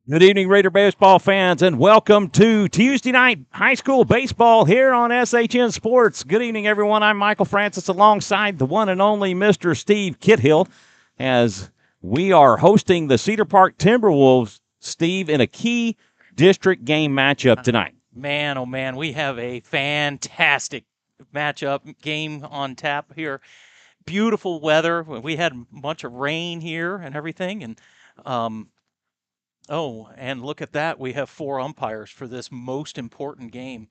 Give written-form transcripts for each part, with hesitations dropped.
Good evening, Raider baseball fans, and welcome to Tuesday night high school baseball here on SHN Sports. Good evening, everyone. I'm Michael Francis alongside the one and only Mr. Steve Kithil as we are hosting the Cedar Park Timberwolves, Steve, in a key district game matchup tonight. Man, oh man, we have a fantastic matchup game on tap here. Beautiful weather. We had a bunch of rain here and everything, and and look at that. We have 4 umpires for this most important game.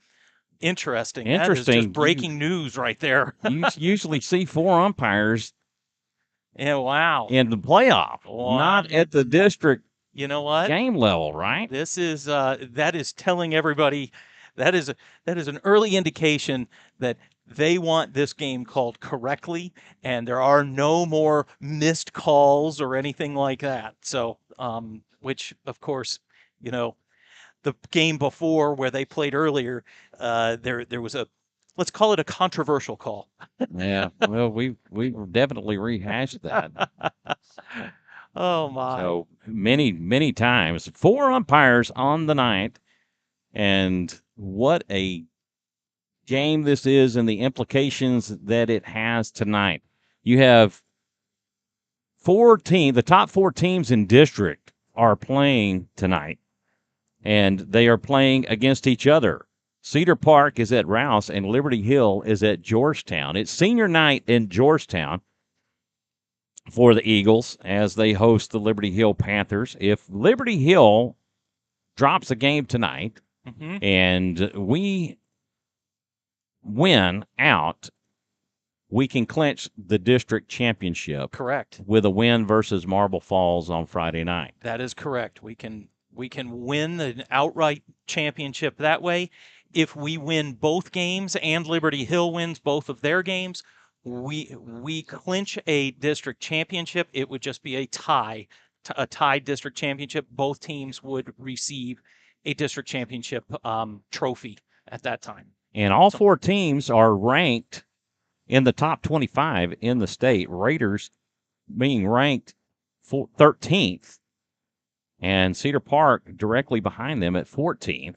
Interesting. That is just breaking news right there. You usually see 4 umpires Yeah, wow. in the playoff, not at the district you know what? game level, right? This is that is telling everybody that is an early indication that they want this game called correctly, and there are no more missed calls or anything like that. So, which of course, the game before where they played earlier, there was a, let's call it a controversial call. Yeah, well, we definitely rehashed that. Oh my! So many times, 4 umpires on the night, and what a game this is, and the implications that it has tonight. You have 4 teams, the top 4 teams in district are playing tonight, and they are playing against each other. Cedar Park is at Rouse, and Liberty Hill is at Georgetown. It's senior night in Georgetown for the Eagles as they host the Liberty Hill Panthers. If Liberty Hill drops a game tonight and we win out, we can clinch the district championship. Correct. With a win versus Marble Falls on Friday night. That is correct. We can win the outright championship that way. If we win both games and Liberty Hill wins both of their games, we clinch a district championship. It would just be a tie district championship. Both teams would receive a district championship trophy at that time. And all 4 teams are ranked in the top 25 in the state. Raiders being ranked 13th, and Cedar Park directly behind them at 14th.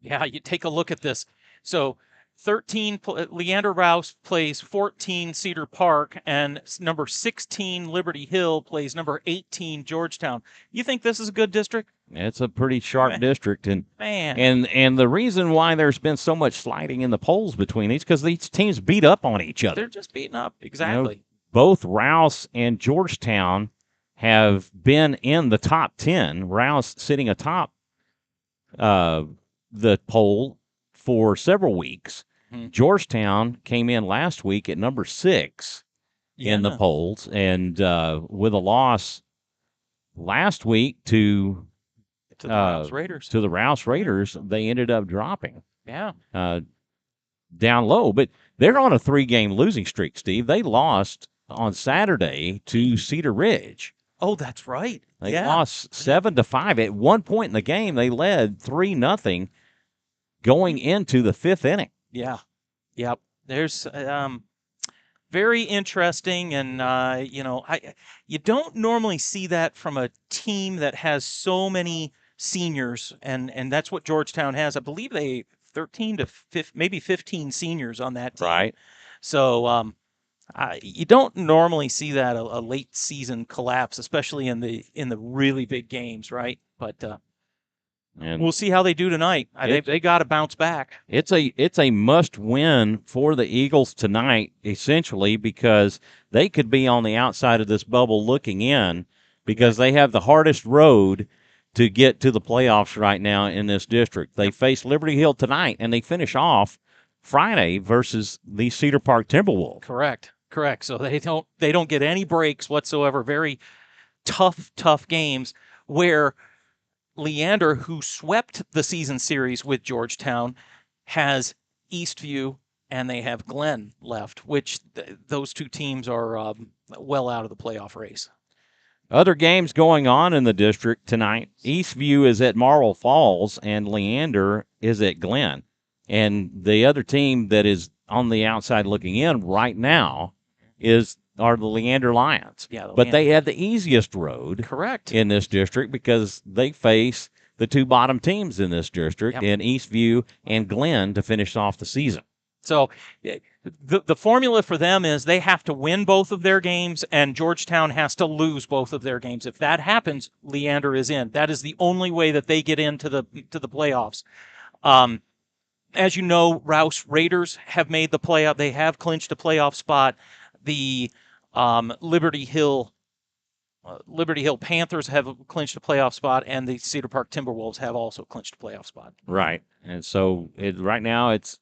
Yeah, you take a look at this. So 13, Leander Rouse plays 14 Cedar Park, and number 16 Liberty Hill plays number 18 Georgetown. You think this is a good district? It's a pretty sharp district, and man, and the reason why there's been so much sliding in the polls between these because these teams beat up on each other. They're just beating up, exactly. Both Rouse and Georgetown have been in the top 10. Rouse sitting atop the poll for several weeks. Georgetown came in last week at number 6 in the polls, and with a loss last week to the Rouse Raiders. To the Rouse Raiders, they ended up dropping. Yeah. Down low, but they're on a 3-game losing streak, Steve. They lost on Saturday to Cedar Ridge. Oh, that's right. They lost 7-5. At one point in the game, they led 3-0 going into the 5th inning. Yeah. Yep. There's very interesting, and you don't normally see that from a team that has so many seniors, and that's what Georgetown has. I believe they 13 to 15, maybe 15 seniors on that team. Right. So you don't normally see that a late season collapse, especially in the really big games, right? But and we'll see how they do tonight. They got to bounce back. It's a must win for the Eagles tonight, essentially, because they could be on the outside of this bubble looking in, because they have the hardest road to get to the playoffs right now in this district. They face Liberty Hill tonight, and they finish off Friday versus the Cedar Park Timberwolves. Correct. So they don't get any breaks whatsoever. Very tough games where Leander, who swept the season series with Georgetown, has Eastview and they have Glenn left, which those 2 teams are well out of the playoff race. Other games going on in the district tonight. Eastview is at Marble Falls, and Leander is at Glenn. And the other team that is on the outside looking in right now is are the Leander Lions. Yeah, But they have the easiest road correct in this district because they face the two bottom teams in this district in Eastview and Glenn to finish off the season. So the formula for them is they have to win both of their games, and Georgetown has to lose both of their games. If that happens, Leander is in. That is the only way that they get into the playoffs. As you know, Rouse Raiders have made the playoff. They have clinched a playoff spot. The Liberty Hill Panthers have clinched a playoff spot, and the Cedar Park Timberwolves have also clinched a playoff spot. Right. And so right now it's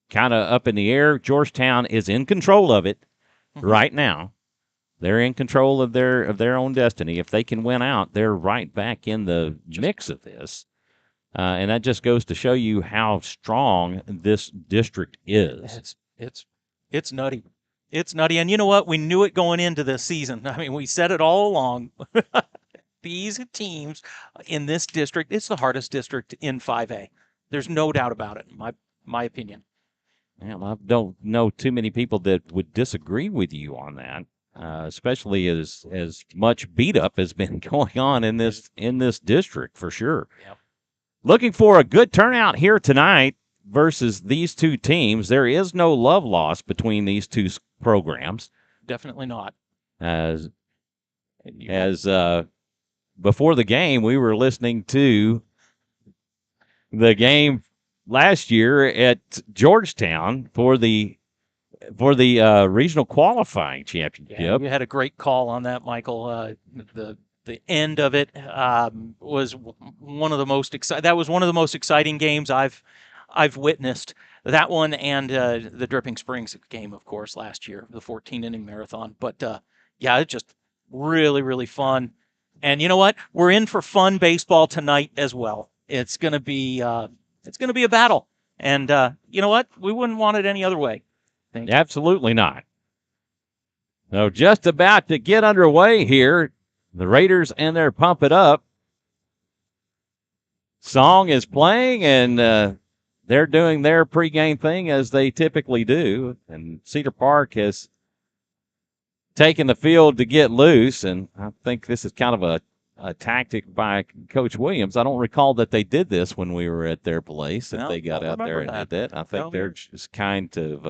kind of up in the air. Georgetown is in control of it right now. They're in control of their own destiny. If they can win out, they're right back in the mix of this. And that just goes to show you how strong this district is. It's nutty. It's nutty. And you know what? We knew it going into this season. I mean, we said it all along. These teams in this district, it's the hardest district in 5A. There's no doubt about it, in my opinion. Well, I don't know too many people that would disagree with you on that, especially as much beat up has been going on in this district for sure. Yep. Looking for a good turnout here tonight versus these two teams. There is no love lost between these two programs. Definitely not. As before the game, we were listening to the game last year at Georgetown for the regional qualifying championship. Yeah, you had a great call on that, Michael. The end of it was one of the most exciting. That was one of the most exciting games I've witnessed. That one and the Dripping Springs game, of course, last year, the 14-inning marathon. But yeah, it's just really, really fun. And you know what? We're in for fun baseball tonight as well. It's gonna be a battle. And you know what? We wouldn't want it any other way. Absolutely not. So just about to get underway here. The Raiders and their Pump It Up song is playing, and they're doing their pregame thing as they typically do. And Cedar Park has taken the field to get loose, and I think this is kind of a tactic by Coach Williams. I don't recall that they did this when we were at their place, if they got out there and did that. I think they're just kind of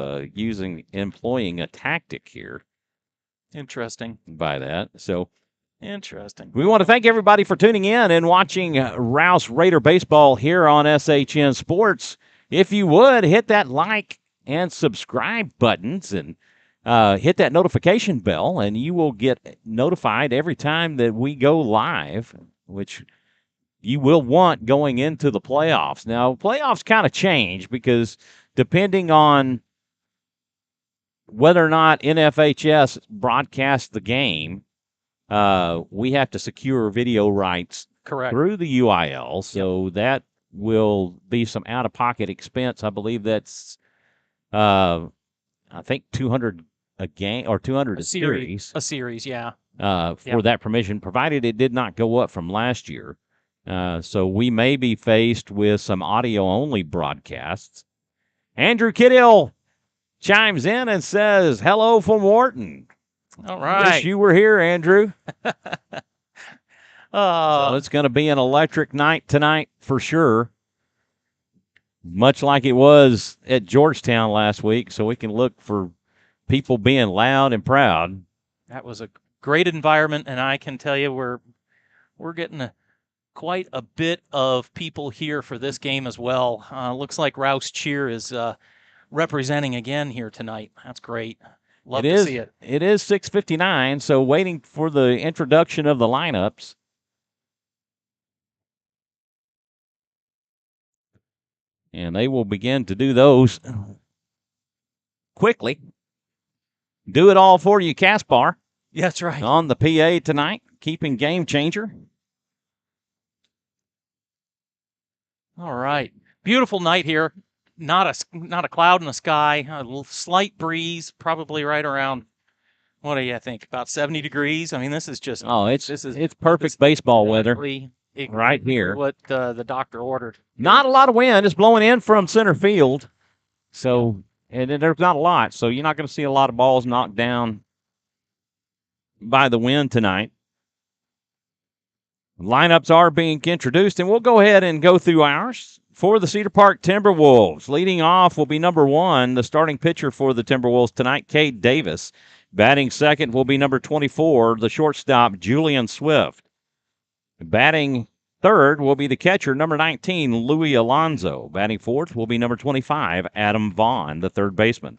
employing a tactic here. Interesting. By that. So interesting. We want to thank everybody for tuning in and watching Rouse Raider Baseball here on SHN Sports. If you would, hit that like and subscribe buttons and hit that notification bell, and you will get notified every time that we go live, which you will want going into the playoffs. Now, playoffs kind of change because depending on whether or not NFHS broadcasts the game, we have to secure video rights through the UIL, so that will be some out-of-pocket expense. I believe that's, I think, $200 a game or $200 a series. A series, yeah. For that permission, provided it did not go up from last year. So we may be faced with some audio-only broadcasts. Andrew Kithil chimes in and says, "Hello from Wharton." All right. Wish you were here, Andrew. So it's going to be an electric night tonight for sure, much like it was at Georgetown last week, so we can look for people being loud and proud. That was a great environment, and I can tell you we're getting quite a bit of people here for this game as well. Looks like Rouse Cheer is representing again here tonight. That's great. Love to see it. It is 6:59, so waiting for the introduction of the lineups. And they will begin to do those quickly. Do it all for you, Caspar. Yeah, that's right. On the PA tonight, keeping Game Changer. All right. Beautiful night here. Not a cloud in the sky. A slight breeze, probably right around, what do you think, about 70 degrees? I mean, this is just it's perfect baseball weather right here. What the doctor ordered. Not a lot of wind. It's blowing in from center field. So, and there's not a lot. So you're not going to see a lot of balls knocked down by the wind tonight. Lineups are being introduced, and we'll go ahead and go through ours. For the Cedar Park Timberwolves, leading off will be number 1, the starting pitcher for the Timberwolves tonight, Cade Davis. Batting second will be number 24, the shortstop, Julian Swift. Batting third will be the catcher, number 19, Louis Alonzo. Batting fourth will be number 25, Adam Vaughn, the third baseman.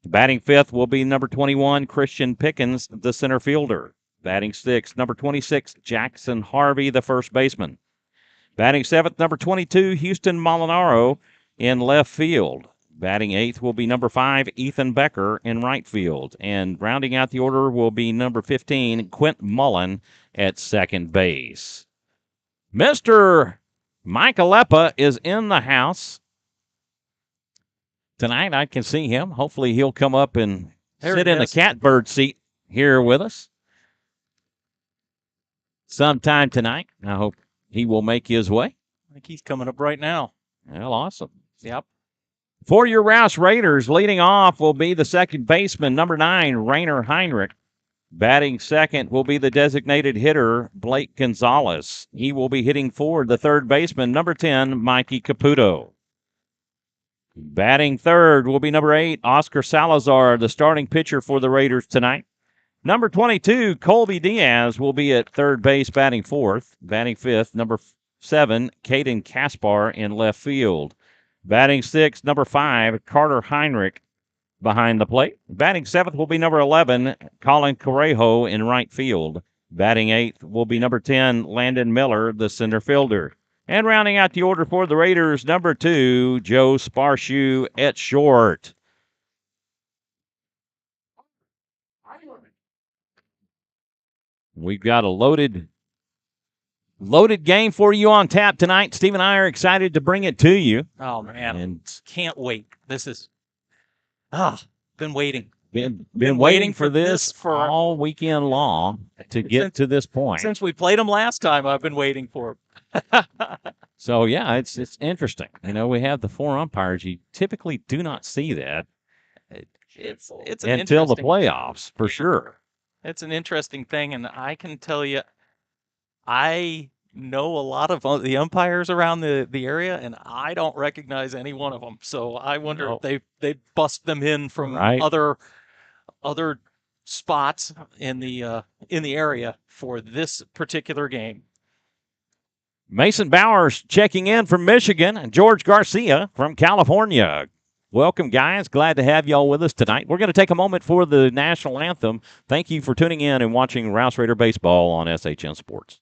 Batting fifth will be number 21, Christian Pickens, the center fielder. Batting sixth, number 26, Jackson Harvey, the first baseman. Batting seventh, number 22, Houston Molinaro in left field. Batting eighth will be number 5, Ethan Becker in right field. And rounding out the order will be number 15, Quint Mullen at second base. Mr. Mike Aleppa is in the house tonight. I can see him. Hopefully he'll come up and sit in the catbird seat here with us sometime tonight. I hope he will make his way. I think he's coming up right now. Well, awesome. Yep. For your Rouse Raiders, leading off will be the second baseman, number 9, Rainer Heinrich. Batting second will be the designated hitter, Blake Gonzalez. He will be hitting for the third baseman, number 10, Mikey Caputo. Batting third will be number 8, Oscar Salazar, the starting pitcher for the Raiders tonight. Number 22, Colby Diaz, will be at third base batting fourth. Batting fifth, number 7, Caden Kaspar in left field. Batting sixth, number 5, Carter Heinrich behind the plate. Batting seventh will be number 11, Colin Correjo in right field. Batting eighth will be number 10, Landon Miller, the center fielder. And rounding out the order for the Raiders, number 2, Joe Sparshoe at short. We've got a loaded game for you on tap tonight. Steve and I are excited to bring it to you. Oh, man. And can't wait. This is, been waiting. Been waiting for this for all weekend long to get to this point. Since we played them last time, I've been waiting for them. So, yeah, it's interesting. You know, we have the 4 umpires. You typically do not see that it's until the playoffs, for sure. It's an interesting thing, and I can tell you, I know a lot of the umpires around the area, and I don't recognize any one of them. So I wonder if they bust them in from other spots in the area for this particular game. Mason Bowers checking in from Michigan, and George Garcia from California. Welcome, guys. Glad to have y'all with us tonight. We're going to take a moment for the national anthem. Thank you for tuning in and watching Rouse Raider Baseball on SHN Sports.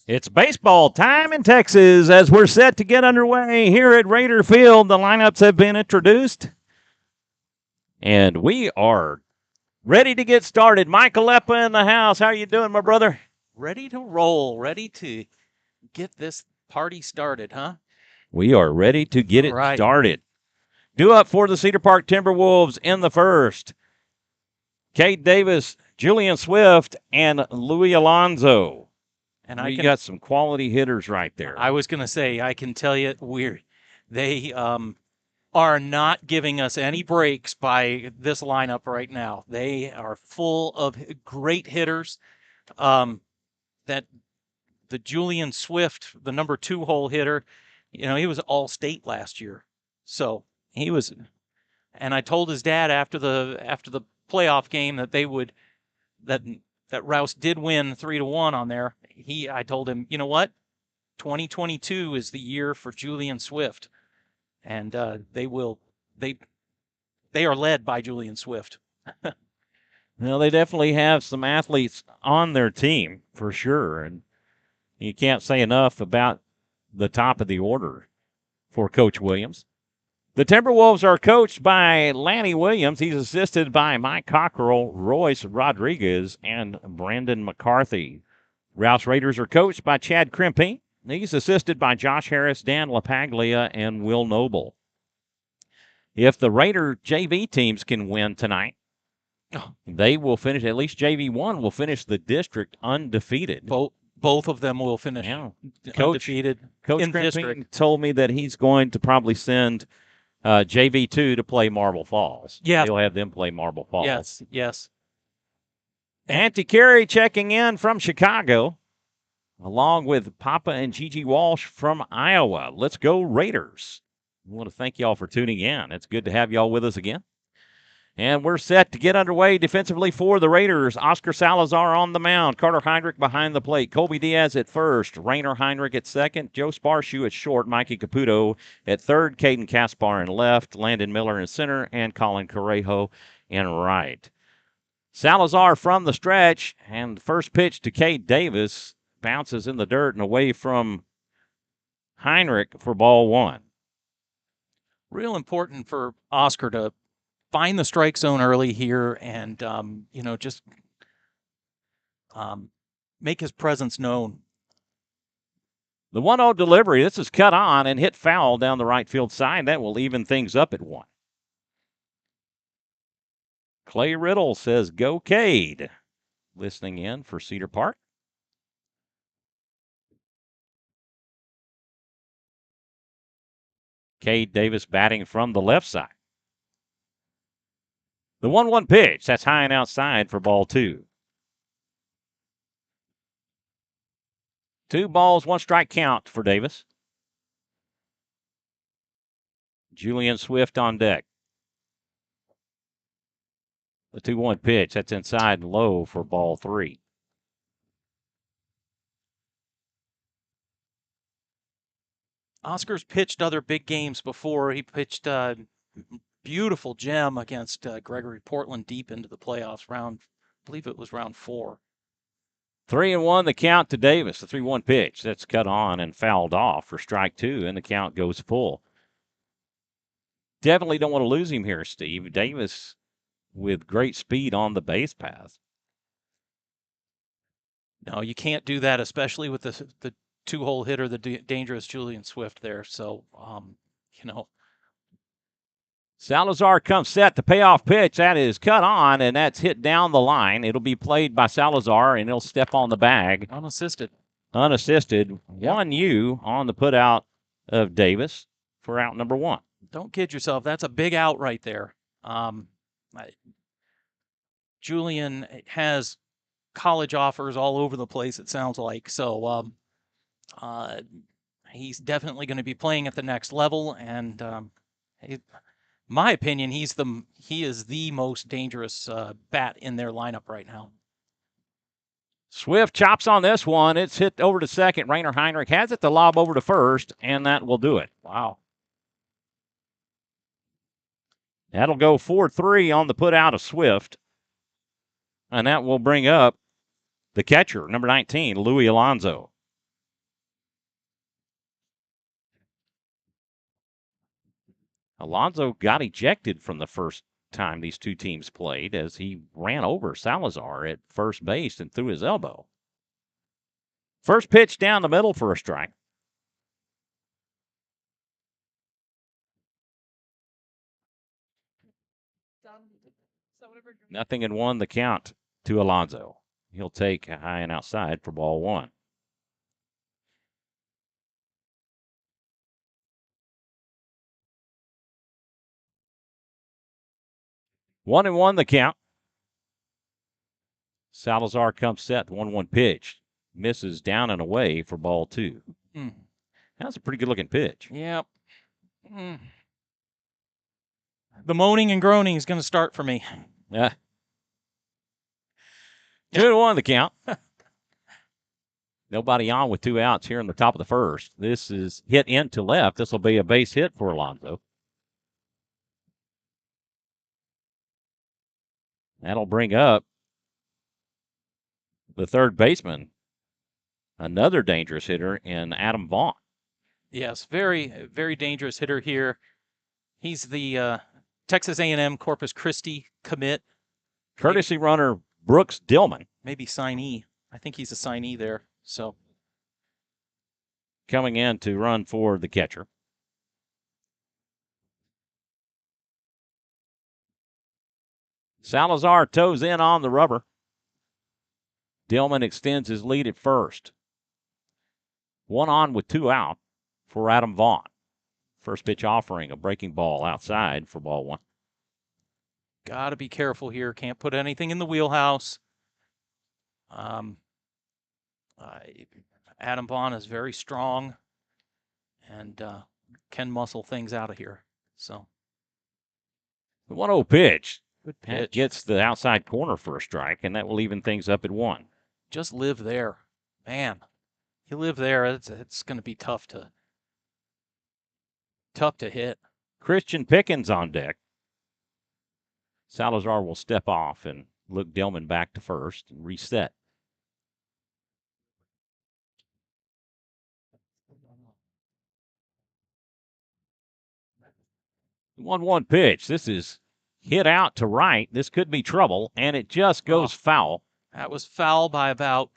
It's baseball time in Texas as we're set to get underway here at Raider Field. The lineups have been introduced, and we are ready to get started. Mike Aleppa in the house. How are you doing, my brother? Ready to roll. Ready to get this party started, huh? We are ready to get it started. Due up for the Cedar Park Timberwolves in the first, Cade Davis, Julian Swift, and Louis Alonzo. And we got some quality hitters right there. I was going to say, I can tell you, they are not giving us any breaks by this lineup right now. They are full of great hitters. that the Julian Swift, the number 2 hole hitter, he was all state last year. So he was, and I told his dad after the playoff game that that Rouse did win 3-1 on there. I told him, you know what? 2022 is the year for Julian Swift, and they are led by Julian Swift. Well, they definitely have some athletes on their team for sure, and you can't say enough about the top of the order for Coach Williams. The Timberwolves are coached by Lanny Williams. He's assisted by Mike Cockrell, Royce Rodriguez, and Brandon McCarthy. Rouse Raiders are coached by Chad Krimping. He's assisted by Josh Harris, Dan LaPaglia, and Will Noble. If the Raider JV teams can win tonight, they will finish, at least JV1 will finish the district undefeated. Both of them will finish undefeated. Coach Krimping told me that he's going to probably send JV2 to play Marble Falls. Yeah. He'll have them play Marble Falls. Yes. Auntie Carey checking in from Chicago, along with Papa and Gigi Walsh from Iowa. Let's go Raiders. I want to thank y'all for tuning in. It's good to have y'all with us again. And we're set to get underway defensively for the Raiders. Oscar Salazar on the mound. Carter Heinrich behind the plate. Colby Diaz at first. Rainer Heinrich at second. Joe Sparshoe at short. Mikey Caputo at third. Caden Caspar in left. Landon Miller in center. And Colin Correjo in right. Salazar from the stretch. And the first pitch to Cade Davis bounces in the dirt and away from Heinrich for ball one. Real important for Oscar to find the strike zone early here and, just make his presence known. The 1-0 delivery. This is cut on and hit foul down the right field side. That will even things up at 1. Clay Riddle says, go Cade. Listening in for Cedar Park. Cade Davis batting from the left side. The 1-1 pitch. That's high and outside for ball 2. 2 balls, 1 strike count for Davis. Julian Swift on deck. The 2-1 pitch. That's inside and low for ball 3. Oscar's pitched other big games before. He pitched a beautiful gem against Gregory Portland deep into the playoffs round. I believe it was round 4. 3-1 the count to Davis. The 3-1 pitch. That's cut on and fouled off for strike 2, and the count goes full. Definitely don't want to lose him here, Steve. Davis with great speed on the base path. No, you can't do that, especially with the 2-hole hitter, the dangerous Julian Swift there. So, Salazar comes set. The payoff pitch, that is cut on, and that's hit down the line. It'll be played by Salazar, and he'll step on the bag. Unassisted. Yep. 1-U on the putout of Davis for out number 1. Don't kid yourself. That's a big out right there. Julian has college offers all over the place, it sounds like. So he's definitely going to be playing at the next level, and my opinion, he is the most dangerous bat in their lineup right now. Swift chops on this one. It's hit over to second. Rainer Heinrich has it to lob over to first, and that will do it. Wow. That'll go 4-3 on the putout of Swift, and that will bring up the catcher, number 19, Louis Alonso. Alonso got ejected from the first time these two teams played as he ran over Salazar at first base and threw his elbow. First pitch down the middle for a strike. Nothing in 1 the count to Alonso. He'll take a high and outside for ball 1. One and 1 the count. Salazar comes set, 1-1 pitch. Misses down and away for ball 2. That's a pretty good-looking pitch. Yep. The moaning and groaning is going to start for me. Yeah. 2-1 the count. Nobody on with 2 outs here in the top of the first. This is hit into left. This will be a base hit for Alonso. That'll bring up the third baseman, another dangerous hitter in Adam Vaughn. Yes, very, very dangerous hitter here. He's the Texas A&M Corpus Christi commit. Courtesy runner Brooks Dillman. Maybe signee. I think he's a signee there. So coming in to run for the catcher. Salazar toes in on the rubber. Dillman extends his lead at first. 1 on with 2 out for Adam Vaughn. First pitch offering a breaking ball outside for ball 1. Got to be careful here. Can't put anything in the wheelhouse. Adam Vaughn is very strong and can muscle things out of here. So the 1-0 pitch. Good pitch. Gets the outside corner for a strike, and that will even things up at 1. Just live there. Man, you live there, it's going to be tough to hit. Christian Pickens on deck. Salazar will step off and look Dillman back to first and reset. The 1-1 pitch. This is hit out to right. This could be trouble, and it just goes foul. That was foul by about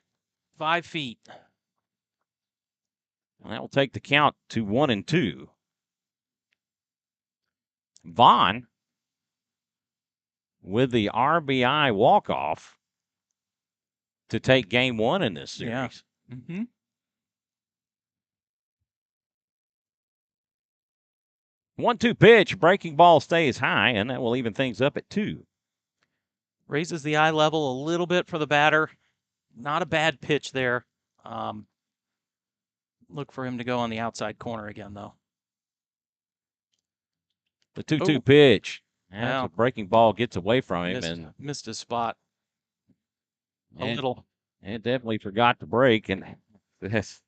5 feet. And that will take the count to 1-2. Vaughn with the RBI walk-off to take game 1 in this series. Yeah. 1-2 pitch, breaking ball stays high, and that will even things up at 2. Raises the eye level a little bit for the batter. Not a bad pitch there. Look for him to go on the outside corner again, though. The 2-2 pitch. Well, the breaking ball gets away from him and missed his spot a little. It definitely forgot to break, and this,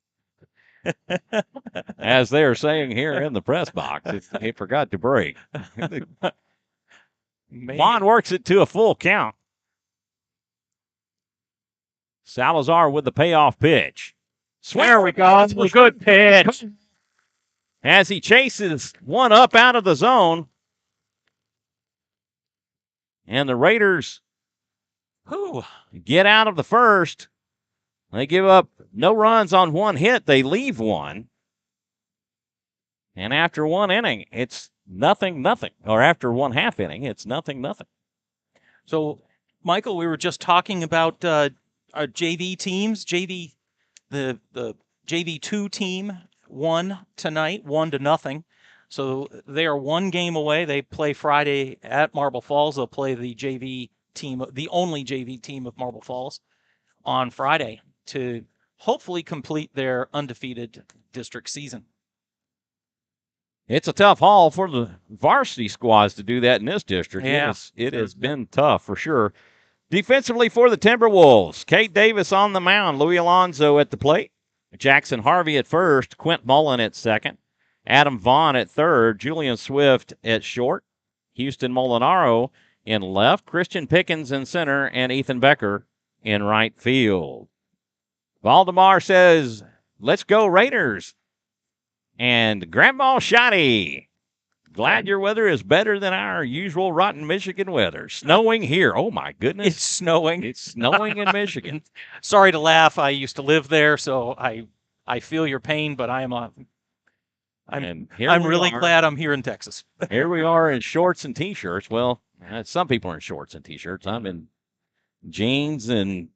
as they're saying here in the press box, he forgot to break. Vaughn works it to a full count. Salazar with the payoff pitch. There we go. Good pitch. As he chases one up out of the zone. And the Raiders get out of the first. They give up no runs on 1 hit. They leave 1. And after 1 inning, it's 0-0. Or after 1/2 inning, it's 0-0. So, Michael, we were just talking about our JV teams. The JV2 team won tonight, 1-0. So they are 1 game away. They play Friday at Marble Falls. They'll play the JV team, the only JV team of Marble Falls, on Friday to hopefully complete their undefeated district season. It's a tough haul for the varsity squads to do that in this district. Yeah. It has been tough for sure. Defensively for the Timberwolves, Kate Davis on the mound, Louis Alonso at the plate, Jackson Harvey at first, Quint Mullen at second, Adam Vaughn at third, Julian Swift at short, Houston Molinaro in left, Christian Pickens in center, and Ethan Becker in right field. Valdemar says, "Let's go Raiders." And Grandma Shotty, glad your weather is better than our usual rotten Michigan weather. Snowing here. Oh, my goodness. It's snowing. It's snowing in Michigan. Sorry to laugh. I used to live there, so I feel your pain, but I'm really glad I'm here in Texas. Here we are in shorts and T-shirts. Well, some people are in shorts and T-shirts. I'm in jeans and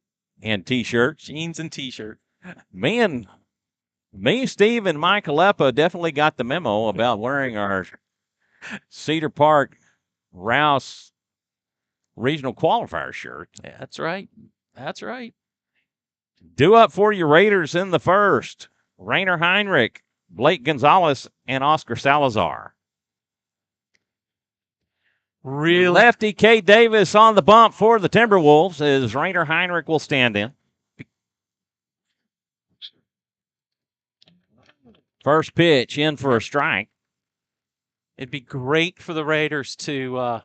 T-shirts. Jeans and T-shirt. Me, Steve, and Mike Aleppa definitely got the memo about wearing our Cedar Park Rouse regional qualifier shirt. Yeah, that's right. That's right. Due up for your Raiders in the first. Rainer Heinrich, Blake Gonzalez, and Oscar Salazar. Really? Lefty K. Davis on the bump for the Timberwolves as Rainer Heinrich will stand in. First pitch in for a strike. It'd be great for the Raiders to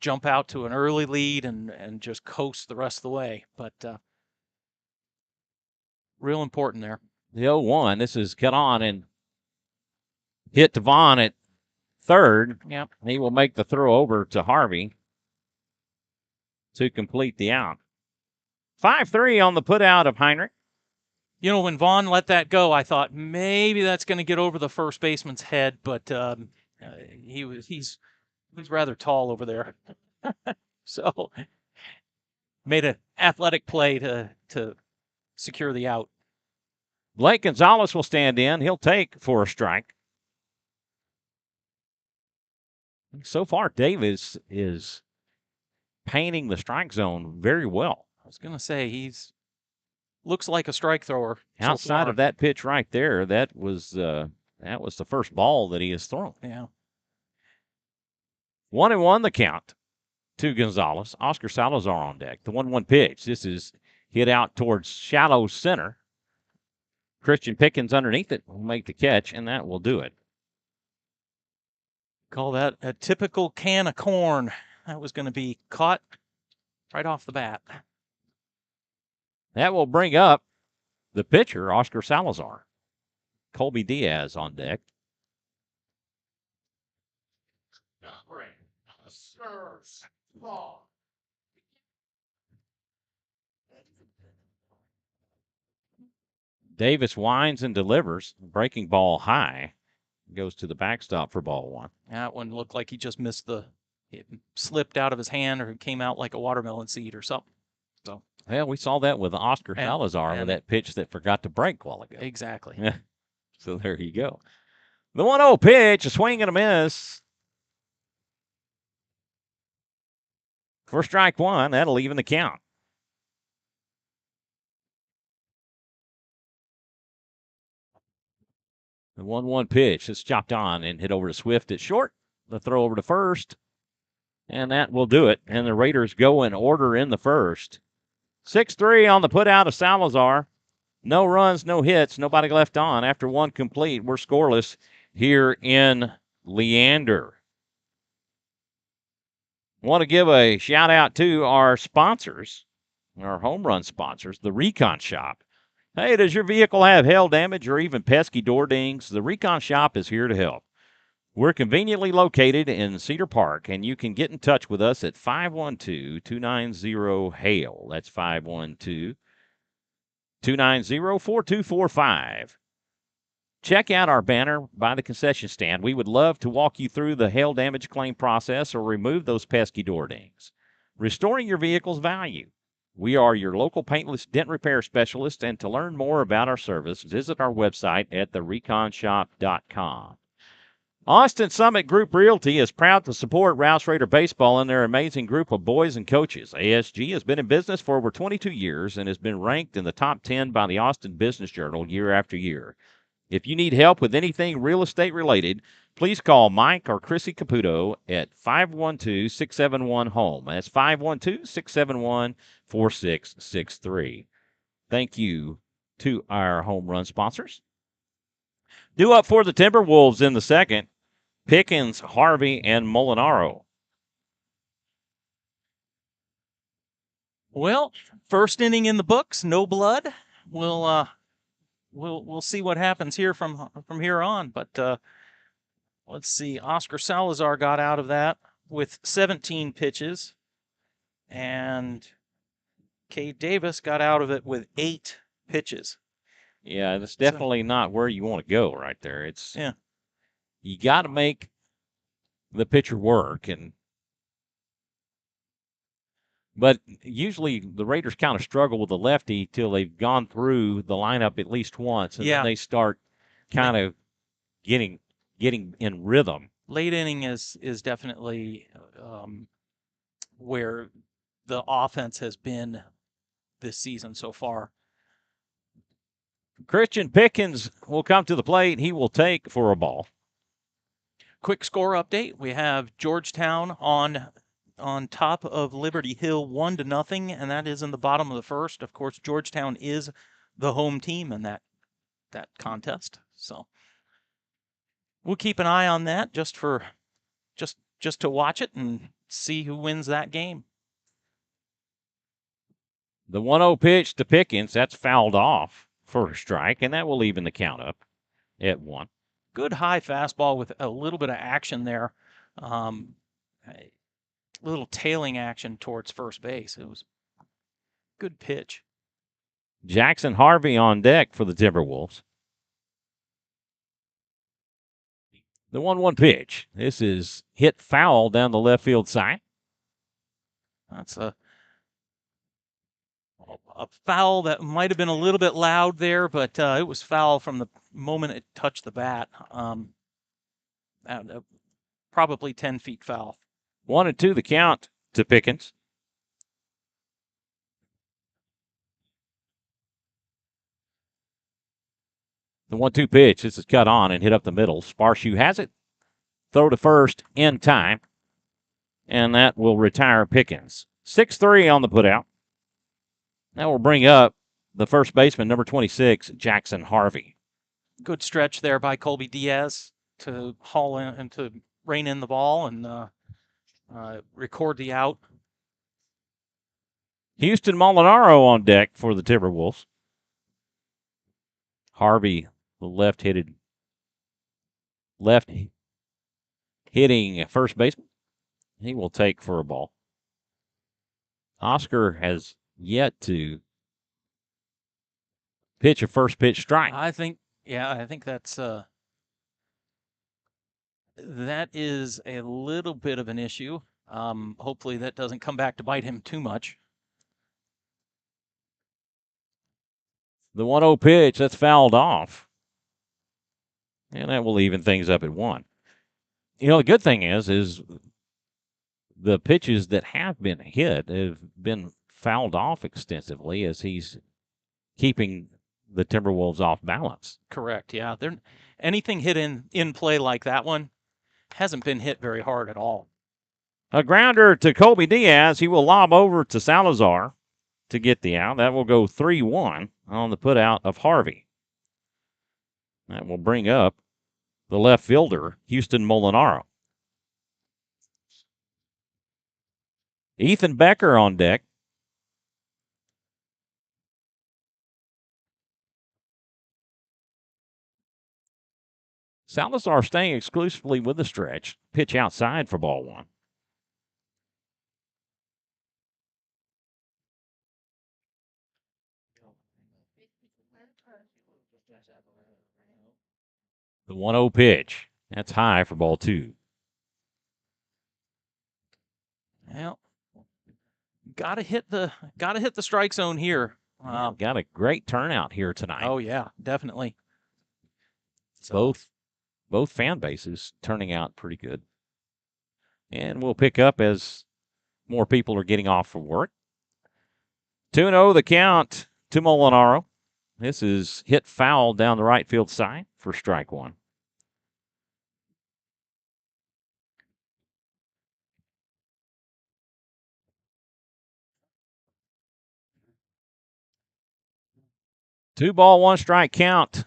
jump out to an early lead and just coast the rest of the way. But real important there. The 0-1. This is cut on and hit to Vaughn at third. Yep. He will make the throw over to Harvey to complete the out. 5-3 on the putout of Heinrich. You know, when Vaughn let that go, I thought maybe that's going to get over the first baseman's head, but he's rather tall over there. So made an athletic play to secure the out. Blake Gonzalez will stand in. He'll take for a strike. So far, Davis is painting the strike zone very well. I was going to say he's looks like a strike thrower. Outside of that pitch right there, that was the first ball that he has thrown. Yeah. 1-1 the count to Gonzalez. Oscar Salazar on deck. The 1-1 pitch. This is hit out towards shallow center. Christian Pickens underneath it will make the catch, and that will do it. Call that a typical can of corn. That was going to be caught right off the bat. That will bring up the pitcher, Oscar Salazar. Colby Diaz on deck. Davis winds and delivers. Breaking ball high. Goes to the backstop for ball one. That one looked like he just missed it slipped out of his hand or it came out like a watermelon seed or something. So, well, we saw that with Oscar Salazar with that pitch that forgot to break a while ago. Exactly. So there you go. The 1-0 pitch, a swing and a miss. For strike one, that'll even the count. The 1-1 pitch is chopped on and hit over to Swift at short. The throw over to first. And that will do it. And the Raiders go in order in the first. 6-3 on the putout of Salazar. No runs, no hits, nobody left on. After one complete, we're scoreless here in Leander. Want to give a shout out to our sponsors, our home run sponsors, the Recon Shop. Hey, does your vehicle have hail damage or even pesky door dings? The Recon Shop is here to help. We're conveniently located in Cedar Park, and you can get in touch with us at 512-290-HAIL. That's 512-290-4245. Check out our banner by the concession stand. We would love to walk you through the hail damage claim process or remove those pesky door dings. Restoring your vehicle's value. We are your local paintless dent repair specialist, and to learn more about our service, visit our website at thereconshop.com. Austin Summit Group Realty is proud to support Rouse Raider Baseball and their amazing group of boys and coaches. ASG has been in business for over 22 years and has been ranked in the top 10 by the Austin Business Journal year after year. If you need help with anything real estate related, please call Mike or Chrissy Caputo at 512-671-HOME. That's 512-671-4663. Thank you to our home run sponsors. Due up for the Timberwolves in the second, Pickens, Harvey, and Molinaro. Well, first inning in the books, no blood. We'll see what happens here from here on. But let's see. Oscar Salazar got out of that with 17 pitches, and Cade Davis got out of it with 8 pitches. Yeah, that's definitely not where you want to go right there. You got to make the pitcher work, but usually the Raiders kind of struggle with the lefty till they've gone through the lineup at least once, and then they start kind of getting in rhythm. Late inning is definitely where the offense has been this season so far. Christian Pickens will come to the plate. He will take for a ball. Quick score update. We have Georgetown on top of Liberty Hill 1-0, and that is in the bottom of the first. Of course, Georgetown is the home team in that contest. So we'll keep an eye on that just to watch it and see who wins that game. The 1-0 pitch to Pickens, that's fouled off for a strike, and that will even the count up at 1. Good high fastball with a little bit of action there. A little tailing action towards first base. It was a good pitch. Jackson Harvey on deck for the Timberwolves. The 1-1 pitch. This is hit foul down the left field side. That's a foul that might have been a little bit loud there, but it was foul from the moment it touched the bat. Probably 10 feet foul. 1-2 the count to Pickens. The 1-2 pitch. This is cut on and hit up the middle. Sparshoe has it. Throw to first in time. And that will retire Pickens. 6-3 on the putout. That will bring up the first baseman, number 26, Jackson Harvey. Good stretch there by Colby Diaz to haul in and to rein in the ball and record the out. Houston Molinaro on deck for the Timberwolves. Harvey, the left hitting first baseman. He will take for a ball. Oscar has yet to pitch a first pitch strike. I think that's that is a little bit of an issue. Hopefully that doesn't come back to bite him too much. The 1-0 pitch, that's fouled off. And that will even things up at 1. You know, the good thing is the pitches that have been hit have been fouled off extensively as he's keeping the Timberwolves off balance. Correct, yeah. Anything hit in play like that one hasn't been hit very hard at all. A grounder to Colby Diaz. He will lob over to Salazar to get the out. That will go 3-1 on the putout of Harvey. That will bring up the left fielder, Houston Molinaro. Ethan Becker on deck. Salazar staying exclusively with the stretch. Pitch outside for ball 1. The 1-0 pitch. That's high for ball 2. Well, gotta hit the strike zone here. Got a great turnout here tonight. Oh yeah, definitely. So, both fan bases turning out pretty good. And we'll pick up as more people are getting off from work. 2-0 the count to Molinaro. This is hit foul down the right field side for strike 1. Two ball, 1 strike count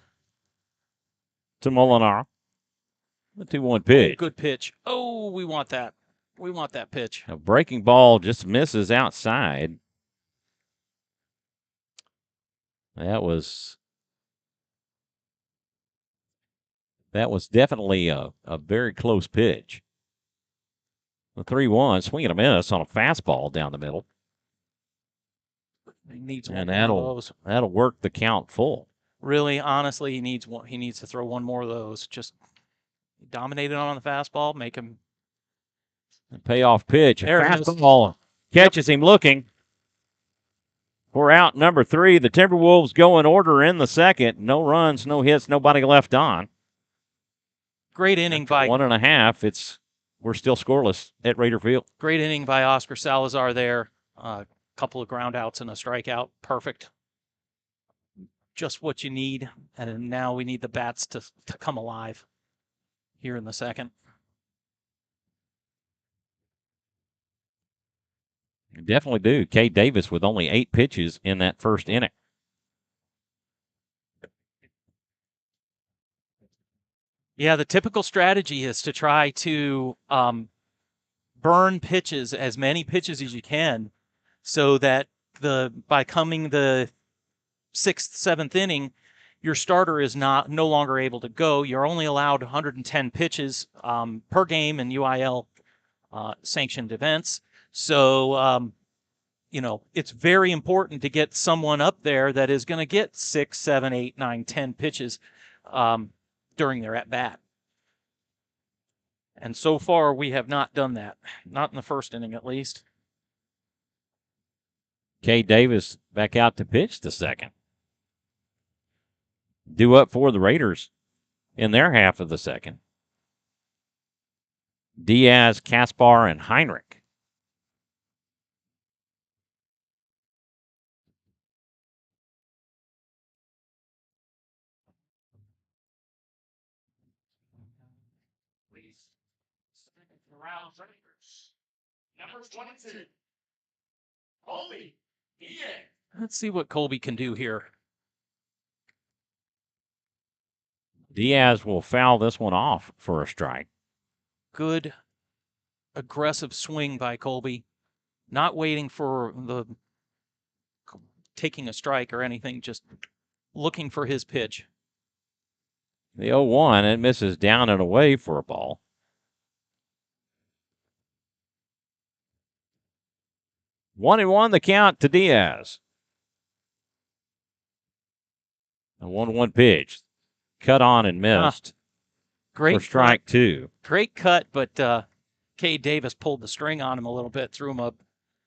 to Molinaro. The 2-1 pitch. Good pitch. Oh, we want that. We want that pitch. A breaking ball just misses outside. That was definitely a very close pitch. The 3-1, swing and a miss on a fastball down the middle. He needs and one more of those. That'll work the count full. Really, honestly, he needs to throw one more of those. Just dominate it on the fastball, make him. Payoff pitch. There fastball catches him looking. For out number 3, the Timberwolves go in order in the second. No runs, no hits, nobody left on. Great inning by 1.5. We're still scoreless at Raider Field. Great inning by Oscar Salazar there. A couple of ground outs and a strikeout. Perfect. Just what you need. And now we need the bats to come alive here in the second. Definitely do. Cade Davis with only 8 pitches in that first inning. Yeah, the typical strategy is to try to burn pitches, as many pitches as you can, so that by coming the 6th, 7th inning, your starter is no longer able to go. You're only allowed 110 pitches per game in UIL sanctioned events. So, it's very important to get someone up there that is going to get 6, 7, 8, 9, 10 pitches during their at bat. And so far, we have not done that. Not in the first inning, at least. Cade Davis back out to pitch the second. Due up for the Raiders in their half of the second. Diaz, Kaspar, and Heinrich. Rouse, number 22. Colby. Let's see what Colby can do here. Diaz will foul this one off for a strike. Good, aggressive swing by Colby. Not waiting for taking a strike or anything, just looking for his pitch. The 0-1, it misses down and away for a ball. One and one the count to Diaz. A 1-1 pitch. Cut on and missed. Great for strike cut. 2. Great cut, but Cade Davis pulled the string on him a little bit, threw him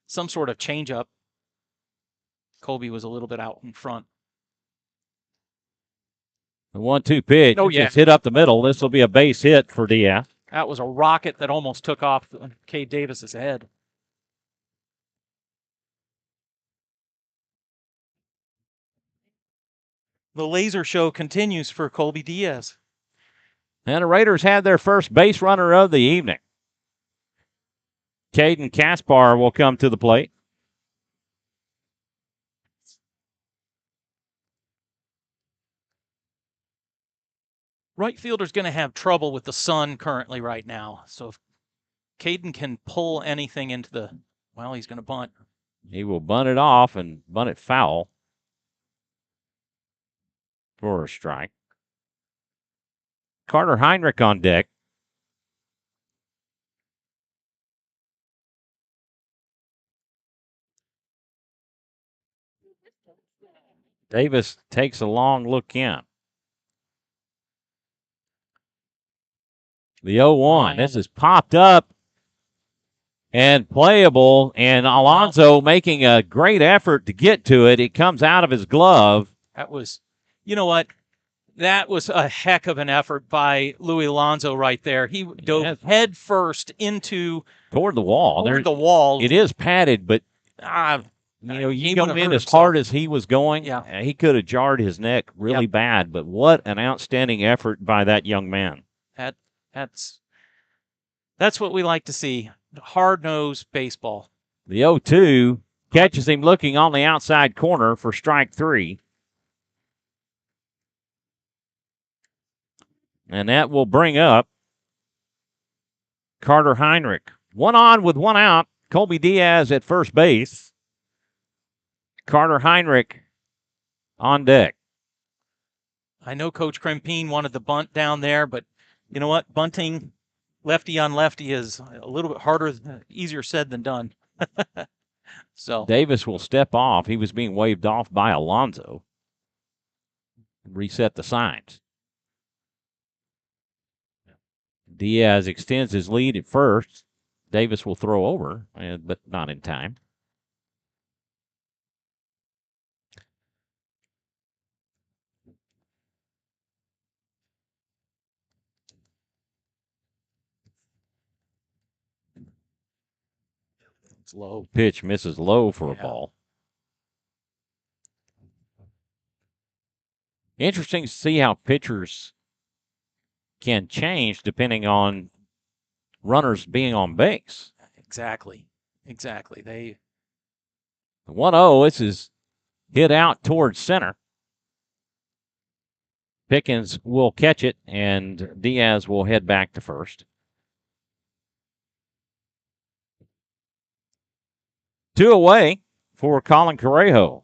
some sort of changeup. Colby was a little bit out in front. The 1-2 pitch. Oh, yeah. Just hit up the middle. This will be a base hit for Diaz. That was a rocket that almost took off Cade Davis's head. The laser show continues for Colby Diaz. And the Raiders had their first base runner of the evening. Caden Kaspar will come to the plate. Right fielder's going to have trouble with the sun currently right now. So if Caden can pull anything into he's going to bunt. He will bunt it off and bunt it foul for a strike. Carter Heinrich on deck. Davis takes a long look in. The 0-1. This is popped up and playable, and Alonso making a great effort to get to it. It comes out of his glove. That was, you know what? That was a heck of an effort by Louis Alonso right there. He dove head first toward the wall. The wall. It is padded, but you go in as hard as he was going. Yeah. He could have jarred his neck really bad, but what an outstanding effort by that young man. That's what we like to see. Hard-nosed baseball. The 0-2 catches him looking on the outside corner for strike 3. And that will bring up Carter Heinrich. 1 on with 1 out. Colby Diaz at first base. Carter Heinrich on deck. I know Coach Krempine wanted the bunt down there, but you know what? Bunting lefty on lefty is a little bit harder, easier said than done. So Davis will step off. He was being waved off by Alonso. Reset the signs. Diaz extends his lead at first. Davis will throw over, but not in time. It's low. Pitch misses low for a ball. Interesting to see how pitchers can change depending on runners being on base. Exactly. They 1-0. This is hit out towards center. Pickens will catch it, and Diaz will head back to first. 2 away for Colin Correjo.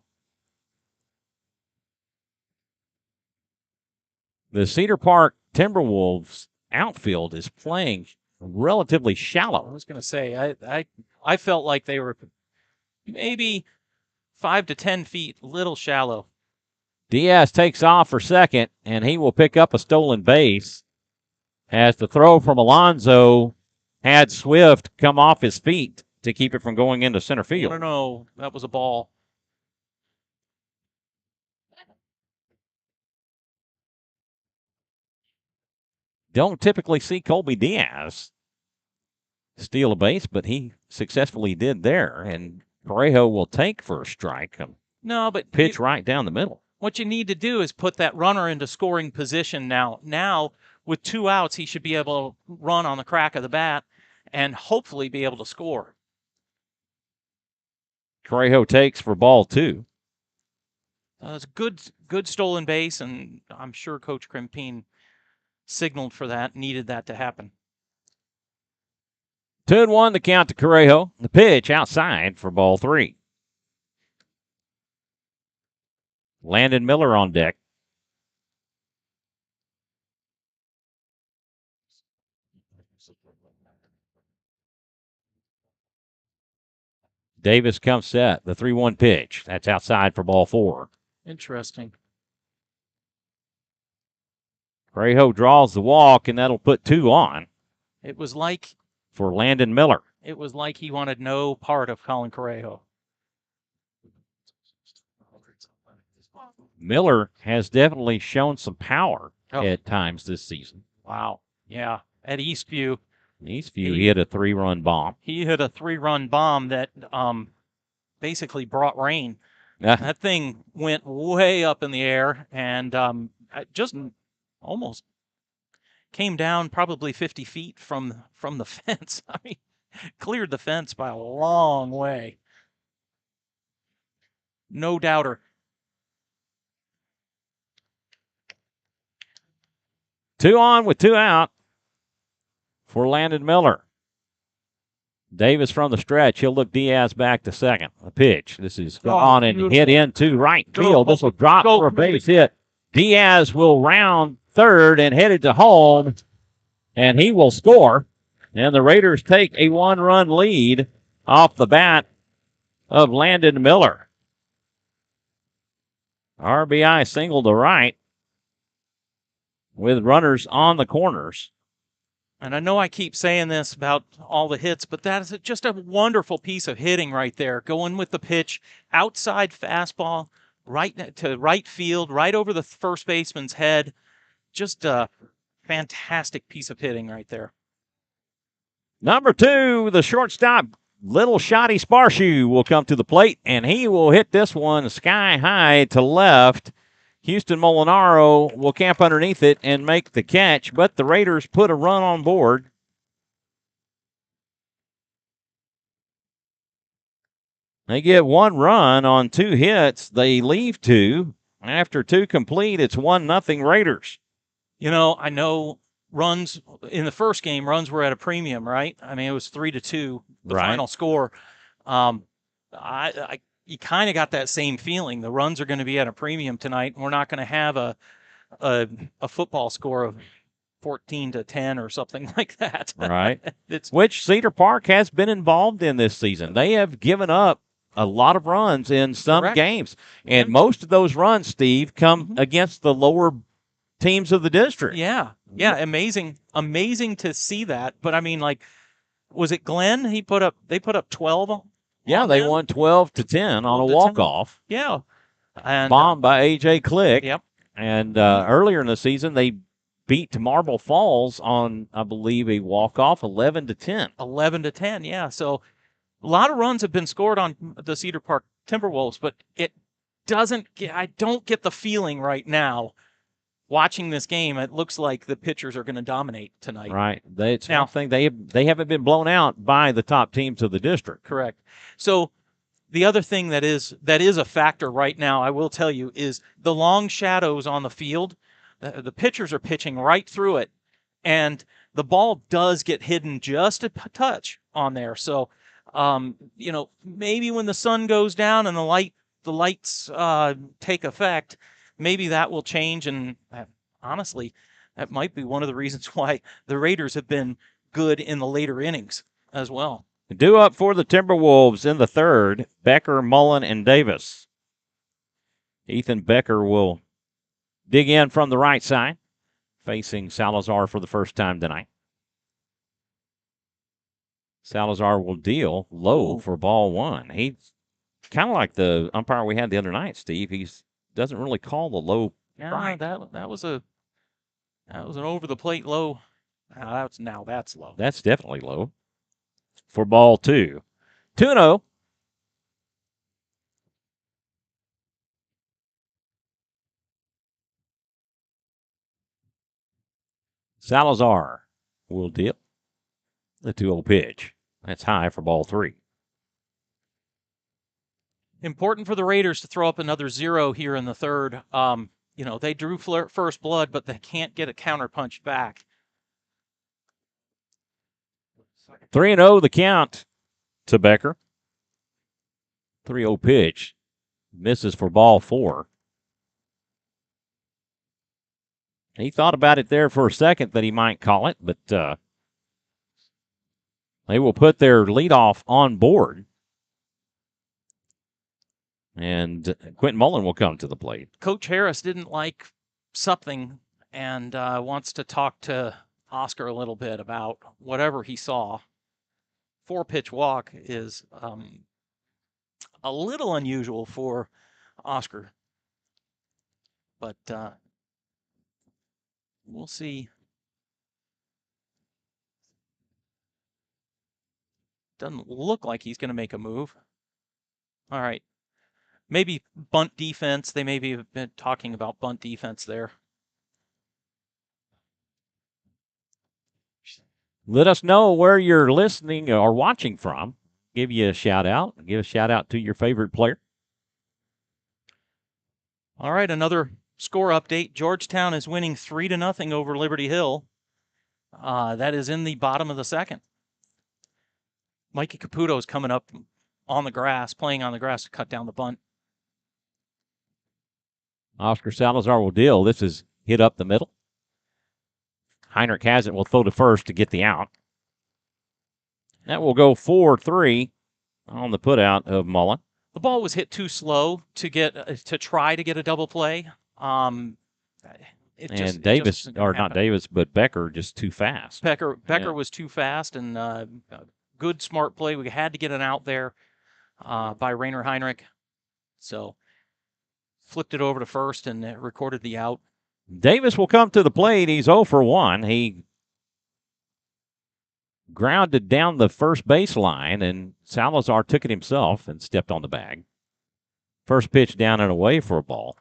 The Cedar Park Timberwolves outfield is playing relatively shallow. I was going to say, I felt like they were maybe 5 to 10 feet, little shallow. Diaz takes off for second, and he will pick up a stolen base as the throw from Alonso had Swift come off his feet to keep it from going into center field. No, that was a ball. Don't typically see Colby Diaz steal a base, but he successfully did there, and Correjo will take first strike. No, but pitch right down the middle. What you need to do is put that runner into scoring position now. Now, with 2 outs, he should be able to run on the crack of the bat and hopefully be able to score. Correjo takes for ball 2. It's a good stolen base, and I'm sure Coach Krimpine signaled for that, needed that to happen. 2-1 the count to Correjo. The pitch outside for ball 3. Landon Miller on deck. Davis comes set. The 3-1 pitch. That's outside for ball 4. Interesting. Correjo draws the walk, and that'll put 2 on. It was like for Landon Miller. It was like he wanted no part of Colin Correjo. Miller has definitely shown some power at times this season. Wow. Yeah. At Eastview. He hit a 3-run bomb. He hit a 3-run bomb that basically brought rain. That thing went way up in the air and just almost came down probably 50 feet from the fence. I mean, cleared the fence by a long way. No doubter. 2 on with 2 out for Landon Miller. Davis from the stretch. He'll look Diaz back to second. A pitch. This is on and hit into right field. This will drop for a base hit. Diaz will round third and headed to home, and he will score. And the Raiders take a 1-run lead off the bat of Landon Miller. RBI single to right with runners on the corners. And I know I keep saying this about all the hits, but that is just a wonderful piece of hitting right there. Going with the pitch, outside fastball, right to right field, right over the first baseman's head. Just a fantastic piece of hitting right there. Number 2, the shortstop, Little Shotty Sparshoe, will come to the plate, and he will hit this one sky high to left. Houston Molinaro will camp underneath it and make the catch, but the Raiders put a run on board. They get 1 run on 2 hits. They leave 2. After 2 complete, it's 1-0 Raiders. You know, I know runs in the first game, runs were at a premium, right? I mean, it was 3-2, the final score. You kind of got that same feeling. The runs are going to be at a premium tonight. And we're not going to have a football score of 14-10 or something like that. Right. Which Cedar Park has been involved in this season. They have given up a lot of runs in some games. And most of those runs, Steve, come against the lower teams of the district. Yeah. Yeah. Amazing to see that. But I mean, like, was it Glenn? They put up 12. Yeah, they won 12-10 on a walk-off. Yeah. And bombed by A.J. Click. Yep. And earlier in the season, they beat Marble Falls on, I believe, a walk-off 11-10. 11-10, yeah. So a lot of runs have been scored on the Cedar Park Timberwolves, but I don't get the feeling right now watching this game. It looks like the pitchers are going to dominate tonight. Right. It's one thing. They haven't been blown out by the top teams of the district. Correct. So the other thing that is a factor right now, I will tell you, is the long shadows on the field. The pitchers are pitching right through it, and the ball does get hidden just a touch on there. So, maybe when the sun goes down and the lights take effect, maybe that will change. And honestly, that might be one of the reasons why the Raiders have been good in the later innings as well. Due up for the Timberwolves in the third, Becker, Mullen, and Davis. Ethan Becker will dig in from the right side, facing Salazar for the first time tonight. Salazar will deal low for ball one. He's kind of like the umpire we had the other night, Steve. He doesn't really call the low. Yeah, that was an over the plate low. That's low. That's definitely low. For ball two. 2-0. Salazar will deal the 2-0 pitch. That's high for ball three. Important for the Raiders to throw up another 0 here in the third. They drew first blood, but they can't get a counterpunch back. 3-0 the count to Becker. 3-0 pitch. Misses for ball four. He thought about it there for a second that he might call it, but they will put their leadoff on board. And Quentin Mullen will come to the plate. Coach Harris didn't like something and wants to talk to Oscar a little bit about whatever he saw. 4-pitch walk is a little unusual for Oscar, but we'll see. Doesn't look like he's going to make a move. All right. Maybe bunt defense. They maybe have been talking about bunt defense there. Let us know where you're listening or watching from. Give you a shout out. Give a shout out to your favorite player. All right, another score update. Georgetown is winning 3-0 over Liberty Hill. That is in the bottom of the second. Mikey Caputo is coming up on the grass, playing on the grass to cut down the bunt. Oscar Salazar will deal. This is hit up the middle. Heinrich has it. Will throw to first to get the out. That will go 4-3 on the putout of Mullen. The ball was hit too slow to try to get a double play. Becker just too fast. Becker was too fast, and good smart play. We had to get an out there by Rainer Heinrich. So flipped it over to first and recorded the out. Davis will come to the plate. He's 0 for 1. He grounded down the first baseline, and Salazar took it himself and stepped on the bag. First pitch down and away for a ball.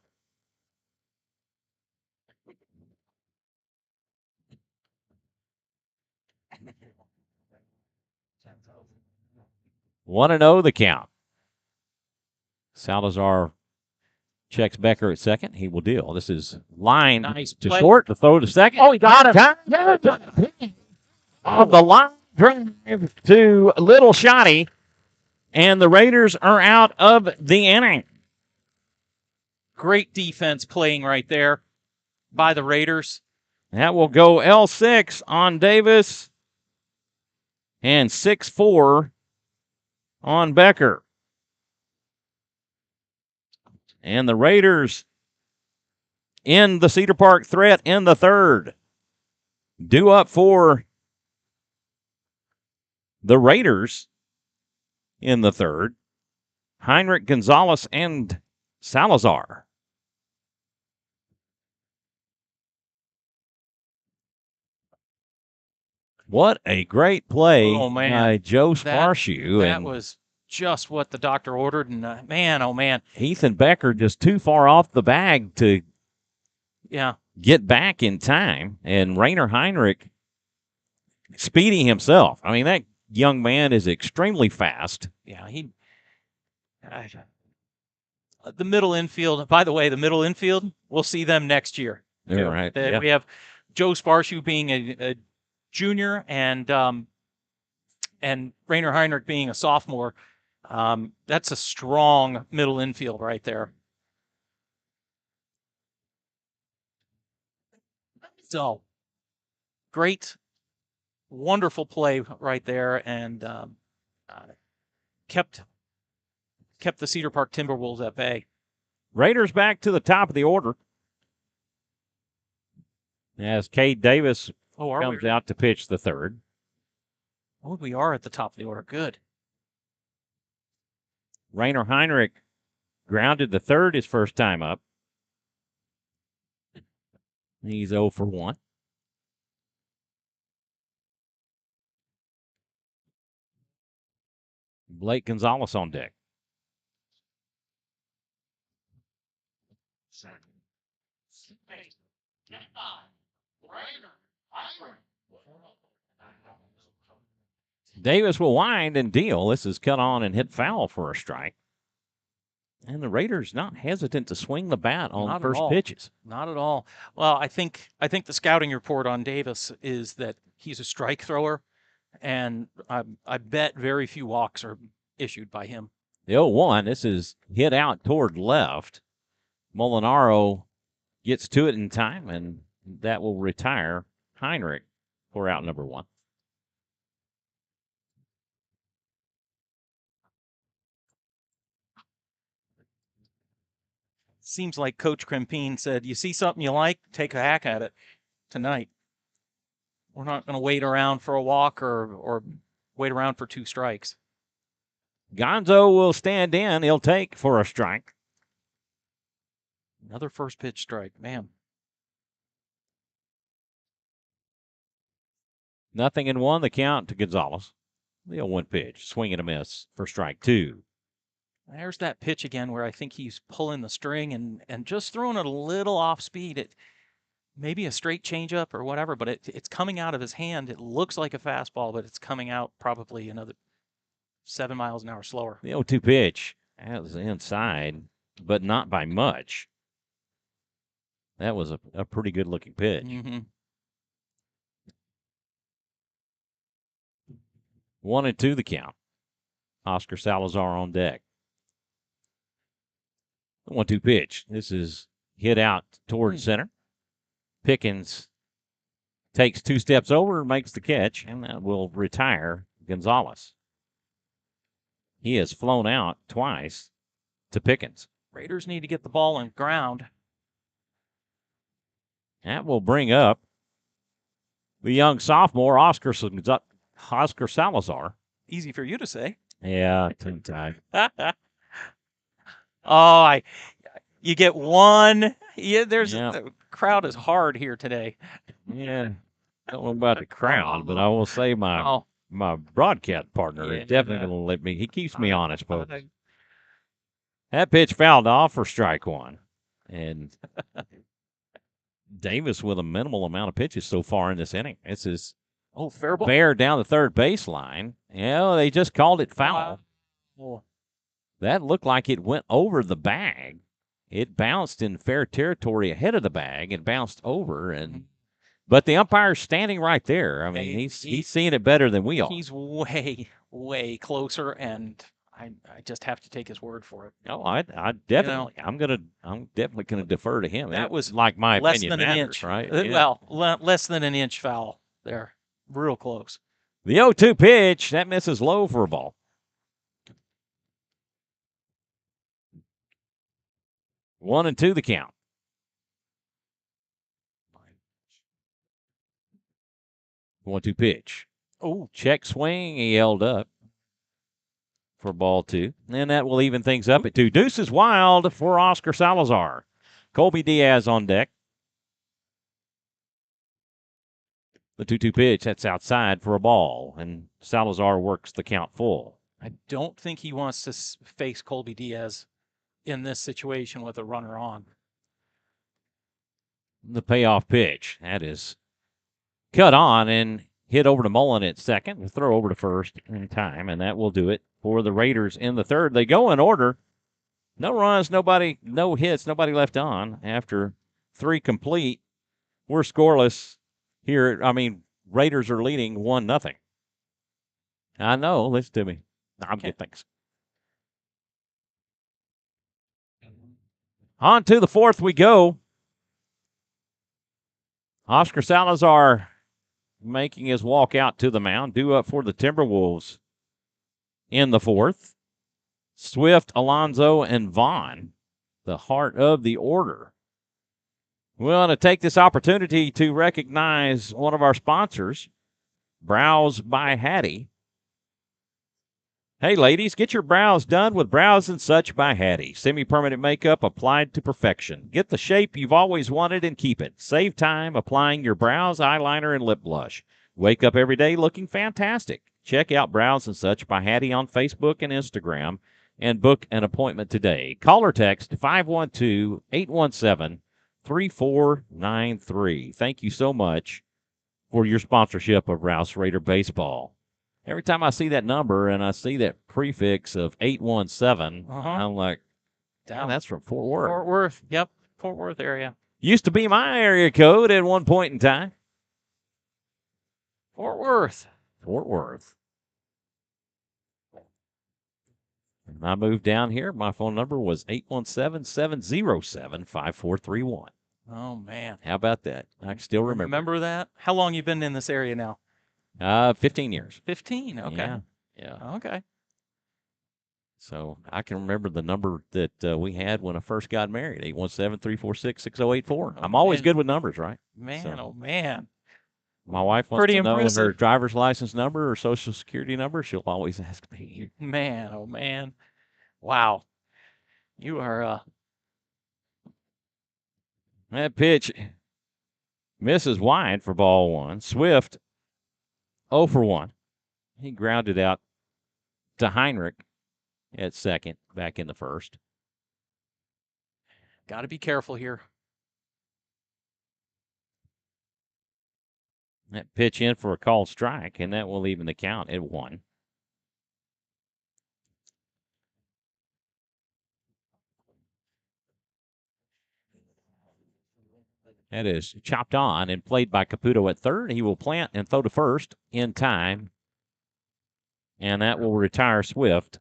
1-0 the count. Salazar checks Becker at second. He will deal. This is line to short to throw to second. Oh, he got him. On the line drive to Little Shotty, and the Raiders are out of the inning. Great defense playing right there by the Raiders. That will go L6 on Davis and 6-4 on Becker. And the Raiders end the Cedar Park threat in the third. Due up for the Raiders in the third, Heinrich, Gonzalez, and Salazar. What a great play Oh, man. by Joe That Sparshoe. That was just what the doctor ordered. And man, oh, man. Ethan Becker just too far off the bag to Yeah. get back in time. And Rainer Heinrich speedy himself. I mean, that young man is extremely fast. Yeah, the middle infield, by the way, the middle infield, we'll see them next year. All right. Yeah. We have Joe Sparshoe being a junior and Rainer Heinrich being a sophomore. That's a strong middle infield right there. So great, wonderful play right there, and kept the Cedar Park Timberwolves at bay. Raiders back to the top of the order as Cade Davis comes out to pitch the third. Oh, we are at the top of the order. Good. Rainer Heinrich grounded the third his first time up. He's 0 for 1. Blake Gonzalez on deck. Davis will wind and deal. This is cut on and hit foul for a strike. And the Raiders not hesitant to swing the bat on the first pitches. Not at all. Well, I think the scouting report on Davis is that he's a strike thrower, and I bet very few walks are issued by him. The 0-1, this is hit out toward left. Molinaro gets to it in time, and that will retire Heinrich for out number 1. Seems like Coach Krempine said, you see something you like, take a hack at it tonight. We're not going to wait around for a walk or wait around for 2 strikes. Gonzo will stand in. He'll take for a strike. Another first pitch strike. Man. 0-1, the count to Gonzalez. The 0-1 pitch. Swing and a miss for strike 2. There's that pitch again where I think he's pulling the string and just throwing it a little off speed. It maybe a straight changeup or whatever, but it's coming out of his hand. It looks like a fastball, but it's coming out probably another 7 miles an hour slower. The 0-2 pitch. That was inside, but not by much. That was a pretty good looking pitch. Mm-hmm. 1-2 the count. Oscar Salazar on deck. The 1-2 pitch. This is hit out toward center. Pickens takes 2 steps over, makes the catch, and that will retire Gonzalez. He has flown out twice to Pickens. Raiders need to get the ball on ground. That will bring up the young sophomore, Oscar Salazar. Easy for you to say. Yeah, time. You get one. Yeah, the crowd is hard here today. Yeah, I don't know about the crowd, but I will say my broadcast partner is definitely going to let me. He keeps me honest, folks. That pitch fouled off for strike 1, and Davis with a minimal amount of pitches so far in this inning. This is fair ball. Fair down the third baseline. Yeah, they just called it foul. That looked like it went over the bag. It bounced in fair territory ahead of the bag and bounced over, but the umpire's standing right there. I mean, he's seeing it better than we are. He's way, way closer, and I just have to take his word for it. Oh, I definitely, I'm definitely gonna defer to him. That was like my less opinion than an matters, inch, right? Well, less than an inch foul there, real close. The 0-2 pitch that misses low for a ball. 1-2 the count. 1-2 pitch. Oh, check swing. He held up for ball 2. And that will even things up at 2. Deuces wild for Oscar Salazar. Colby Diaz on deck. The 2-2 pitch, that's outside for a ball, and Salazar works the count full. I don't think he wants to face Colby Diaz in this situation with a runner on. The payoff pitch, that is cut on and hit over to Mullen at second. We'll throw over to first in time, and that will do it for the Raiders in the third. They go in order. No runs, no hits, nobody left on after 3 complete. We're scoreless here. Raiders are leading 1-0. I know. Listen to me. I'm good. Thanks. On to the fourth we go. Oscar Salazar making his walk out to the mound, due up for the Timberwolves in the fourth. Swift, Alonso, and Vaughn, the heart of the order. We want to take this opportunity to recognize one of our sponsors, Rouse by Hattie. Hey, ladies, get your brows done with Brows and Such by Hattie. Semi-permanent makeup applied to perfection. Get the shape you've always wanted and keep it. Save time applying your brows, eyeliner, and lip blush. Wake up every day looking fantastic. Check out Brows and Such by Hattie on Facebook and Instagram and book an appointment today. Call or text 512-817-3493. Thank you so much for your sponsorship of Rouse Raider Baseball. Every time I see that number and I see that prefix of 817, I'm like, damn, that's from Fort Worth. Fort Worth, yep, Fort Worth area. Used to be my area code at one point in time. Fort Worth. Fort Worth. When I moved down here, my phone number was 817-707-5431. Oh, man. How about that? I can still remember. Remember that? How long you been in this area now? 15 years. 15, okay. Yeah. Okay. So I can remember the number that we had when I first got married, 817-346-6084. I'm always good with numbers, right? Man, oh, man. My wife wants to know impressive. her driver's license number or social security number. She'll always ask me. Man, oh, man. Wow. You are... That pitch misses wide for ball one. Swift 0 for 1. He grounded out to Heinrich at second, back in the first. Got to be careful here. That pitch in for a called strike, and that will even the count at 1. That is chopped on and played by Caputo at third. He will plant and throw to first in time, and that will retire Swift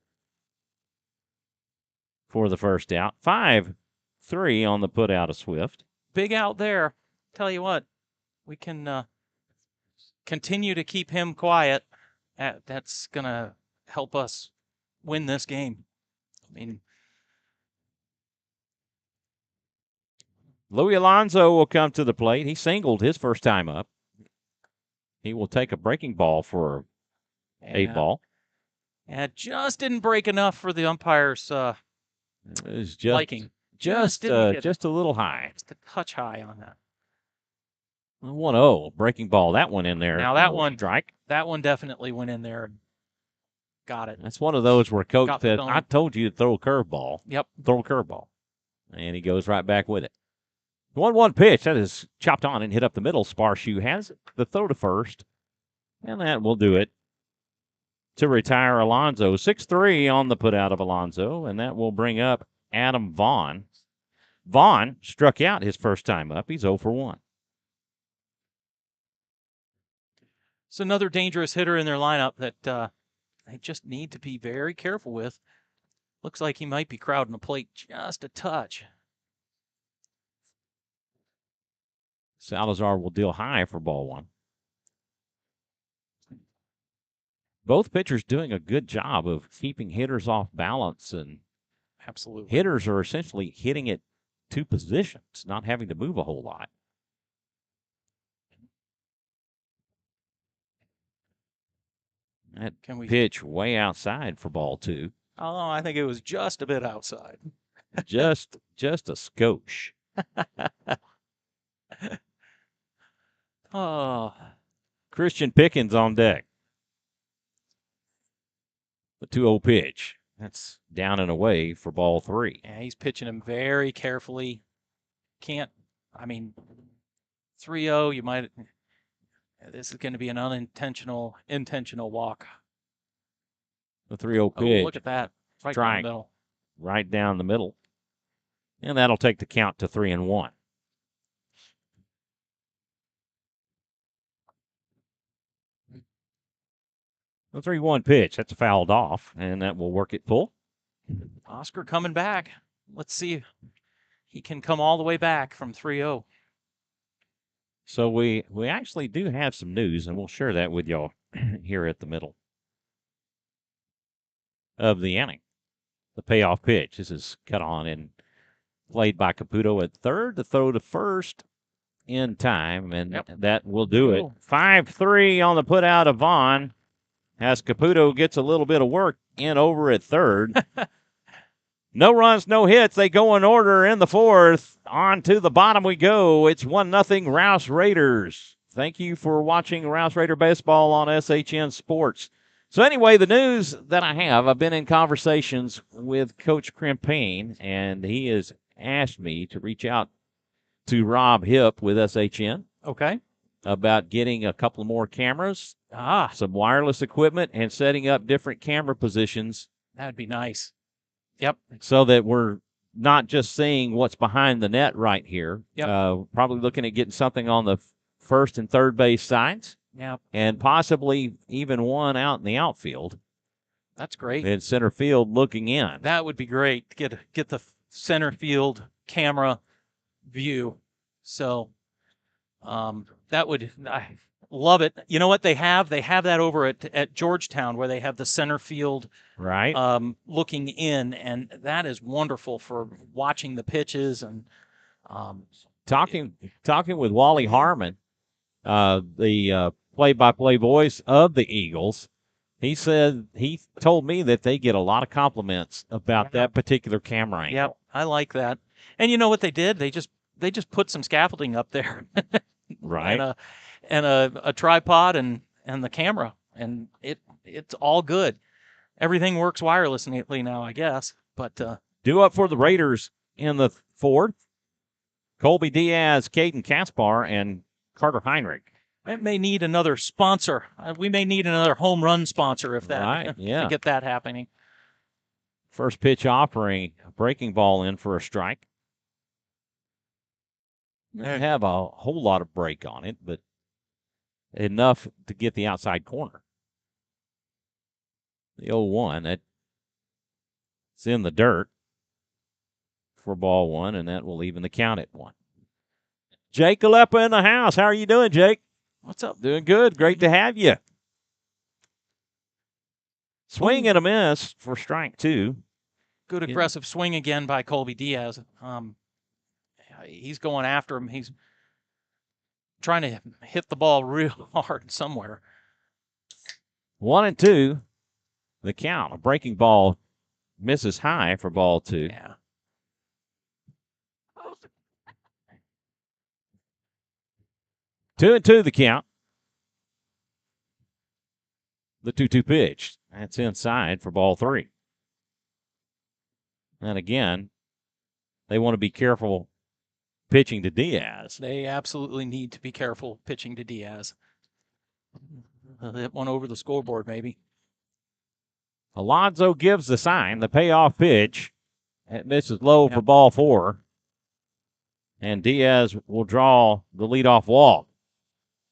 for the first out. 5-3 on the put out of Swift. Big out there. Tell you what, we can continue to keep him quiet. That's going to help us win this game. I mean, Louis Alonso will come to the plate. He singled his first time up. He will take a breaking ball for a ball. Yeah, just didn't break enough for the umpire's liking. Just a little high. Just a touch high on that. 1-0, breaking ball. That one in there. Now that one, strike. That one definitely went in there and got it. That's one of those where coach said, I told you to throw a curveball. Yep. Throw a curveball. And he goes right back with it. 1-1 pitch. That is chopped on and hit up the middle. Sparshoe has the throw to first. And that will do it to retire Alonso. 6-3 on the put out of Alonso. And that will bring up Adam Vaughn. Vaughn struck out his first time up. He's 0 for 1. It's another dangerous hitter in their lineup that they just need to be very careful with. Looks like he might be crowding the plate just a touch. Salazar will deal high for ball one. Both pitchers doing a good job of keeping hitters off balance, and absolutely hitters are essentially hitting it to positions, not having to move a whole lot. That pitch way outside for ball two. Oh, I think it was just a bit outside. just a skosh. Oh, Christian Pickens on deck. The 2-0 pitch. That's down and away for ball 3. Yeah, he's pitching him very carefully. Can't, I mean, 3-0, you might, this is going to be an intentional walk. The 3-0 pitch. Oh, look at that. Right down the middle. Right down the middle. And that'll take the count to 3-1. The 3-1 pitch. That's fouled off, and that will work it full. Oscar coming back. Let's see if he can come all the way back from 3-0. So we actually do have some news, and we'll share that with y'all here at the middle of the inning. The payoff pitch. This is cut on and played by Caputo at third to throw to first in time, and that will do it. 5-3 on the put out of Vaughn as Caputo gets a little bit of work in over at third. No runs, no hits. They go in order in the fourth. On to the bottom we go. It's 1-0 Rouse Raiders. Thank you for watching Rouse Raider Baseball on SHN Sports. So anyway, the news that I have, I've been in conversations with Coach Crimpane, and he has asked me to reach out to Rob Hipp with SHN. Okay. About getting a couple more cameras, some wireless equipment, and setting up different camera positions. That'd be nice. Yep. So that we're not just seeing what's behind the net right here. Yep. Probably looking at getting something on the first and third base sides. Yep. And possibly even one out in the outfield. That's great. In center field looking in. That would be great to get the center field camera view. So that would, I love it. You know what they have? They have that over at Georgetown where they have the center field looking in, and that is wonderful for watching the pitches and talking with Wally Harmon, the play-by-play voice of the Eagles. He said he told me that they get a lot of compliments about that particular camera angle. Yep, I like that. And you know what they did? They just put some scaffolding up there, right? And a tripod and the camera, and it's all good. Everything works wirelessly now, I guess. But due up for the Raiders in the fourth, Colby Diaz, Caden Kaspar, and Carter Heinrich. It may need another sponsor. We may need another home run sponsor if that to get that happening. First pitch offering, a breaking ball in for a strike. Doesn't have a whole lot of break on it, but enough to get the outside corner. The 0-1, it's in the dirt for ball 1, and that will even the count at 1. Jake Alepa in the house. How are you doing, Jake? What's up? Doing good. Great to have you. Swing and a miss for strike 2. Good aggressive swing again by Colby Diaz. He's going after him. He's trying to hit the ball real hard somewhere. 1-2. The count. A breaking ball misses high for ball 2. Yeah. 2-2 the count. The 2-2 pitch. That's inside for ball 3. And again, they want to be careful pitching to Diaz. They absolutely need to be careful pitching to Diaz. Hit one over the scoreboard, maybe. Alonzo gives the sign. The payoff pitch. It misses low for ball 4. And Diaz will draw the leadoff walk.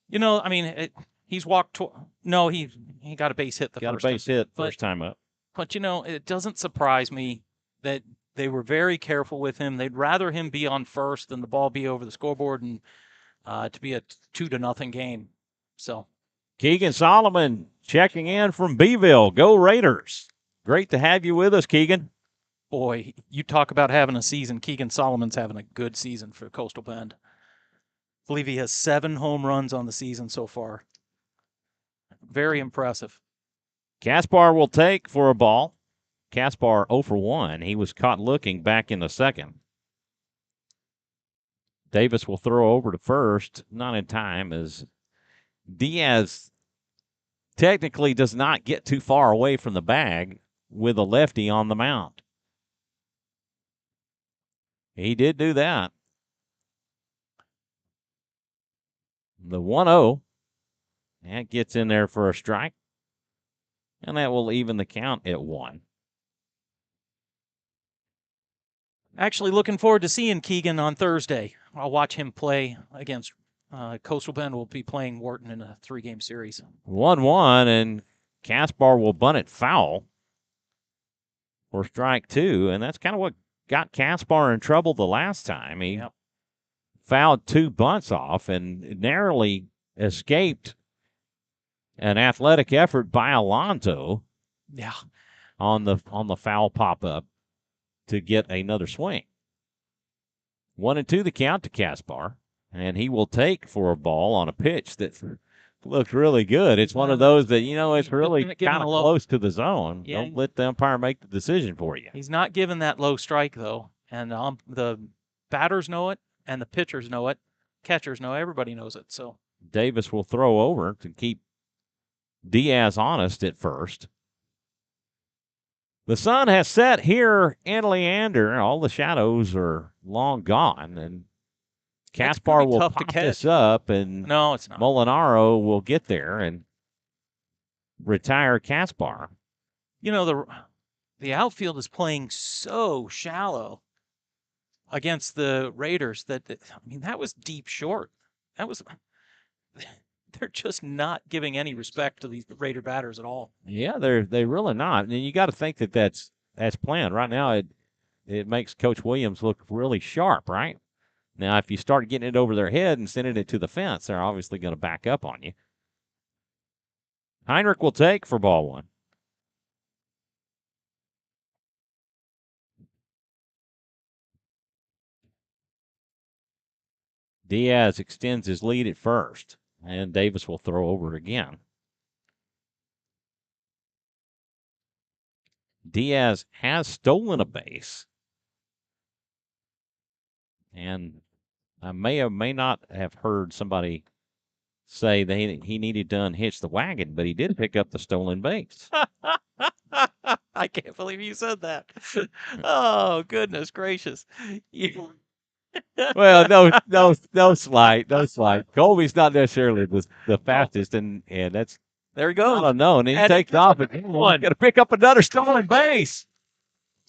You know, I mean, he's walked. No, he got a base hit the first time. Got a base hit first time up. But, you know, it doesn't surprise me that they were very careful with him. They'd rather him be on first than the ball be over the scoreboard and to be a 2-0 game. So Keegan Solomon checking in from Beeville. Go Raiders. Great to have you with us, Keegan. Boy, you talk about having a season. Keegan Solomon's having a good season for Coastal Bend. I believe he has 7 home runs on the season so far. Very impressive. Kaspar will take for a ball. Kaspar 0 for 1. He was caught looking back in the second. Davis will throw over to first. Not in time as Diaz technically does not get too far away from the bag with a lefty on the mound. He did do that. The 1-0. That gets in there for a strike. And that will even the count at 1. Actually looking forward to seeing Keegan on Thursday. I'll watch him play against Coastal Bend. Will be playing Wharton in a 3-game series. 1-1, and Caspar will bunt it foul for strike 2. And that's kind of what got Caspar in trouble the last time. He fouled 2 bunts off and narrowly escaped an athletic effort by Alonso. Yeah. On the foul pop-up to get another swing. 1-2 the count to Caspar, and he will take for a ball on a pitch that looked really good. It's one of those that, it's really kind of close to the zone. Yeah. Don't let the umpire make the decision for you. He's not giving that low strike, though, and the batters know it, and the pitchers know it, catchers know, everybody knows it. So Davis will throw over to keep Diaz honest at first. The sun has set here in Leander. All the shadows are long gone, and Caspar will pop this up, and no, it's not. Molinaro will get there and retire Caspar. The outfield is playing so shallow against the Raiders that was deep short. They're just not giving any respect to these Raider batters at all. Yeah, they're really not. And you got to think that that's planned. Right now, it makes Coach Williams look really sharp, right? Now, if you start getting it over their head and sending it to the fence, they're obviously going to back up on you. Heinrich will take for ball 1. Diaz extends his lead at first, and Davis will throw over again. Diaz has stolen a base, and I may or may not have heard somebody say that he needed to unhitch the wagon, but he did pick up the stolen base. I can't believe you said that. Oh, goodness gracious. Well, no slight. Colby's not necessarily the fastest, and that's there he goes. I don't know, and he takes off and he's going to pick up another stolen base.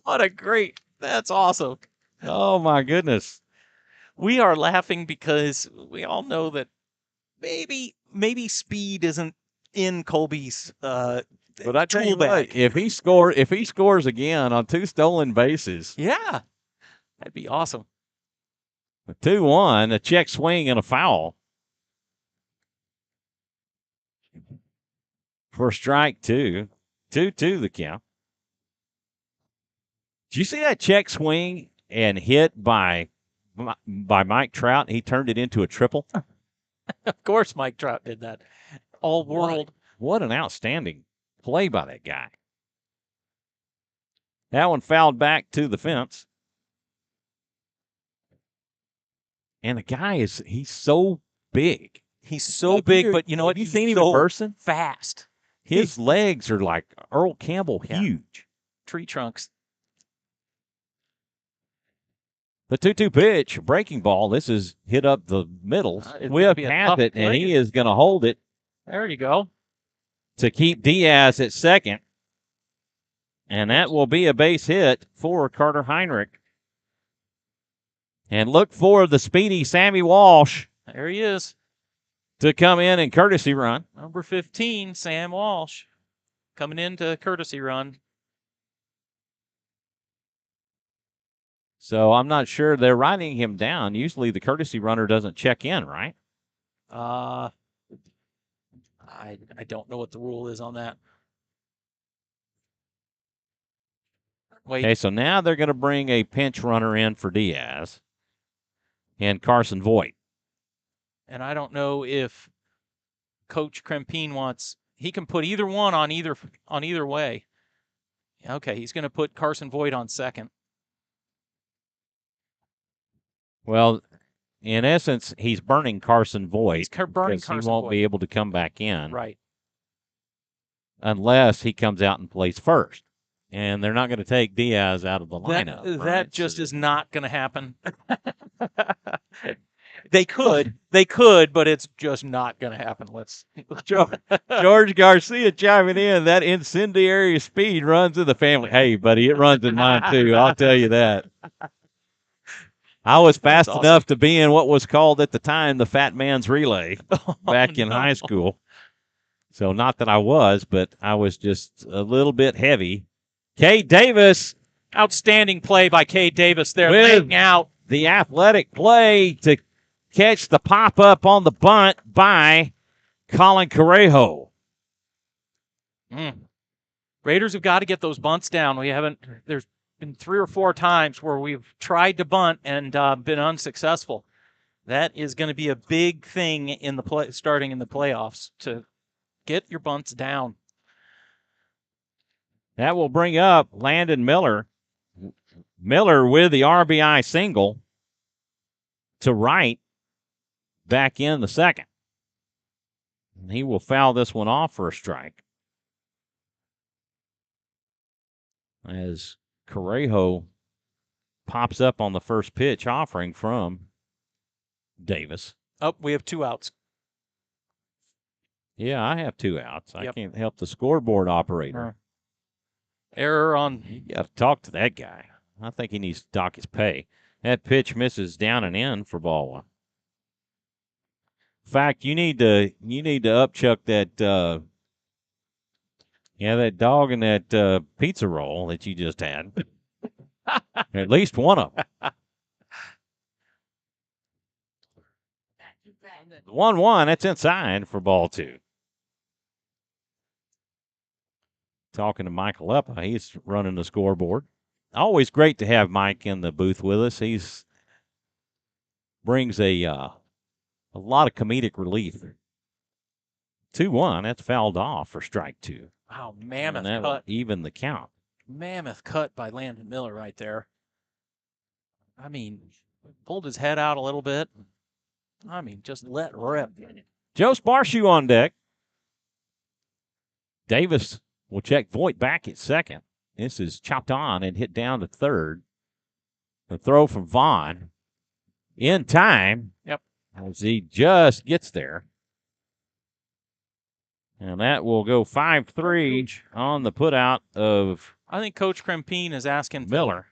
That's awesome. Oh my goodness. We are laughing because we all know that maybe speed isn't in Colby's but I tell you what, if he scores again on 2 stolen bases, yeah, that'd be awesome. 2-1, a check swing and a foul for strike 2. 2-2 the count. Did you see that check swing and hit by Mike Trout? He turned it into a triple. Of course, Mike Trout did that. All world. What an outstanding play by that guy. That one fouled back to the fence. And the guy he's so big. He's so big, but you know what? Have you seen him in person? Fast. His legs are like Earl Campbell huge. Tree trunks. The 2-2 pitch, breaking ball. This is hit up the middle. Whip has it, and he is going to hold it. There you go. To keep Diaz at second. And that will be a base hit for Carter Heinrich. And look for the speedy Sammy Walsh. There he is. To come in and courtesy run. Number 15, Sam Walsh. Coming into courtesy run. So I'm not sure they're writing him down. Usually the courtesy runner doesn't check in, right? I don't know what the rule is on that. Wait. Okay, so now they're going to bring a pinch runner in for Diaz and Carson Voigt. And I don't know if Coach Krempine wants. He can put either one on either way. Okay, he's going to put Carson Voigt on second. Well, in essence, he's burning Carson Voigt. He's burning because Carson he won't Voigt. be able to come back in. Right. Unless he comes out and plays first. And they're not going to take Diaz out of the lineup. That just is not going to happen. They could, but it's just not going to happen. George Garcia chiming in. That incendiary speed runs in the family. Hey, buddy, it runs in mine too. I'll tell you that. I was fast enough to be in what was called at the time the Fat Man's Relay back in high school. So not that I was, but I was just a little bit heavy. Cade Davis. Outstanding play by Cade Davis there, with laying out. The athletic play to catch the pop-up on the bunt by Colin Correjo. Raiders have got to get those bunts down. There's been 3 or 4 times where we've tried to bunt and been unsuccessful. That is going to be a big thing in the starting in the playoffs, to get your bunts down. That will bring up Landon Miller. Miller with the RBI single to right back in the second. And he will foul this one off for a strike. As Correjo pops up on the first pitch offering from Davis. Oh, we have 2 outs. Yeah, I have 2 outs. I can't help the scoreboard operator. Error on. You got to talk to that guy. I think he needs to dock his pay. That pitch misses down and in for ball 1. In fact, you need to upchuck that that dog and that pizza roll that you just had. At least one of them. 1-1, that's inside for ball 2. Talking to Michael Leppa, he's running the scoreboard. Always great to have Mike in the booth with us. He's brings a lot of comedic relief. 2-1, that's fouled off for strike 2. Wow, mammoth cut. cut. Even the count. Mammoth cut by Landon Miller right there. I mean, pulled his head out a little bit. I mean, just let rip. Joe Sparshoe on deck. Davis will check Voigt back at second. This is chopped on and hit down to third. The throw from Vaughn in time. Yep. As he just gets there. And that will go 5-3 on the putout of I think Coach Krempine is asking Miller.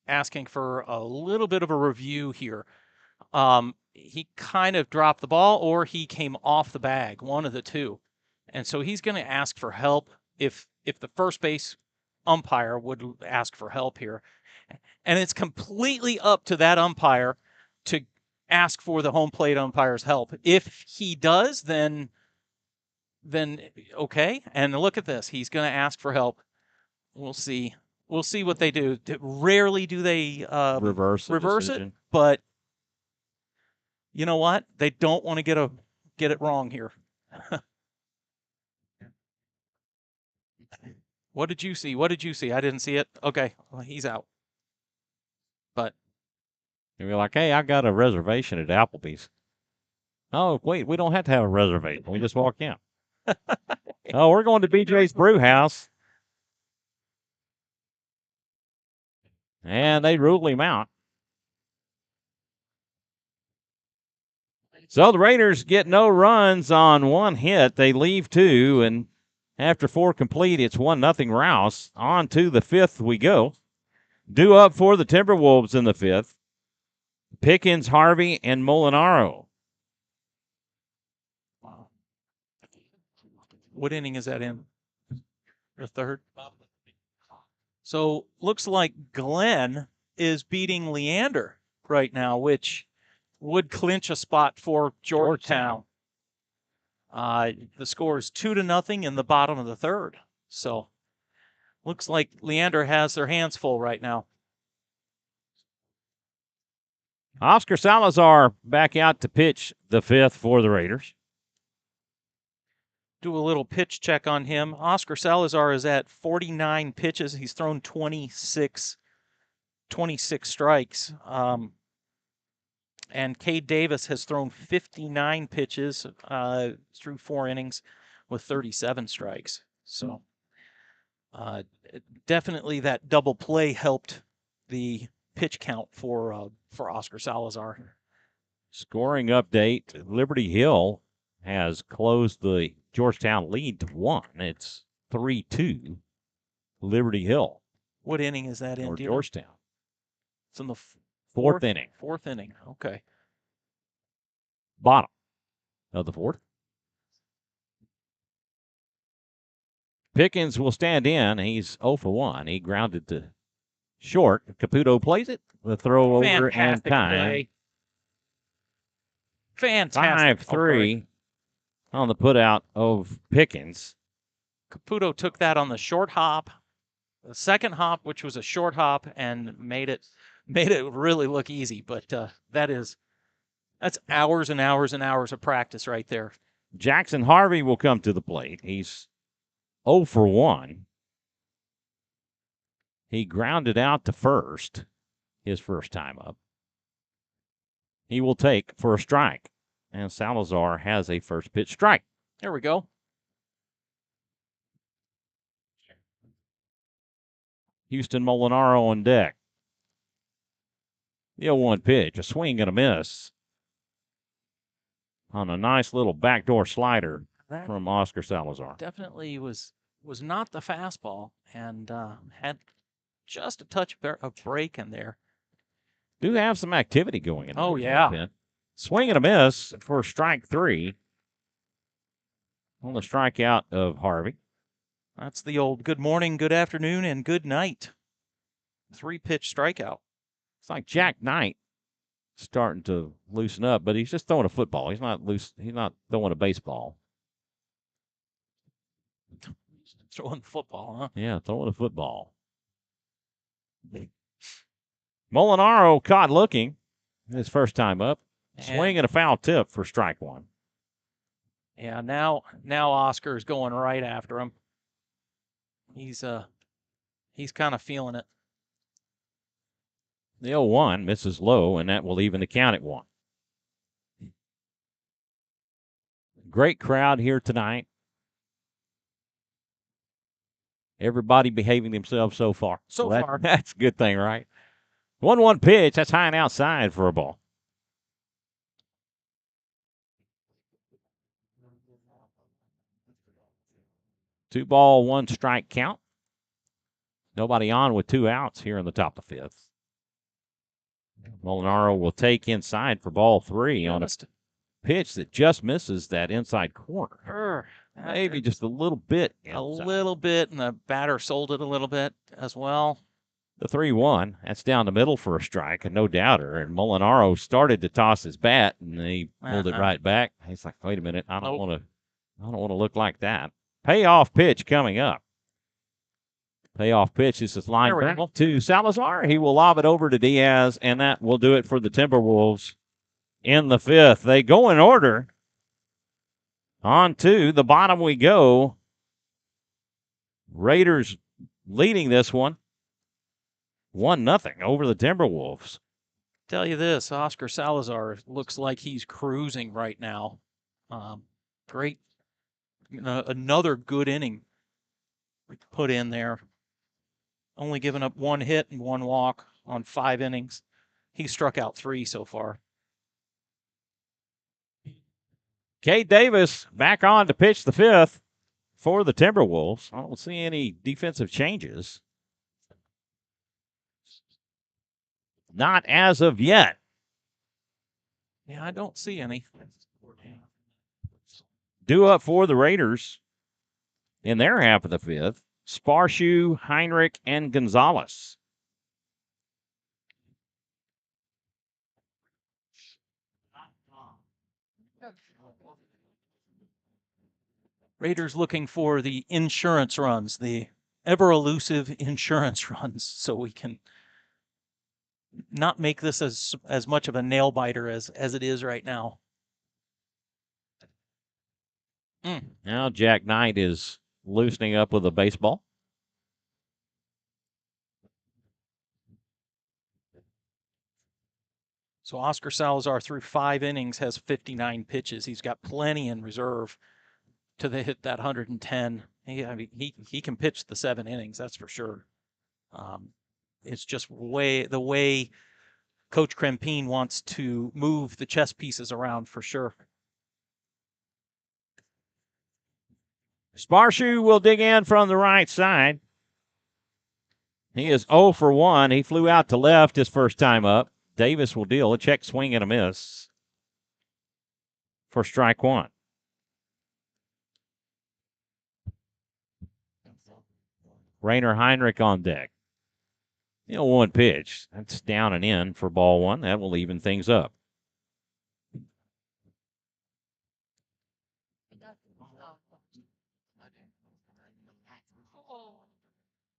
Asking for a little bit of a review here. He kind of dropped the ball or he came off the bag, one of the two. And so he's going to ask for help if the first base umpire would ask for help here. And it's completely up to that umpire to ask for the home plate umpire's help. If he does, then okay. And look at this. He's going to ask for help. We'll see. We'll see what they do. Rarely do they reverse it, but you know what? They don't want to get it wrong here. What did you see? I didn't see it. Okay, well, he's out. But you're like, hey, I got a reservation at Applebee's. Oh, wait, we don't have to have a reservation. We just walk in. Oh, we're going to BJ's Brew House. And they rule him out. So the Raiders get no runs on 1 hit. They leave 2, and after 4 complete, it's 1-0 Rouse. On to the 5th we go. Due up for the Timberwolves in the 5th. Pickens, Harvey, and Molinaro. What inning is that in? Your 3rd? So looks like Glenn is beating Leander right now, which would clinch a spot for Georgetown. The score is 2-0 in the bottom of the 3rd. So looks like Leander has their hands full right now. Oscar Salazar back out to pitch the 5th for the Raiders. Do a little pitch check on him. Oscar Salazar is at 49 pitches. He's thrown 26 strikes. And Cade Davis has thrown 59 pitches through 4 innings with 37 strikes. So definitely that double play helped the pitch count for Oscar Salazar. Scoring update: Liberty Hill has closed the Georgetown lead to 1. It's 3-2 Liberty Hill. What inning is that in? Or Georgetown. It's in the fourth inning. Fourth inning. Okay. Bottom of the fourth. Pickens will stand in. He's 0 for 1. He grounded to short. Caputo plays it. The throw over and time. Play. Fantastic. 5-3 on the putout of Pickens. Caputo took that on the short hop, the second hop, which was a short hop, and made it really look easy. But that's hours and hours and hours of practice right there. Jackson Harvey will come to the plate. He's 0 for 1. He grounded out to first his first time up. He will take for a strike. And Salazar has a first pitch strike. There we go. Houston Molinaro on deck. The 0-1 pitch, a swing and a miss on a nice little backdoor slider from Oscar Salazar. Definitely was not the fastball and had just a touch of break in there. Do have some activity going in. Oh, yeah. Swing and a miss for strike 3 on the strikeout of Harvey. That's the old good morning, good afternoon, and good night. 3-pitch strikeout. It's like Jack Knight starting to loosen up, but he's just throwing a football. He's not throwing a baseball. Throwing the football, huh? Yeah, throwing a football. Molinaro caught looking his first time up. Swing and a foul tip for strike 1. Yeah, now Oscar's going right after him. He's kind of feeling it. The 0-1 misses low, and that will even the count at 1. Great crowd here tonight. Everybody behaving themselves so far. That's a good thing, right? 1-1 pitch. That's high and outside for a ball. 2 ball, 1 strike count. Nobody on with 2 outs here in the top of the 5th. Molinaro will take inside for ball 3 on a pitch that just misses that inside corner. Maybe just a little bit. A little bit, and the batter sold it a little bit as well. The 3-1, that's down the middle for a strike, and no doubter. And Molinaro started to toss his bat, and he pulled it right back. He's like, wait a minute, I don't want to look like that. Payoff pitch coming up. Payoff pitch. This is line back to Salazar. He will lob it over to Diaz, and that will do it for the Timberwolves in the 5th. They go in order. On to the bottom we go. Raiders leading this one 1-0 over the Timberwolves. Tell you this, Oscar Salazar looks like he's cruising right now. Great. Another good inning put in there. Only giving up 1 hit and 1 walk on 5 innings. He struck out 3 so far. Cade Davis back on to pitch the 5th for the Timberwolves. I don't see any defensive changes. Not as of yet. Yeah, I don't see any. Due up for the Raiders in their half of the 5th. Sparshu, Heinrich, and Gonzalez. Raiders looking for the insurance runs, the ever elusive insurance runs, so we can not make this as much of a nail biter as it is right now. Now Jack Knight is loosening up with a baseball. So Oscar Salazar through 5 innings has 59 pitches. He's got plenty in reserve to hit that 110. He can pitch the 7 innings, that's for sure. It's just the way Coach Krempine wants to move the chess pieces around for sure. Sparshu will dig in from the right side. He is 0 for 1. He flew out to left his first time up. Davis will deal a check swing and a miss for strike 1. Rainer Heinrich on deck. 1 pitch. That's down and in for ball 1. That will even things up.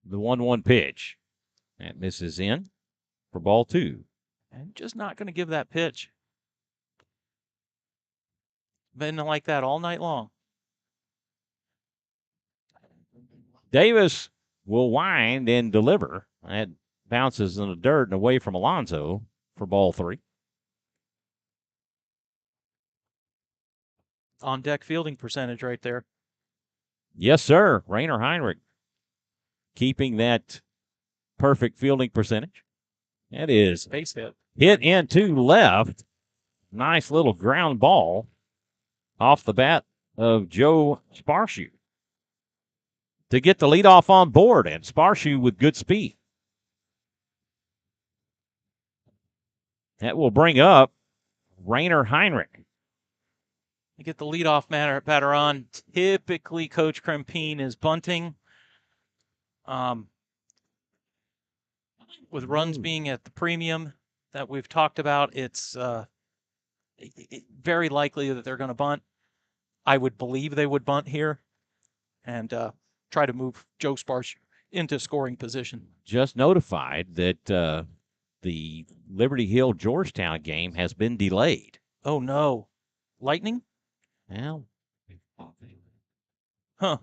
The 1-1 pitch. That misses in for ball 2. And just not going to give that pitch. Been like that all night long. Davis will wind and deliver. That bounces in the dirt and away from Alonso for ball 3. On deck fielding percentage right there. Yes, sir. Rainer Heinrich keeping that perfect fielding percentage. That is base hit. Hit into left. Nice little ground ball off the bat of Joe Sparshu to get the leadoff on board, and Sparshu with good speed. That will bring up Rainer Heinrich. You get the leadoff batter on. Typically, Coach Krempine is bunting. With runs being at the premium that we've talked about, it's very likely that they're going to bunt. I would believe they would bunt here and try to move Joe Sparshu into scoring position. Just notified that the Liberty Hill Georgetown game has been delayed. Oh, no. Lightning? Well, huh.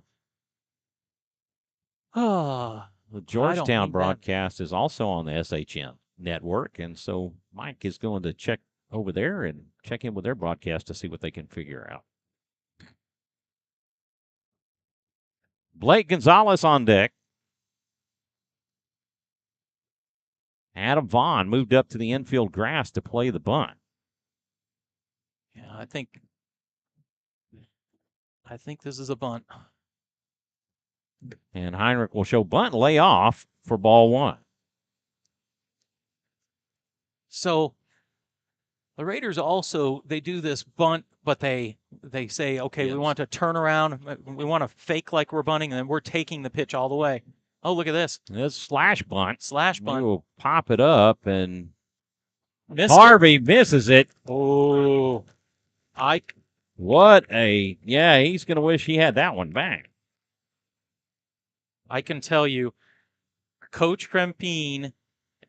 The Georgetown broadcast is also on the SHN network, and so Mike is going to check over there and check in with their broadcast to see what they can figure out. Blake Gonzalez on deck. Adam Vaughn moved up to the infield grass to play the bunt. Yeah, I think this is a bunt. And Heinrich will show bunt lay off for ball 1. So the Raiders also, they do this bunt, but they say, okay, yes, we want to turn around. We want to fake like we're bunting, and then we're taking the pitch all the way. Oh, look at this. This slash bunt. Slash bunt. He will pop it up, and Harvey misses it. Oh, he's going to wish he had that one back. I can tell you, Coach Krempine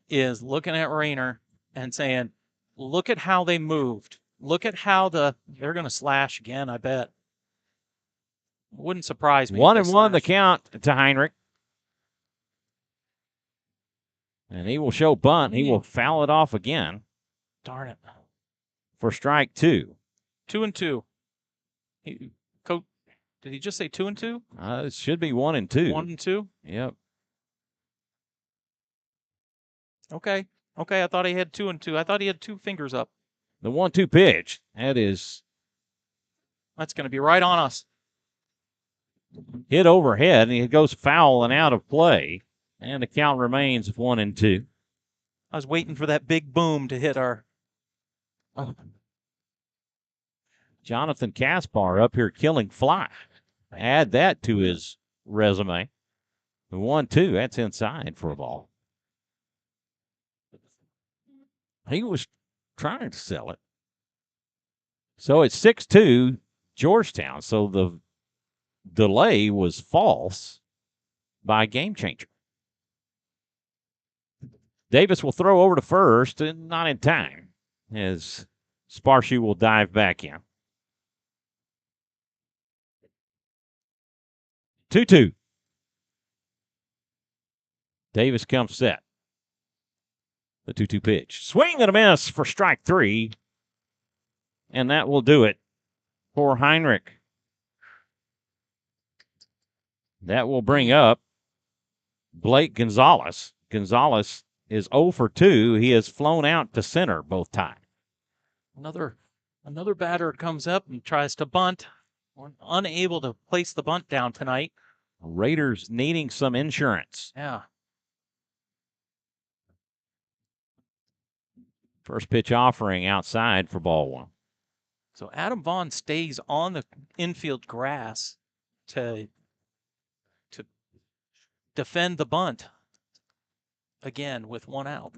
is looking at Rainer and saying, look at how they moved. Look at how they're going to slash again, I bet. Wouldn't surprise me. 1-1 the count to Heinrich. And he will show bunt. He will foul it off again. Darn it. For strike 2. 2-2. Coach, did he just say 2-2? It should be 1-2. 1-2? Yep. Okay, I thought he had 2-2. I thought he had 2 fingers up. The 1-2 pitch. That's going to be right on us. Hit overhead, and he goes foul and out of play. And the count remains 1-2. I was waiting for that big boom to hit our... Jonathan Kaspar up here killing fly. Add that to his resume. The 1-2, that's inside for a ball. He was trying to sell it. So it's 6-2 Georgetown. So the delay was false by Game Changer. Davis will throw over to first, and not in time, as Sparshu will dive back in. 2-2. Davis comes set. The 2-2 pitch. Swing and a miss for strike 3. And that will do it for Heinrich. That will bring up Blake Gonzalez. Gonzalez is 0 for 2. He has flown out to center both times. Another batter comes up and tries to bunt. We're unable to place the bunt down tonight. Raiders needing some insurance. Yeah. First pitch offering outside for ball 1. So Adam Vaughn stays on the infield grass to defend the bunt again with 1 out.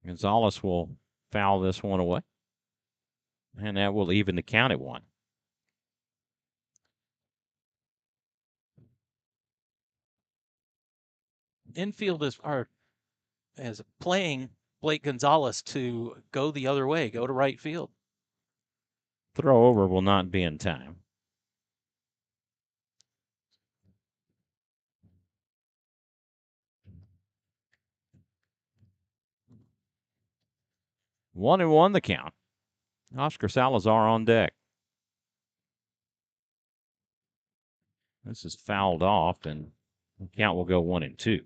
Gonzalez will foul this one away. And that will even the count at 1. Infield is playing Blake Gonzalez to go the other way, go to right field. Throw over will not be in time. One and 1 the count. Oscar Salazar on deck. This is fouled off, and the count will go 1 and 2.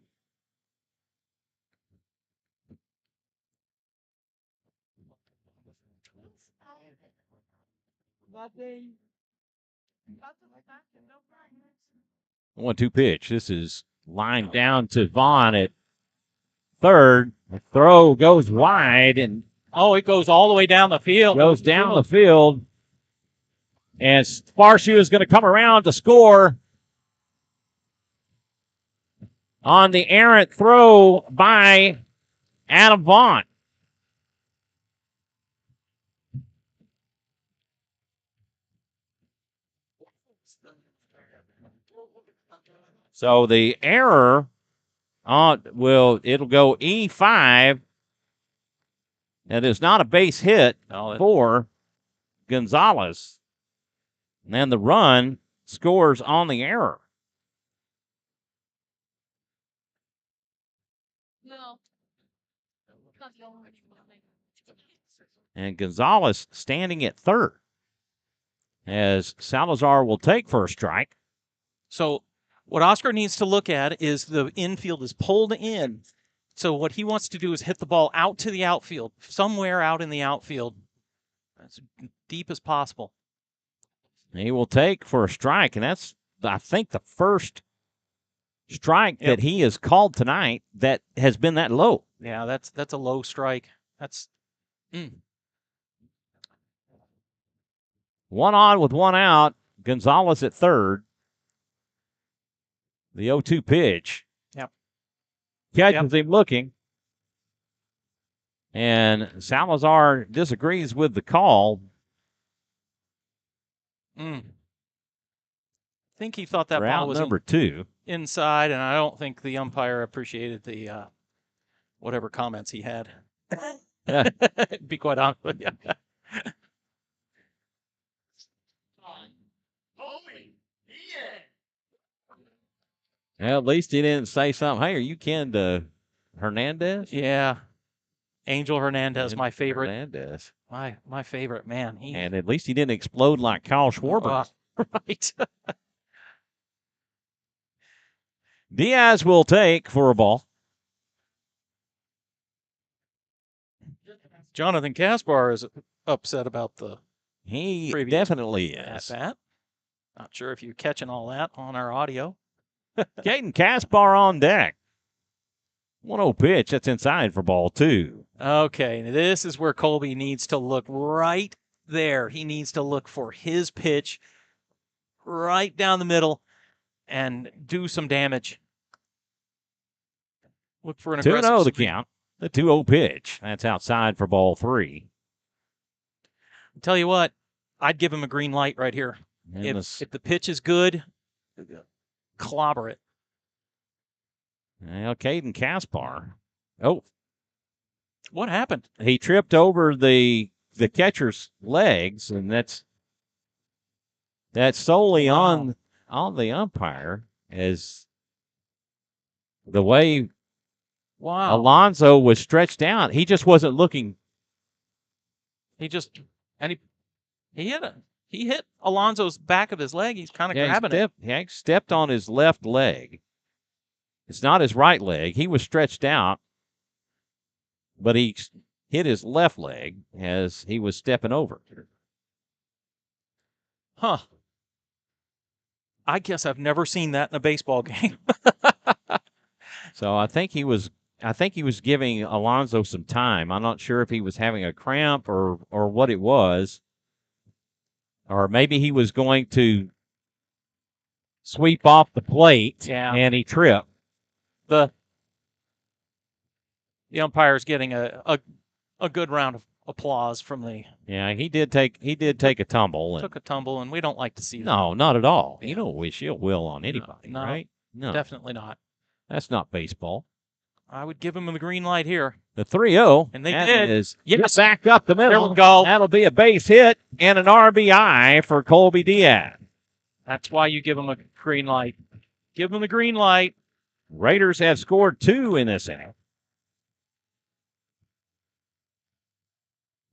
The 1-2 pitch. This is lined down to Vaughn at third. The throw goes wide, and it goes all the way down the field. Goes down the field. And Sparshu is going to come around to score on the errant throw by Adam Vaughn. So the error it'll go E5. It is not a base hit for Gonzalez. And then the run scores on the error. And Gonzalez standing at third as Salazar will take first strike. So what Oscar needs to look at is the infield is pulled in. So what he wants to do is hit the ball out to the outfield, somewhere out in the outfield, as deep as possible. He will take for a strike, and that's, I think, the first strike that he has called tonight that has been that low. Yeah, that's a low strike. That's 1 on with 1 out. Gonzalez at third. The 0-2 pitch. Yep. Catches him looking. And Salazar disagrees with the call. I think he thought that ball was number 2 inside, and I don't think the umpire appreciated the whatever comments he had. Be quite honest with you. Well, at least he didn't say something. Hey, are you kin to Hernandez? Yeah. Angel Hernandez, my favorite. Hernandez. My favorite, man. And at least he didn't explode like Kyle Schwarber. Right. Diaz will take for a ball. Jonathan Kaspar is upset about the He definitely is. Not sure if you're catching all that on our audio. Caden Kaspar on deck. 1-0 pitch. That's inside for ball 2. Okay, this is where Colby needs to look right there. He needs to look for his pitch right down the middle and do some damage. Look for an aggressive 2-0 the count. The 2-0 pitch. That's outside for ball 3. I'll tell you what, I'd give him a green light right here. If the pitch is good, clobber it. Well, Caden Kaspar. Oh. What happened? He tripped over the catcher's legs, and that's solely on the umpire, as the way Wow. Alonso was stretched out. He just wasn't looking. He hit it. He hit Alonso's back of his leg. He's kind of grabbing it. He stepped on his left leg. It's not his right leg. He was stretched out, but he hit his left leg as he was stepping over. Huh. I guess I've never seen that in a baseball game. So I think he was giving Alonso some time. I'm not sure if he was having a cramp or what it was. Or maybe he was going to sweep off the plate and he tripped. The umpire's getting a good round of applause from the. Yeah, he did take a tumble. Took a tumble, and we don't like to see that. No, not at all. Yeah. You don't wish ill will on anybody, no, right? No, definitely not. That's not baseball. I would give him the green light here. The 3-0. And they did. Yes, back up the middle. There we go. That'll be a base hit and an RBI for Colby Diaz. That's why you give him a green light. Give him the green light. Raiders have scored 2 in this inning.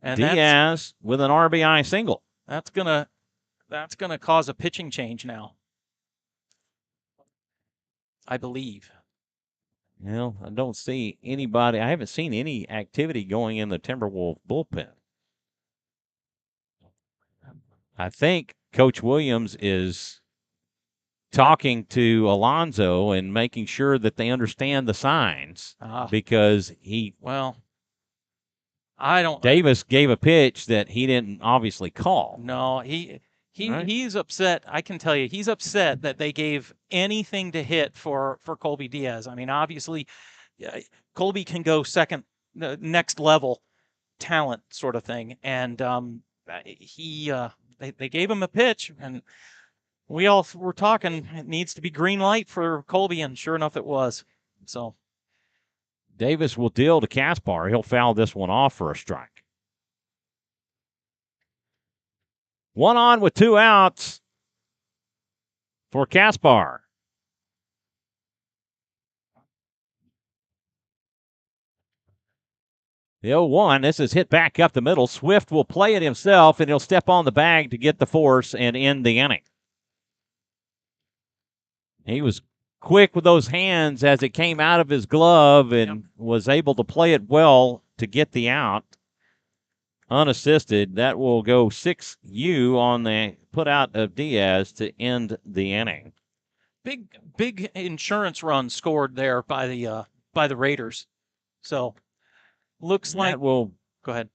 And Diaz with an RBI single. That's gonna cause a pitching change now, I believe. Well, I don't see anybody. I haven't seen any activity going in the Timberwolves bullpen. I think Coach Williams is talking to Alonso and making sure that they understand the signs because Davis gave a pitch that he didn't obviously call. No, he's upset. I can tell you, he's upset that they gave anything to hit for Colby Diaz. I mean, obviously, Colby can go second, next level talent sort of thing, and they gave him a pitch, and we all were talking. It needs to be green light for Colby, and sure enough, it was. So Davis will deal to Caspar. He'll foul this one off for a strike. 1 on with 2 outs for Caspar. The 0-1, this is hit back up the middle. Swift will play it himself, and he'll step on the bag to get the force and end the inning. He was quick with those hands as it came out of his glove and was able to play it well to get the out. Unassisted. That will go 6U on the put out of Diaz to end the inning. Big insurance run scored there by the Raiders. So looks like go ahead.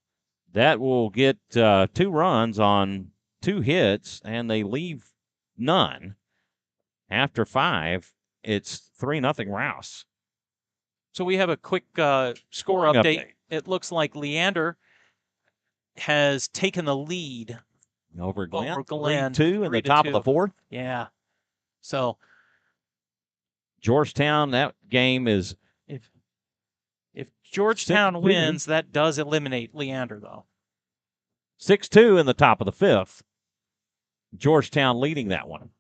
That will get 2 runs on 2 hits, and they leave none. After 5, it's 3-0 Rouse. So we have a quick score update. It looks like Leander has taken the lead over Glenn. 3-2 in the top of the 4th. Yeah. So Georgetown, that game is if Georgetown wins, that does eliminate Leander, though. 6-2 in the top of the 5th. Georgetown leading that one.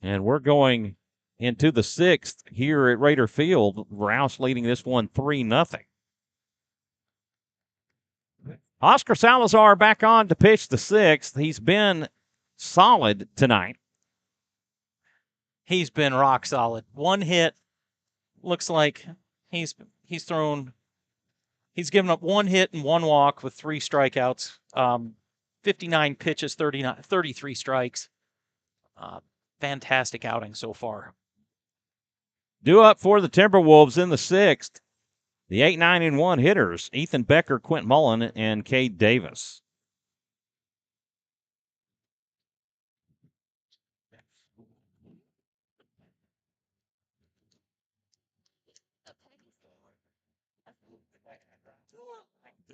And we're going into the 6th here at Raider Field. Rouse leading this one 3-0. Oscar Salazar back on to pitch the 6th. He's been solid tonight. He's been rock solid. 1 hit. Looks like he's given up 1 hit and 1 walk with 3 strikeouts. 59 pitches, 33 strikes. Fantastic outing so far. Due up for the Timberwolves in the 6th. The 8-9-1 hitters, Ethan Becker, Quint Mullen, and Cade Davis.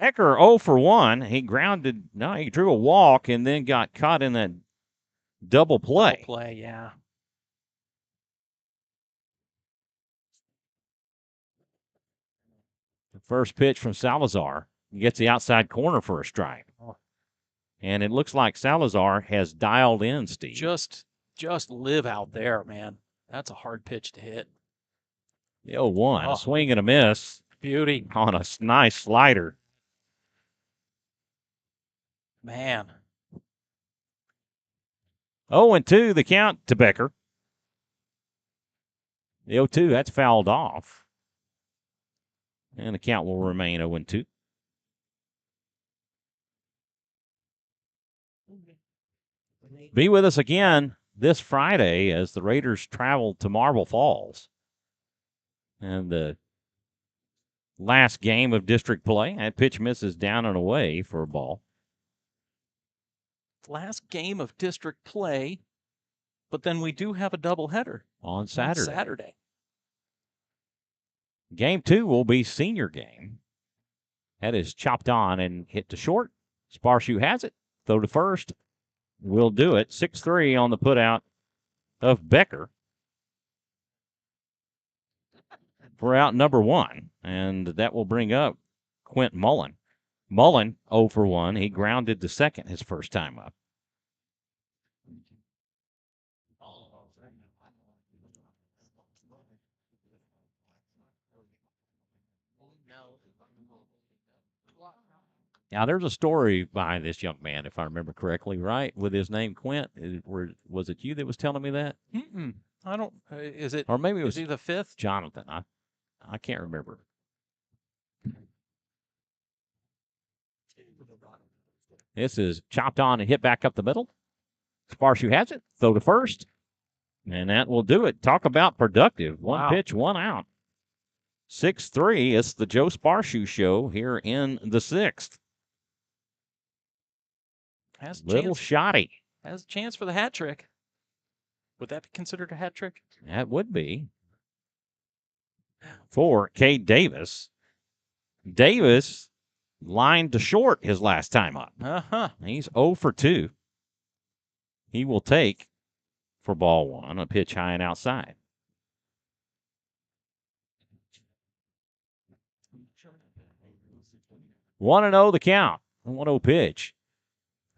Becker 0 for 1. He drew a walk and then got caught in that double play. Double play, yeah. The first pitch from Salazar. He gets the outside corner for a strike. And it looks like Salazar has dialed in, Steve. Just live out there, man. That's a hard pitch to hit. The 0-1, Oh. a swing and a miss Beauty. on a nice slider. Man. 0-2, the count to Becker. The 0-2, that's fouled off. And the count will remain 0-2. Be with us again this Friday as the Raiders travel to Marble Falls. And the last game of district play, that pitch misses down and away for a ball. Last game of district play, but then we do have a doubleheader on Saturday. On Saturday. Game 2 will be senior game. That is chopped on and hit to short. Sparshoe has it. Throw to first. Will do it. 6-3 on the putout of Becker for out number 1. And that will bring up Quint Mullen. Mullen 0 for 1. He grounded to second his first time up. Now, there's a story behind this young man, if I remember correctly, right? With his name Quint. Was it you that was telling me that? I don't. Is it? Or maybe it was is he the fifth? Jonathan. I can't remember. This is chopped on and hit back up the middle. Sparshoe has it. Throw to first. And that will do it. Talk about productive. One pitch, one out. 6-3. It's the Joe Sparshoe Show here in the 6th. Little shoddy. Has a chance for the hat trick. Would that be considered a hat trick? That would be. For Cade Davis. Davis lined to short his last time up. He's 0 for 2. He will take for ball 1 a pitch high and outside. One and 0 the count. 1-0 pitch.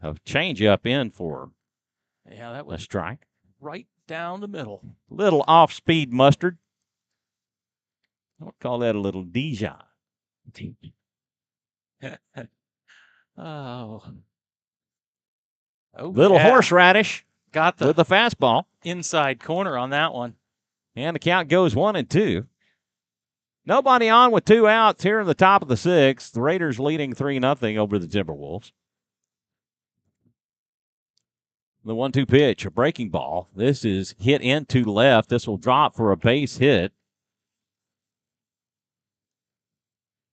A changeup in for that was a strike. Right down the middle. Little off-speed mustard. I would call that a little Dijon. Little horseradish. Got with the fastball. Inside corner on that one. And the count goes 1-2. Nobody on with 2 outs here in the top of the 6th. The Raiders leading 3-0 over the Timberwolves. The 1-2 pitch, a breaking ball. This is hit into left. This will drop for a base hit.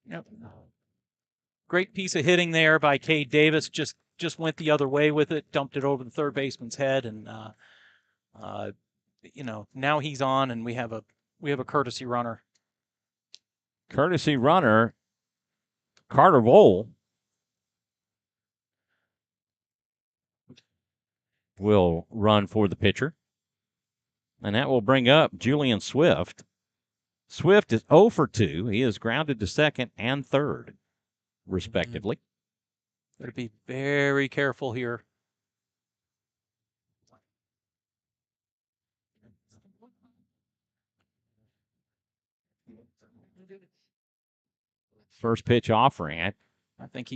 Yep. Great piece of hitting there by Cade Davis. Just went the other way with it, dumped it over the third baseman's head, and now he's on, and we have a courtesy runner. Courtesy runner, Carter Vole will run for the pitcher. And that will bring up Julian Swift. Swift is 0 for 2. He is grounded to second and third, respectively. Got to be very careful here. First pitch offering it. I think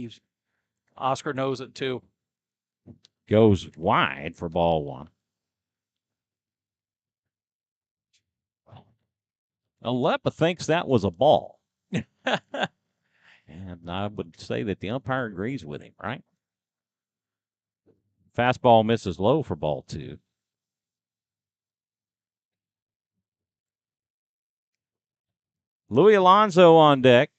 Oscar knows it too. Goes wide for ball 1. Alepa thinks that was a ball. And I would say that the umpire agrees with him, right? Fastball misses low for ball 2. Louis Alonso on deck.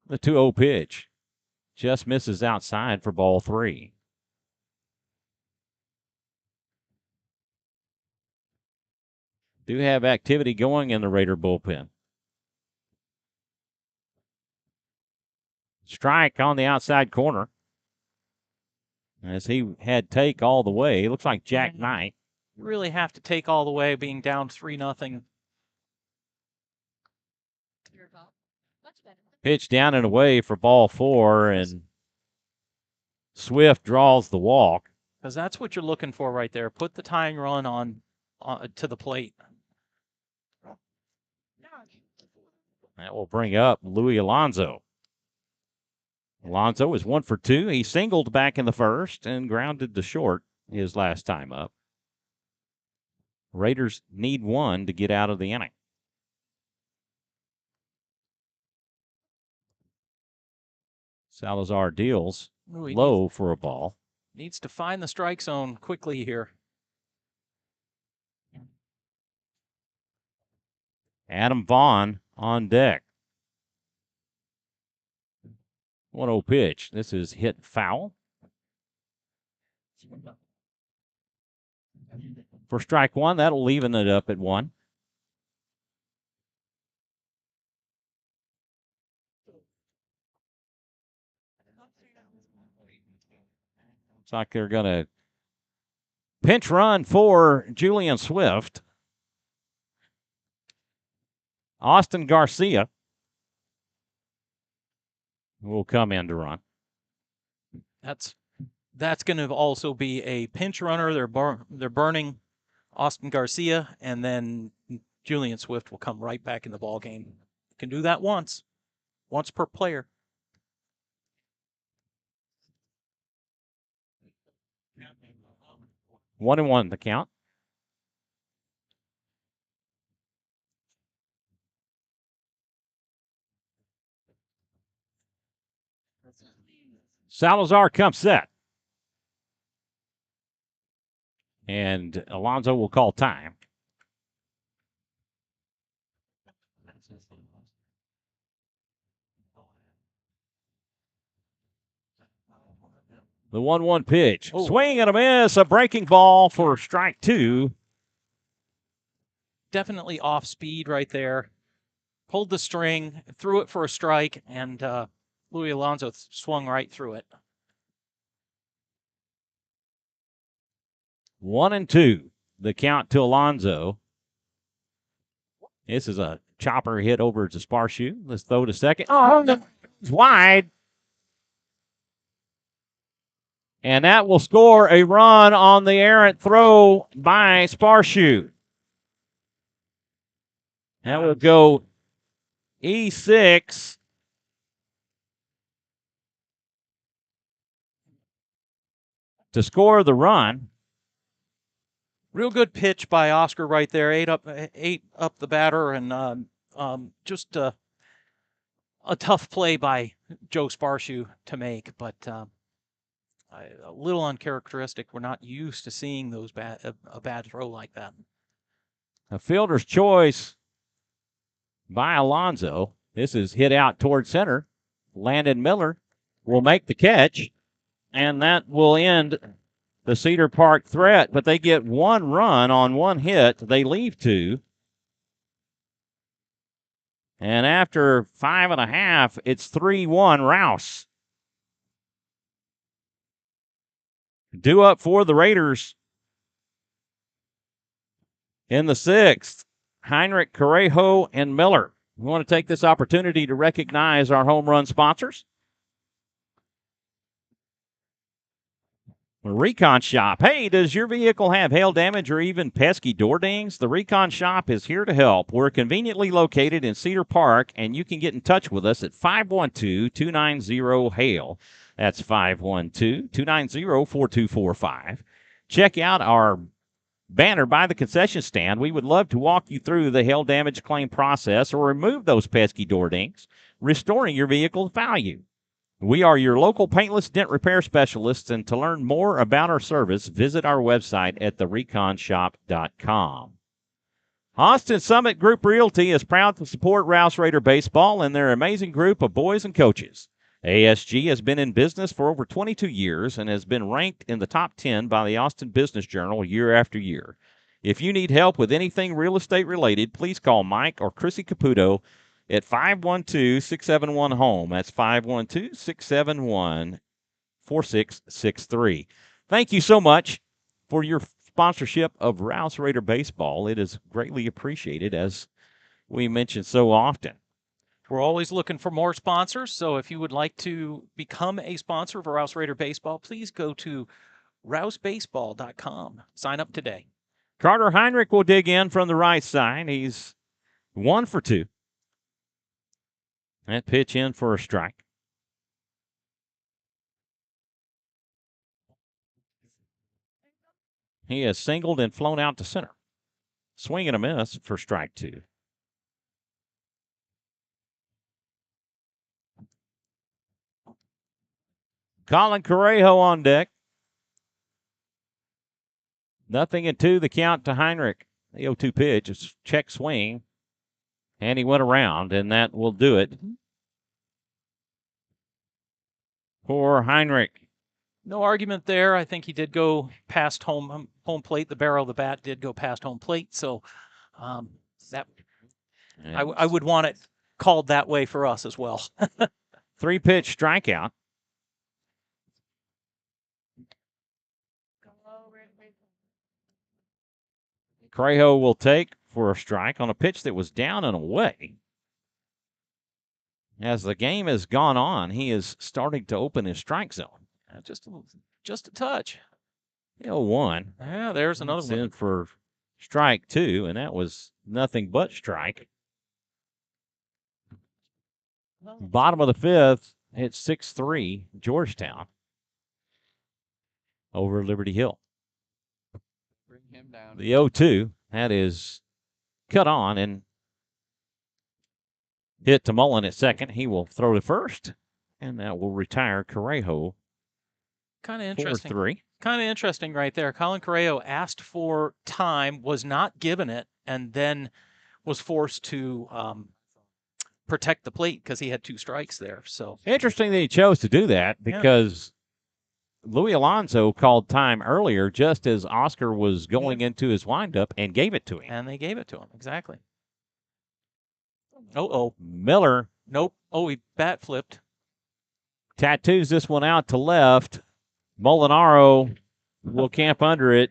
The 2-0 pitch just misses outside for ball 3. Do have activity going in the Raider bullpen. Strike on the outside corner. As he had take all the way. It looks like Jack Knight. You really have to take all the way being down 3-0. Pitch down and away for ball 4, and Swift draws the walk. because that's what you're looking for right there. Put the tying run on to the plate. That will bring up Louis Alonso. Alonso is 1 for 2. He singled back in the first and grounded to short his last time up. Raiders need 1 to get out of the inning. Salazar deals low for a ball. Needs to find the strike zone quickly here. Adam Vaughn on deck. 1-0 pitch. This is hit foul. For strike 1, that'll even it up at 1. Looks like they're going to pinch run for Julian Swift. Austin Garcia will come in to run. That's going to also be a pinch runner. They're burning Austin Garcia, and then Julian Swift will come right back in the ball game. Can do that once per player. 1-1 the count. Salazar comes set. And Alonso will call time. The 1-1 pitch. Oh. Swing and a miss. A breaking ball for strike 2. Definitely off speed right there. Pulled the string, threw it for a strike, and Louis Alonso swung right through it. 1-2. The count to Alonso. This is a chopper hit over to Sparshoe. Let's throw to second. Oh, no. It's wide. And that will score a run on the errant throw by Sparshoe. That will go E6. To score the run. Real good pitch by Oscar right there. Ate up the batter, and just a tough play by Joe Sparshoe to make, but a little uncharacteristic. We're not used to seeing those a bad throw like that. A fielder's choice by Alonso. This is hit out toward center. Landon Miller will make the catch, and that will end the Cedar Park threat, but they get 1 run on 1 hit. They leave 2. And after 5.5, it's 3-1 Rouse. Due up for the Raiders in the 6th, Heinrich, Correjo, and Miller. We want to take this opportunity to recognize our home run sponsors. The Recon Shop. Hey, does your vehicle have hail damage or even pesky door dings? The Recon Shop is here to help. We're conveniently located in Cedar Park, and you can get in touch with us at 512-290-HAIL. That's 512-290-4245. Check out our banner by the concession stand. We would love to walk you through the hail damage claim process or remove those pesky door dings, restoring your vehicle's value. We are your local paintless dent repair specialists, and to learn more about our service, visit our website at thereconshop.com. Austin Summit Group Realty is proud to support Rouse Raider Baseball and their amazing group of boys and coaches. ASG has been in business for over 22 years and has been ranked in the top 10 by the Austin Business Journal year after year. If you need help with anything real estate related, please call Mike or Chrissy Caputo at 512-671-HOME. That's 512-671-4663. Thank you so much for your sponsorship of Rouse Raider Baseball. It is greatly appreciated, as we mention so often. We're always looking for more sponsors, so if you would like to become a sponsor of Rouse Raider Baseball, please go to rousebaseball.com. Sign up today. Carter Heinrich will dig in from the right side. He's 1 for 2. That pitch in for a strike. He has singled and flown out to center. Swing and a miss for strike 2. Colin Correjo on deck. 0-2 the count to Heinrich. The 0-2 pitch is check swing, and he went around, and that will do it for Heinrich. No argument there. I think he did go past home plate. The barrel of the bat did go past home plate, so that I would want it called that way for us as well. 3-pitch strikeout. Correjo will take for a strike on a pitch that was down and away. As the game has gone on, he is starting to open his strike zone. Just a touch. 0-1. Yeah, there's another one. In for strike 2, and that was nothing but strike. Bottom of the 5th, it's 6-3 Georgetown over Liberty Hill. Bring him down. The 0-2, that is cut on and hit to Mullen at second. He will throw to first, and that will retire Correjo. Kind of interesting. 4-3. Kind of interesting right there. Colin Correjo asked for time, was not given it, and then was forced to protect the plate because he had 2 strikes there. So interesting that he chose to do that because Louis Alonso called time earlier just as Oscar was going into his windup and gave it to him. And they gave it to him, exactly. Miller. Nope. Oh, he bat flipped. Tattoos this one out to left. Molinaro will camp under it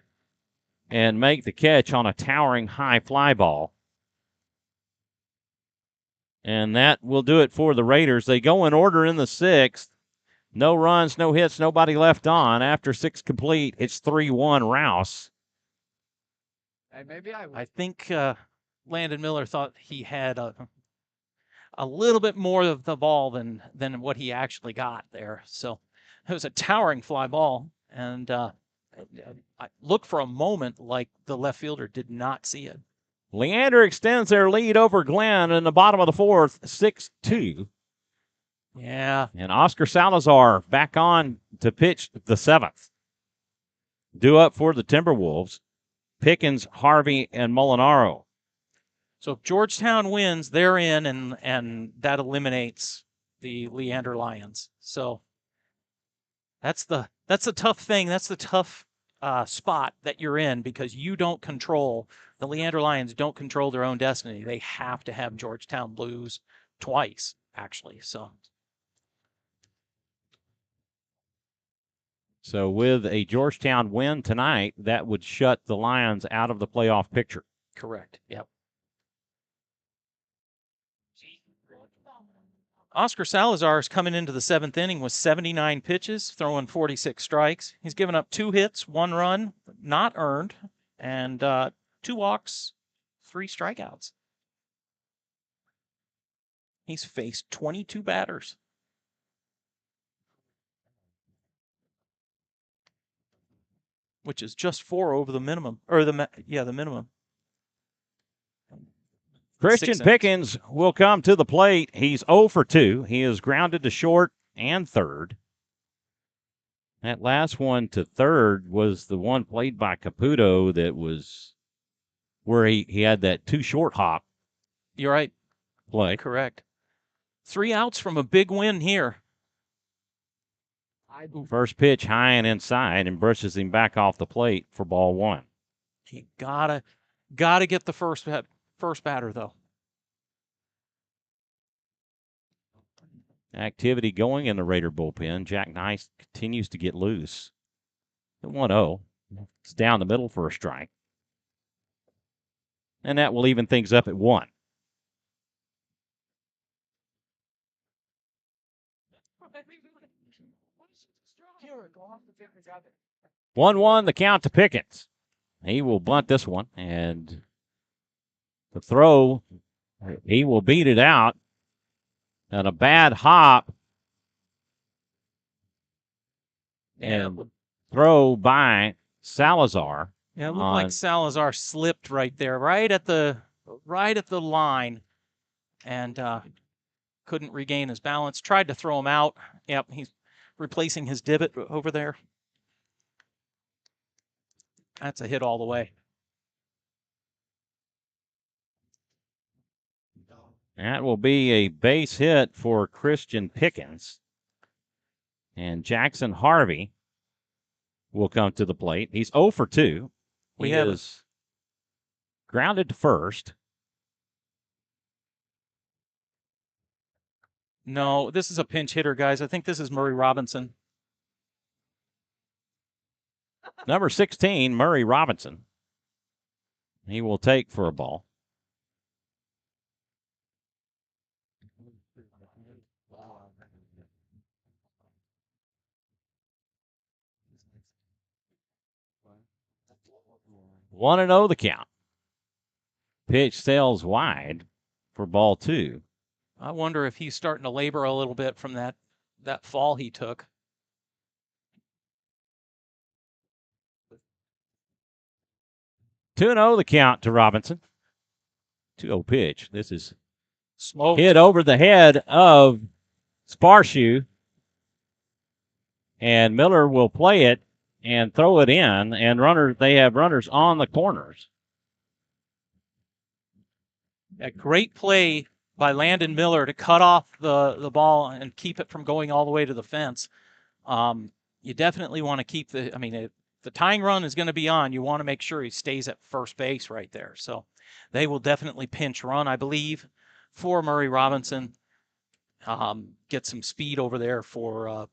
and make the catch on a towering high fly ball. And that will do it for the Raiders. They go in order in the 6th. No runs, no hits, nobody left on. After 6 complete, it's 3-1 Rouse. Hey, maybe I think Landon Miller thought he had a little bit more of the ball than what he actually got there. So it was a towering fly ball, and I looked for a moment like the left fielder did not see it. Leander extends their lead over Glenn in the bottom of the 4th, 6-2. Yeah. And Oscar Salazar back on to pitch the 7th. Due up for the Timberwolves, Pickens, Harvey, and Molinaro. So if Georgetown wins, they're in, and that eliminates the Leander Lions. So that's the tough thing. That's the tough spot that you're in because you don't control. The Leander Lions don't control their own destiny. They have to have Georgetown lose twice, actually. So with a Georgetown win tonight, that would shut the Lions out of the playoff picture. Correct. Yep. Oscar Salazar is coming into the 7th inning with 79 pitches, throwing 46 strikes. He's given up 2 hits, 1 run, not earned, and 2 walks, 3 strikeouts. He's faced 22 batters. Which is just 4 over the minimum, or the minimum. Christian Pickens will come to the plate. He's 0 for 2. He is grounded to short and third. That last one to third was the one played by Caputo that was where he had that 2 short hop. You're right. Play. Correct. 3 outs from a big win here. First pitch high and inside and brushes him back off the plate for ball 1. You gotta get the first batter, though. Activity going in the Raider bullpen. Jack Nice continues to get loose. The 1-0. It's down the middle for a strike. And that will even things up at 1. 1-1 the count to Pickens. He will bunt this one, and the throw, he will beat it out. And a bad hop and throw by Salazar. Yeah, it looked like Salazar slipped right there, right at the line, and couldn't regain his balance. Tried to throw him out. Yep, he's replacing his divot over there. That's a hit all the way. That will be a base hit for Christian Pickens. And Jackson Harvey will come to the plate. He's 0 for 2. He is grounded to first. No, this is a pinch hitter, guys. I think this is Murray Robinson. Number 16, Murray Robinson. He will take for a ball. One and 0 the count. Pitch sails wide for ball 2. I wonder if he's starting to labor a little bit from that fall he took. Two and 0 the count to Robinson. 2-0 pitch. This is smoked. Hit over the head of Sparshoe. And Miller will play it and throw it in. And they have runners on the corners. A great play by Landon Miller to cut off the ball and keep it from going all the way to the fence. You definitely want to keep the tying run is going to be on. You want to make sure he stays at first base right there. So they will definitely pinch run, I believe, for Murray Robinson. Get some speed over there for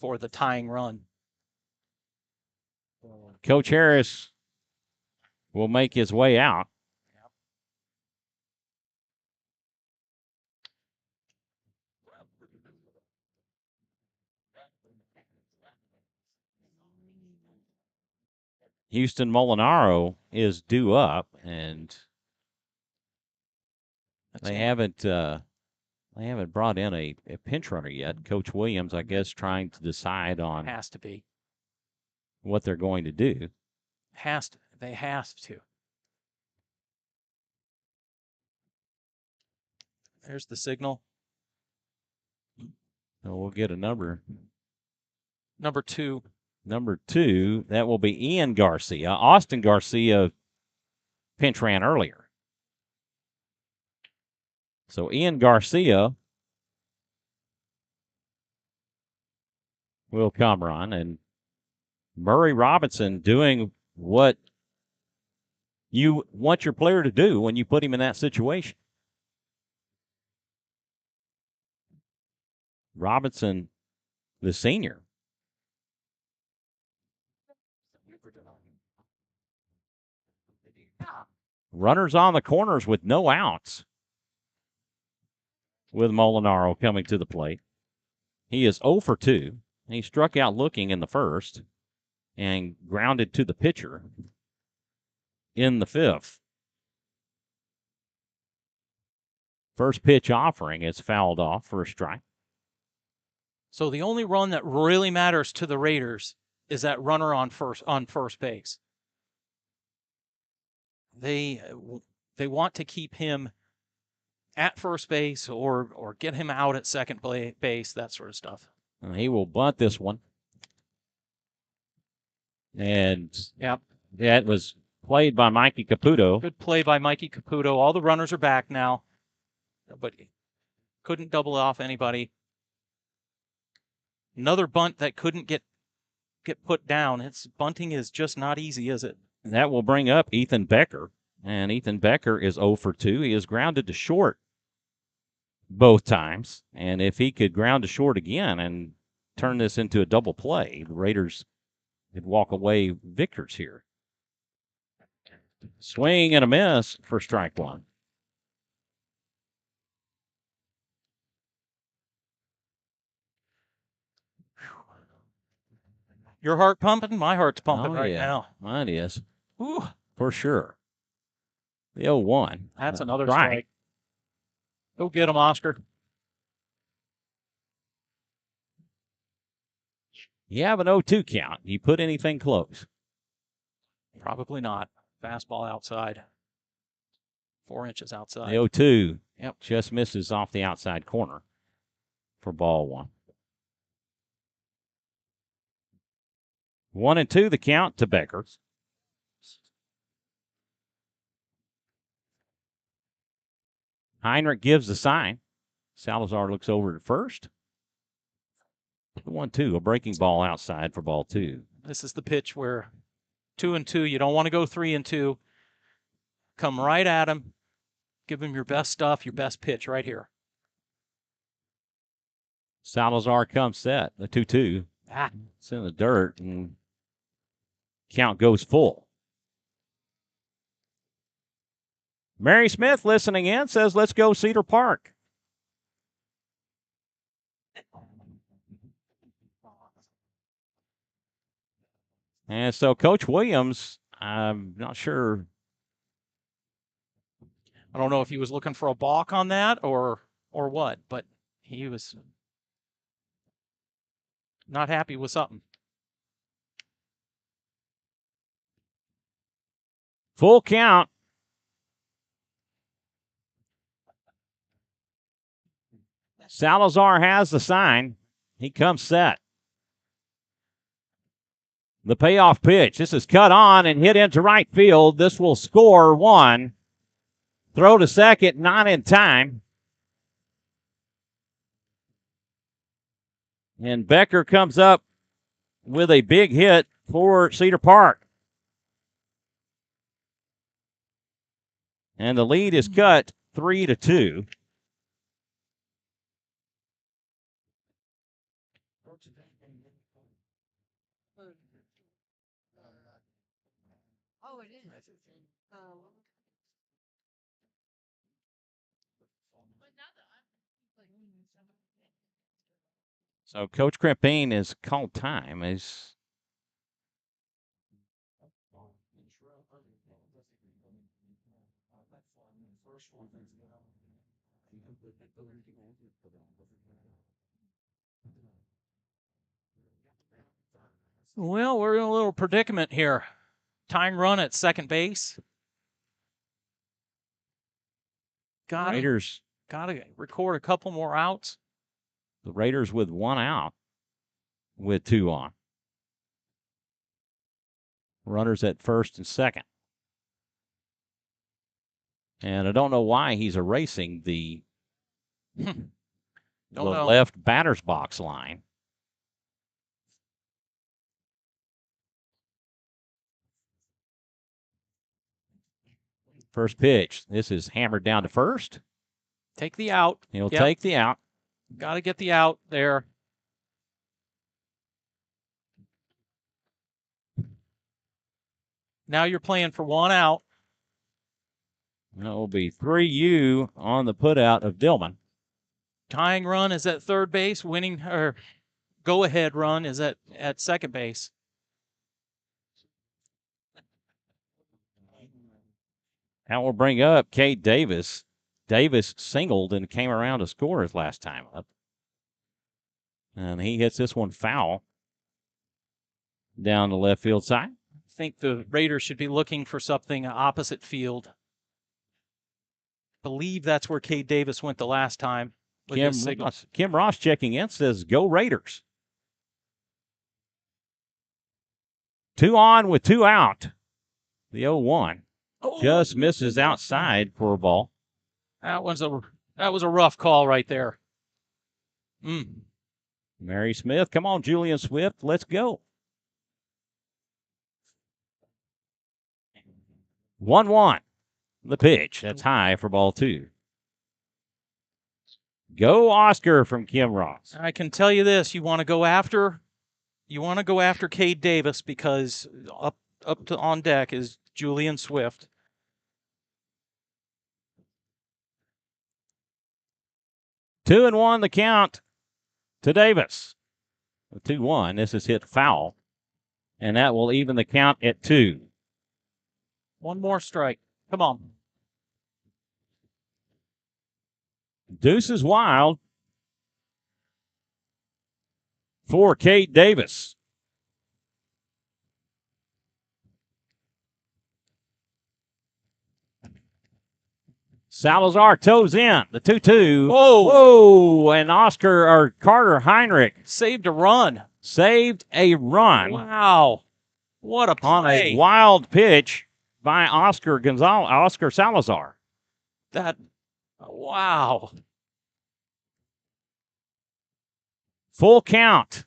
the tying run. Coach Harris will make his way out. Houston Molinaro is due up, and they haven't brought in a pinch runner yet. Coach Williams, I guess, trying to decide on has to be what they're going to do. They have to. There's the signal. So we'll get a number. Number 2. Number 2, that will be Ian Garcia. Austin Garcia pinch ran earlier. So Ian Garcia will come run, and Murray Robinson doing what you want your player to do when you put him in that situation. Robinson, the senior. Runners on the corners with no outs, with Molinaro coming to the plate. He is 0 for 2. He struck out looking in the first and grounded to the pitcher in the 5th. First pitch offering is fouled off for a strike. So the only run that really matters to the Raiders is that runner on first base. They want to keep him at first base or get him out at second base, that sort of stuff. And he will bunt this one. And yep, that was played by Mikey Caputo. Good play by Mikey Caputo. All the runners are back now, but couldn't double off anybody. Another bunt that couldn't get put down. Bunting is just not easy, is it? That will bring up Ethan Becker. And Ethan Becker is 0 for 2. He is grounded to short both times. And if he could ground to short again and turn this into a double play, the Raiders could walk away victors here. Swing and a miss for strike 1. Your heart pumping? My heart's pumping Oh, right yeah. now. Mine is. Ooh, For sure. The 0-1. that's another strike. Go get him, Oscar. You have an 0-2 count. You put anything close? Probably not. Fastball outside. 4 inches outside. The 0-2 Yep. just misses off the outside corner for ball 1. 1-2 the count to Becker. Heinrich gives the sign. Salazar looks over at first. 1-2, a breaking ball outside for ball 2. This is the pitch where 2-2, you don't want to go 3-2. Come right at him. Give him your best stuff, your best pitch right here. Salazar comes set. The 2-2. Ah. It's in the dirt, and count goes full. Mary Smith listening in says, let's go Cedar Park. And so Coach Williams, I'm not sure. I don't know if he was looking for a balk on that or what, but he was not happy with something. Full count. Salazar has the sign. He comes set. The payoff pitch. This is cut on and hit into right field. This will score 1. Throw to second, not in time. And Becker comes up with a big hit for Cedar Park. And the lead is cut 3-2. Oh, it is. Oh. So Coach Crimpine has called time. Well, we're in a little predicament here. Tying run at second base. Raiders. Got to record a couple more outs. The Raiders with 1 out with 2 on. Runners at first and second. And I don't know why he's erasing the left batter's box line. First pitch. This is hammered down to first. Take the out. He'll take the out. Got to get the out there. Now you're playing for 1 out. That will be 3-U on the putout of Dillman. Tying run is at third base. Winning or go-ahead run is at second base. That will bring up Cade Davis. Davis singled and came around to score his last time up. And he hits this one foul down the left field side. I think the Raiders should be looking for something opposite field. Believe that's where Cade Davis went the last time. Kim Ross checking in says, go Raiders. 2 on with 2 out. The 0-1 just misses outside for a ball. That was a rough call right there. Mary Smith, come on, Julian Swift, let's go. 1-1. The pitch. That's high for ball 2. Go Oscar from Kim Ross. I can tell you this: you want to go after Cade Davis because up to on deck is Julian Swift. Two and 1 the count to Davis. 2-1. This is hit foul And that will even the count at 2. One more strike. Come on. Deuce is wild for Kate Davis. Salazar toes in. The 2-2. Whoa! And Carter Heinrich saved a run. Saved a run. Wow. What a play. On a wild pitch by Oscar Salazar. Wow. Full count.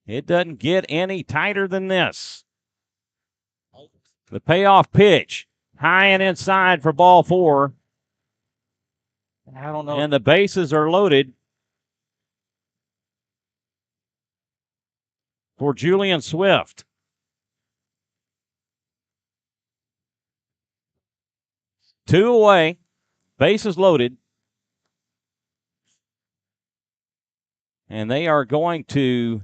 It doesn't get any tighter than this. The payoff pitch, high and inside for ball 4. I don't know. And the bases are loaded for Julian Swift. Two away, bases loaded. And they are going to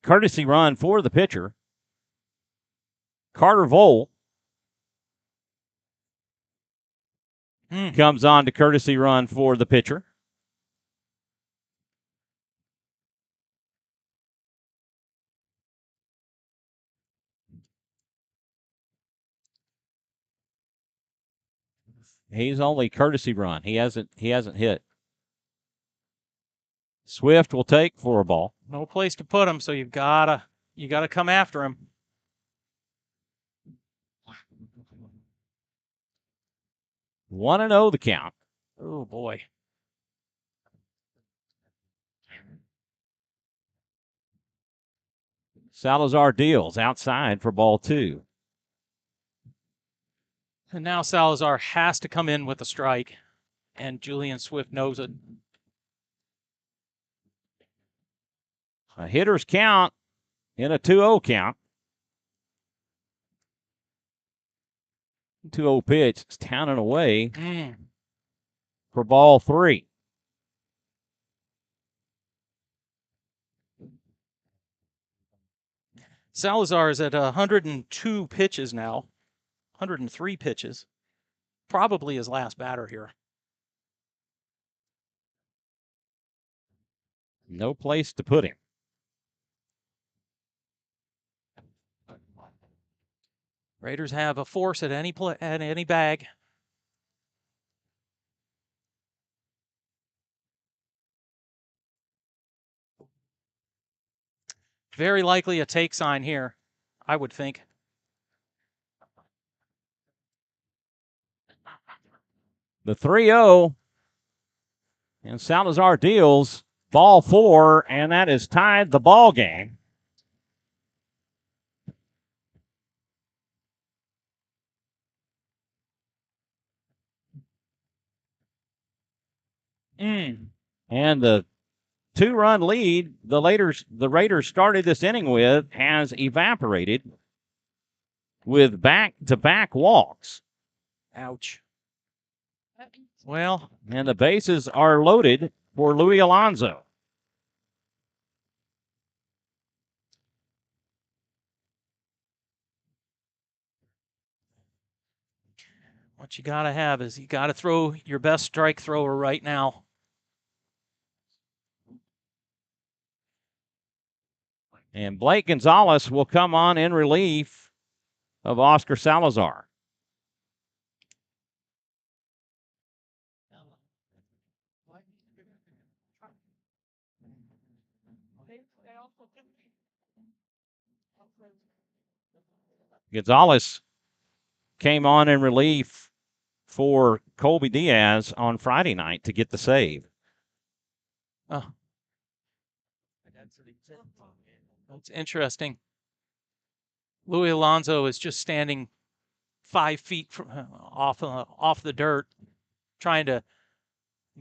courtesy run for the pitcher. Carter Vole comes on to courtesy run for the pitcher. He's only courtesy run. He hasn't hit. Swift will take for a ball. No place to put him, so you gotta come after him. One and 0 the count. Oh boy. Salazar deals outside for ball 2. And now Salazar has to come in with a strike, and Julian Swift knows it. A hitter's count in a 2-0 count. 2-0 pitch. It's down and away for ball 3. Salazar is at 102 pitches now. 103 pitches. Probably his last batter here. No place to put him. Raiders have a force at any bag. Very likely a take sign here, I would think. The 3-0. And Salazar deals ball 4, and that has tied the ball game. And the 2-run lead the Raiders started this inning with has evaporated with back-to-back walks. Ouch. Well, and the bases are loaded for Luis Alonso. what you got to have is you got to throw your best strike thrower right now. And Blake Gonzalez will come on in relief of Oscar Salazar. Gonzalez came on in relief for Colby Diaz on Friday night to get the save. Oh. That's interesting. Luis Alonso is just standing 5 feet from off the dirt, trying to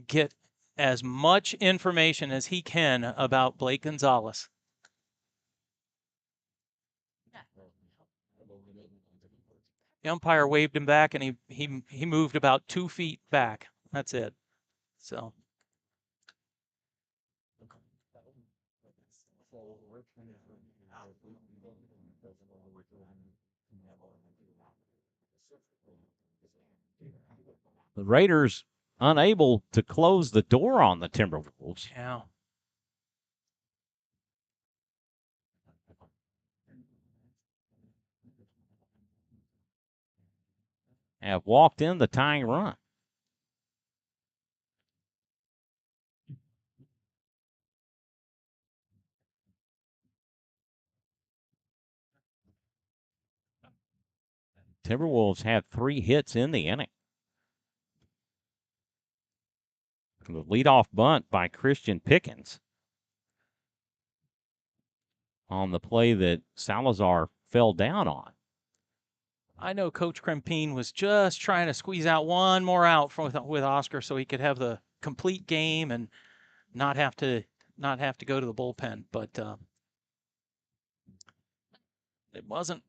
get as much information as he can about Blake Gonzalez. The umpire waved him back, and he moved about 2 feet back. That's it. So The Raiders unable to close the door on the Timberwolves. Yeah. Have walked in the tying run. Timberwolves had 3 hits in the inning. The leadoff bunt by Christian Pickens on the play that Salazar fell down on. I know Coach Krempine was just trying to squeeze out one more out with Oscar so he could have the complete game and not have to go to the bullpen. But it wasn't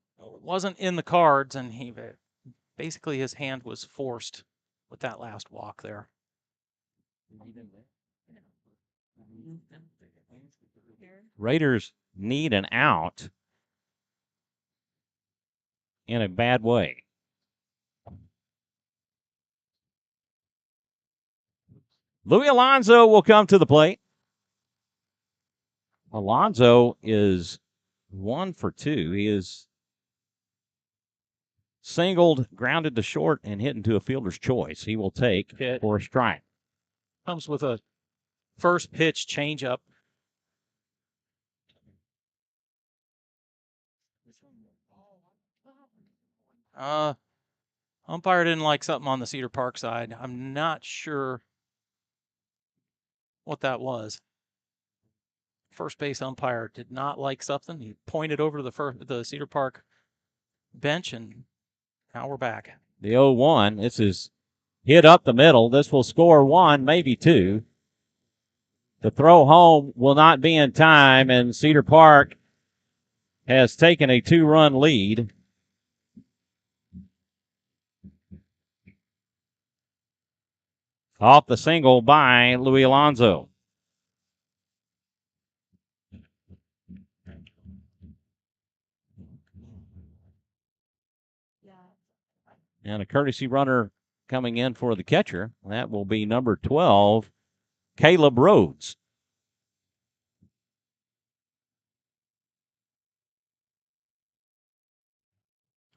in the cards, and he basically his hand was forced with that last walk there. Raiders need an out in a bad way. Louis Alonso will come to the plate. Alonso is 1 for 2. He is singled, grounded to short, and hit into a fielder's choice. He will take Hit. for a strike. Comes with a first pitch changeup. Umpire didn't like something on the Cedar Park side. I'm not sure what that was. First base umpire did not like something. He pointed over to the Cedar Park bench, and now we're back. The 0-1. This is hit up the middle. This will score 1, maybe 2. The throw home will not be in time, and Cedar Park has taken a 2-run lead. Off the single by Louis Alonso. And a courtesy runner coming in for the catcher. That will be number 12, Caleb Rhodes.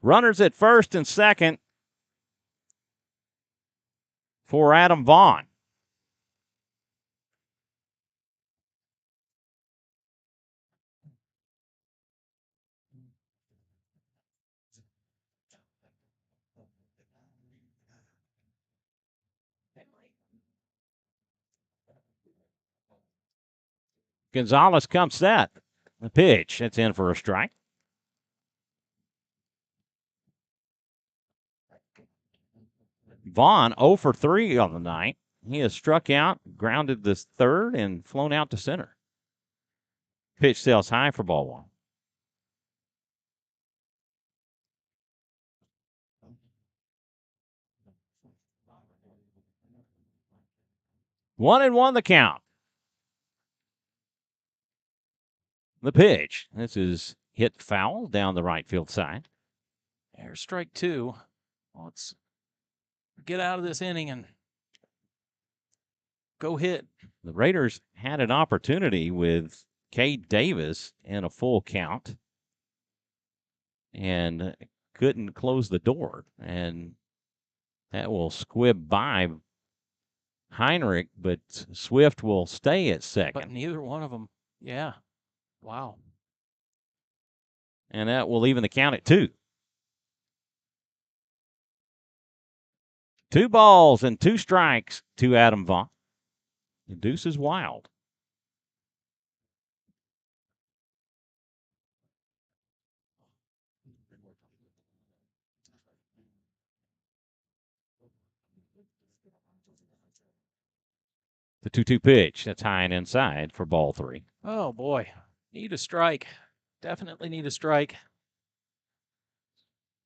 Runners at first and second for Adam Vaughn. Gonzalez comes set. The pitch, it's in for a strike. Vaughn 0 for 3 on the night. He has struck out, grounded the third, and flown out to center. Pitch sails high for ball 1. One and 1 the count. The pitch. This is hit foul down the right field side. There's strike 2. Let's get out of this inning and go hit. The Raiders had an opportunity with Cade Davis in a full count and couldn't close the door. And that will squib by Heinrich, but Swift will stay at second. But neither one of them, yeah. Wow. And that will even the count at 2. 2 balls and 2 strikes to Adam Vaughn. The deuce is wild. The 2-2 pitch. That's high and inside for ball 3. Oh, boy. Need a strike. Definitely need a strike.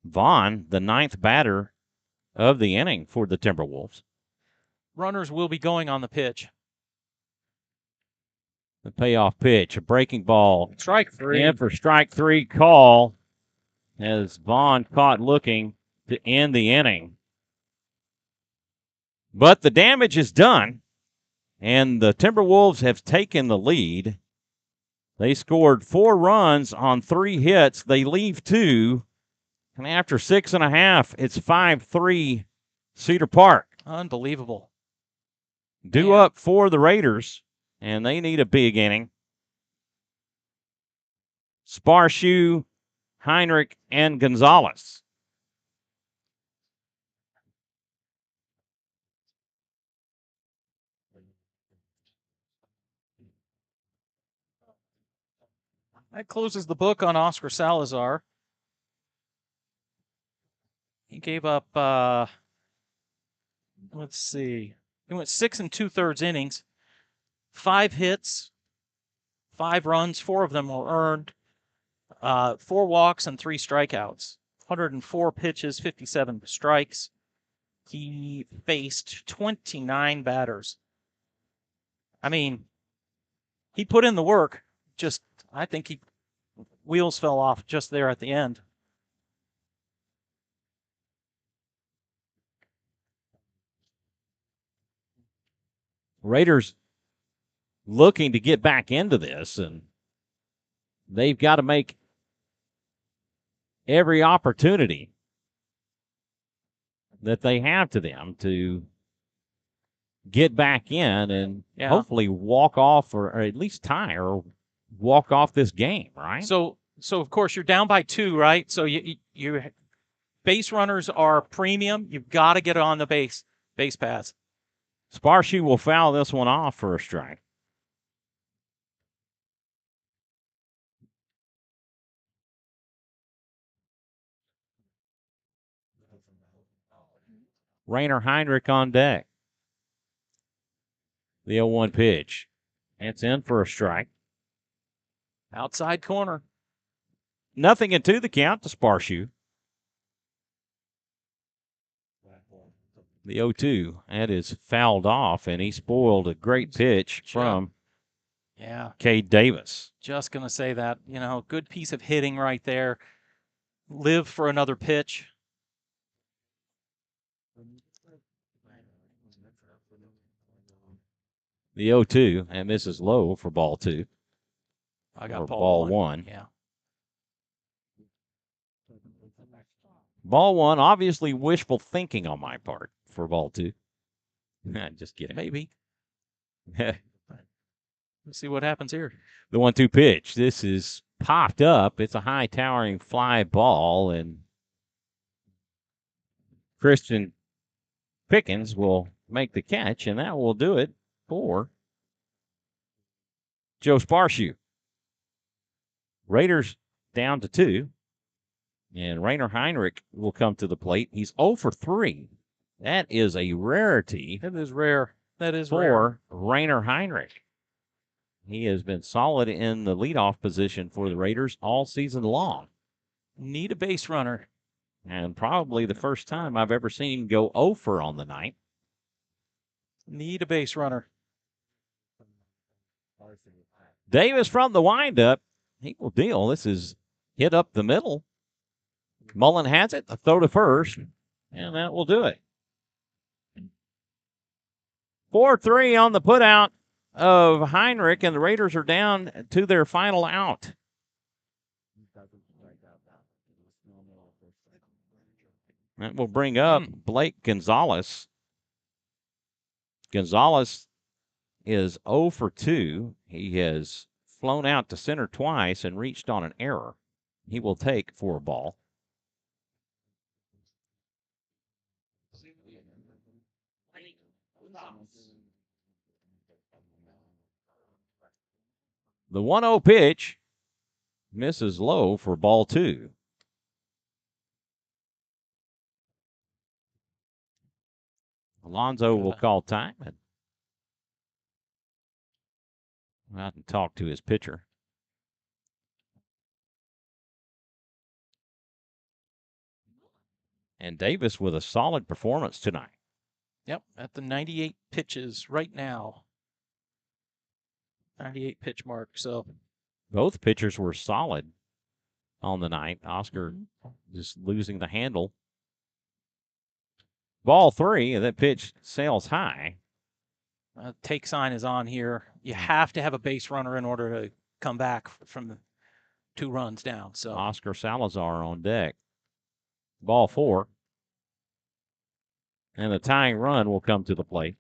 Vaughn, the 9th batter of the inning for the Timberwolves. Runners will be going on the pitch. The payoff pitch, a breaking ball. Strike 3. In for strike 3 call as Vaughn caught looking to end the inning. But the damage is done, and the Timberwolves have taken the lead. They scored 4 runs on 3 hits. They leave 2, and after 6.5, it's 5-3 Cedar Park. Unbelievable. Due Man. up for the Raiders, and they need a big inning. Sparshoe, Heinrich, and Gonzalez. That closes the book on Oscar Salazar. He gave up, let's see, he went 6 2/3 innings, 5 hits, 5 runs, 4 of them were earned, 4 walks and 3 strikeouts, 104 pitches, 57 strikes. He faced 29 batters. I mean, he put in the work. Just, I think wheels fell off just there at the end. Raiders looking to get back into this, and they've got to make every opportunity that they have to them to get back in and hopefully walk off or at least tie or walk off this game, right? So of course you're down by 2, right? So you base runners are premium. You've got to get on the base paths. Sparshoe will foul this one off for a strike. Rainer Heinrich on deck. The 0-1 pitch. It's in for a strike. Outside corner. Nothing into the count to Sparshoe. The 0-2. That is fouled off, and he spoiled a great pitch from Cade Davis. Just going to say that. Good piece of hitting right there. Live for another pitch. The 0-2, and this is low for ball 2. I got ball 1. Yeah. Ball 1, obviously wishful thinking on my part for ball 2. Just kidding. Maybe. Let's see what happens here. The 1-2 pitch. This is popped up. It's a high towering fly ball, and Christian Pickens will make the catch, and that will do it for Joe Sparshoe. Raiders down to 2, and Rainer Heinrich will come to the plate. He's 0 for 3. That is a rarity. That is rare. For Rainer Heinrich. He has been solid in the leadoff position for the Raiders all season long. Need a base runner. And probably the first time I've ever seen him go 0 for on the night. Need a base runner. Davis from the windup. He will deal. This is hit up the middle. Mullen has it. A throw to first. And that will do it. 4-3 on the putout of Heinrich, and the Raiders are down to their final out. That will bring up Blake Gonzalez. Gonzalez is 0 for 2. He has flown out to center twice and reached on an error. He will take for a ball. The 1-0 pitch misses low for ball 2. Alonzo will call time and go out and talk to his pitcher. And Davis with a solid performance tonight. Yep, at the 98 pitches right now. 98 pitch mark. So both pitchers were solid on the night. Oscar just losing the handle Ball 3, and that pitch sails high. Take sign is on here. You have to have a base runner in order to come back from the 2 runs down. So Oscar Salazar on deck. Ball 4. And the tying run will come to the plate.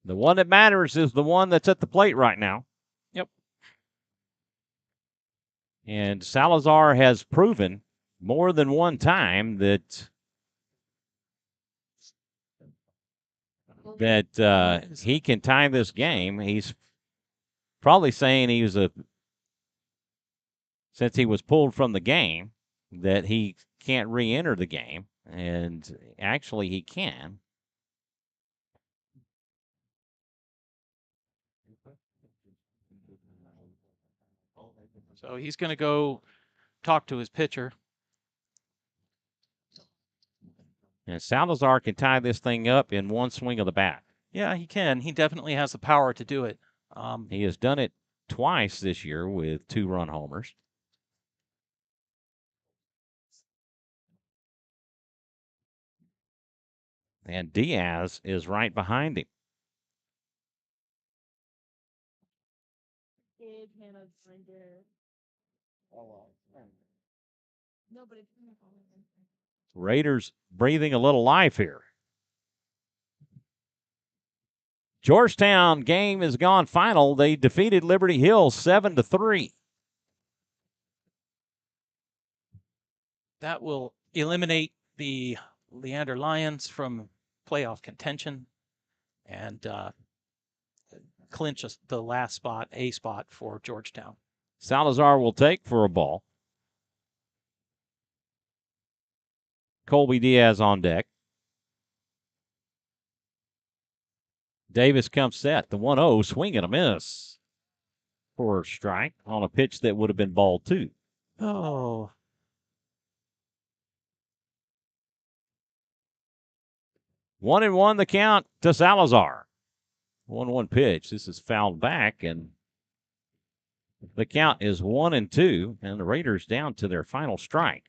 The one that matters is the one that's at the plate right now. Yep. And Salazar has proven more than one time that he can tie this game. He's probably saying since he was pulled from the game, that he can't re-enter the game, and actually he can. So he's going to go talk to his pitcher. And Salazar can tie this thing up in one swing of the bat. Yeah, he can. He definitely has the power to do it. He has done it twice this year with 2-run homers. And Diaz is right behind him. Raiders breathing a little life here. Georgetown game has gone final. They defeated Liberty Hill 7-3. That will eliminate the Leander Lions from playoff contention and clinch the last spot, a spot for Georgetown. Salazar will take for a ball. Colby Diaz on deck. Davis comes set. The 1-0, swing and a miss for a strike on a pitch that would have been ball 2. Oh. 1-1 the count to Salazar. 1-1 pitch. This is fouled back, and the count is 1-2, and the Raiders down to their final strike.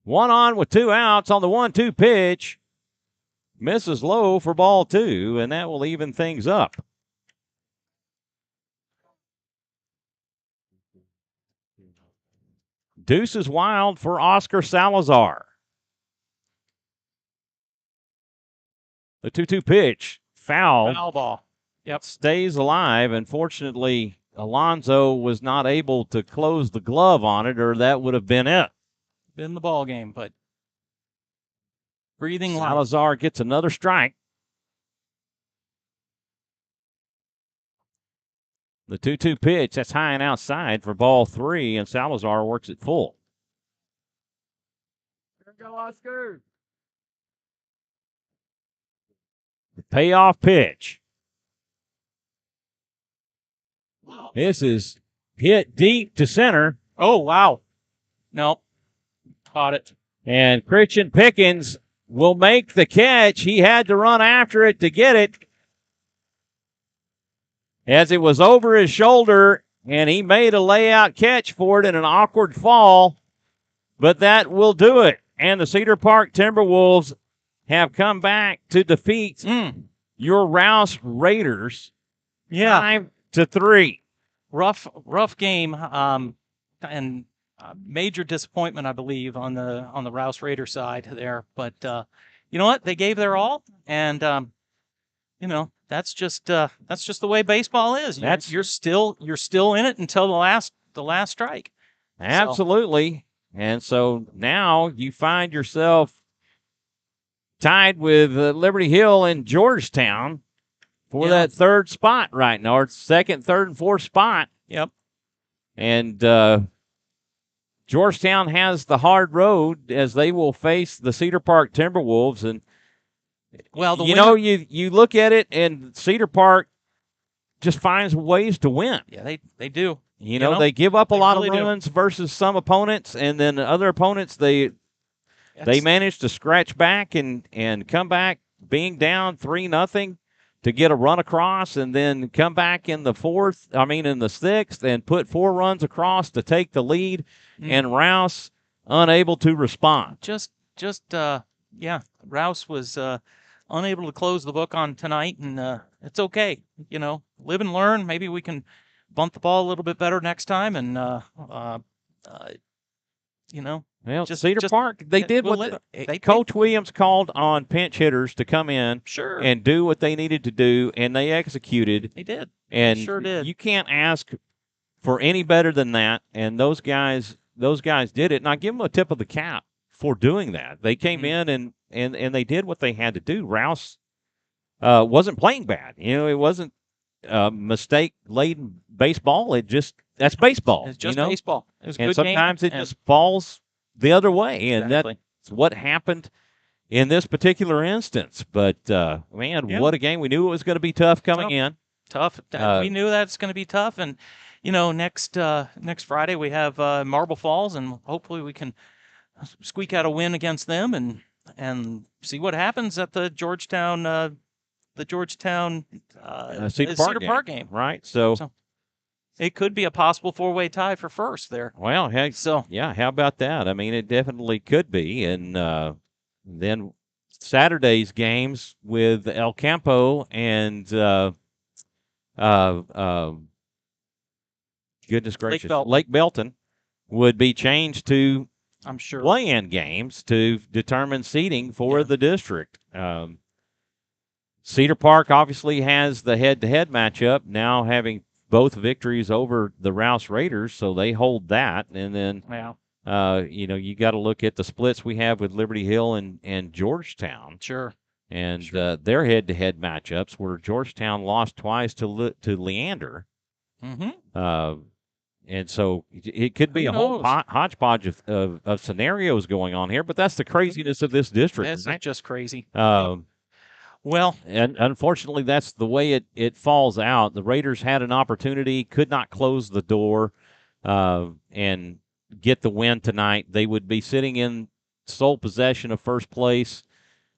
One on with 2 outs on the 1-2 pitch. Misses low for ball 2, and that will even things up. Deuce is wild for Oscar Salazar. The 2-2 pitch, foul. Foul ball. Yep. Stays alive. Unfortunately, Alonso was not able to close the glove on it, or that would have been it. Been the ball game, but breathing life. Salazar gets another strike. The 2-2 pitch, that's high and outside for ball 3, and Salazar works it full. Here we go, Oscar. The payoff pitch. This is hit deep to center. Oh, wow. No. Caught it. And Christian Pickens will make the catch. He had to run after it to get it, as it was over his shoulder, and he made a layout catch for it in an awkward fall, but that will do it. And the Cedar Park Timberwolves have come back to defeat your Rouse Raiders 5-3. Rough game, and major disappointment, I believe, on the Rouse Raider side there. But you know what? They gave their all, and you know, that's just the way baseball is. You're still in it until the last strike. Absolutely. So. And so now you find yourself tied with Liberty Hill and Georgetown for that third spot right now, or second, third, and fourth spot. Yep. And Georgetown has the hard road, as they will face the Cedar Park Timberwolves. And well, you look at it, and Cedar Park just finds ways to win. Yeah, they do. You know, they give up a lot of runs versus some opponents, and then other opponents they manage to scratch back and come back, being down 3-0 to get a run across and then come back in the sixth and put 4 runs across to take the lead, and Rouse unable to respond. Rouse was unable to close the book on tonight, and it's okay. Live and learn. Maybe we can bunt the ball a little bit better next time, and Well, Cedar Park, they did what they Coach Williams called on pinch hitters to come in sure and do what they needed to do, and they executed. they did. And They sure did. You can't ask for any better than that, and those guys did it, and I give them a tip of the cap for doing that. They came in and they did what they had to do. Rouse wasn't playing bad. It wasn't mistake-laden baseball. That's baseball. It's just baseball. It was a and good sometimes game, it just falls the other way, and exactly. that's what happened in this particular instance. But what a game! We knew it was going to be tough coming in. Tough. We knew that's going to be tough, and next Friday we have Marble Falls, and hopefully we can squeak out a win against them, and see what happens at the Georgetown Cedar Park game. Right. So it could be a possible 4-way tie for first there. Well, heck, yeah, how about that? I mean, it definitely could be. And then Saturday's games with El Campo and goodness gracious, Lake Belton would be changed to, I'm sure, play-in games to determine seeding for the district. Cedar Park obviously has the head-to-head matchup now, having both victories over the Rouse Raiders, so they hold that. And then, you got to look at the splits we have with Liberty Hill and Georgetown. Sure. And their head-to-head matchups, where Georgetown lost twice to Leander. Mm-hmm. And so it could be a whole hodgepodge of scenarios going on here, but that's the craziness of this district. That's just crazy. Well, and unfortunately, that's the way it falls out. The Raiders had an opportunity, could not close the door, and get the win tonight. They would be sitting in sole possession of first place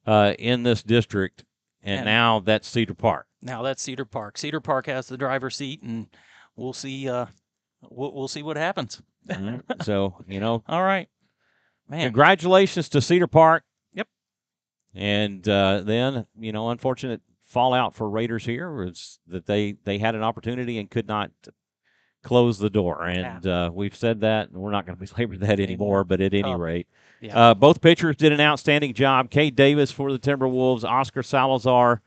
in this district, and now that's Cedar Park. Now that's Cedar Park. Cedar Park has the driver's seat, and we'll see. We'll see what happens. So all right, man. Congratulations to Cedar Park. Yep. And then, unfortunate fallout for Raiders here was that they had an opportunity and could not close the door. And we've said that, and we're not going to belabor that anymore. But at any rate, both pitchers did an outstanding job. Cade Davis for the Timberwolves, Oscar Salazar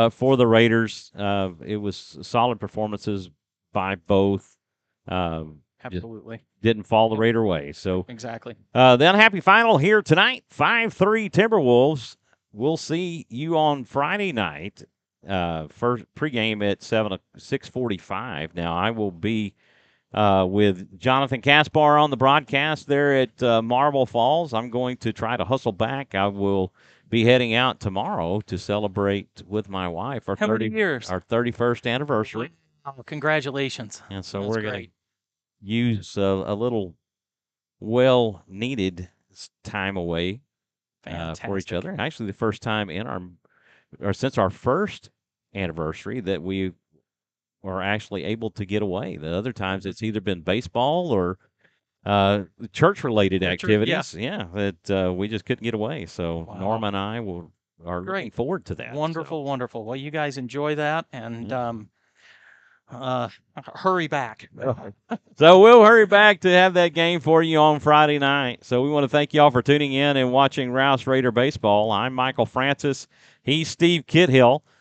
for the Raiders. It was solid performances by both. Absolutely. Didn't fall the Raider way. So exactly. The unhappy final here tonight, 5-3 Timberwolves. We'll see you on Friday night. First pregame at 6:45. Now I will be with Jonathan Caspar on the broadcast there at Marble Falls. I'm going to try to hustle back. I will be heading out tomorrow to celebrate with my wife our 31st anniversary. Oh, congratulations. And so we're going to use a little well-needed time away for each other. Actually, the first time since our first anniversary that we were actually able to get away. The other times it's either been baseball or church-related activities. Yeah, that we just couldn't get away. So Norma and I are looking forward to that. Wonderful, wonderful. Well, you guys enjoy that, and hurry back. So we'll hurry back to have that game for you on Friday night. So we want to thank you all for tuning in and watching Rouse Raider Baseball. I'm Michael Francis. He's Steve Kithil.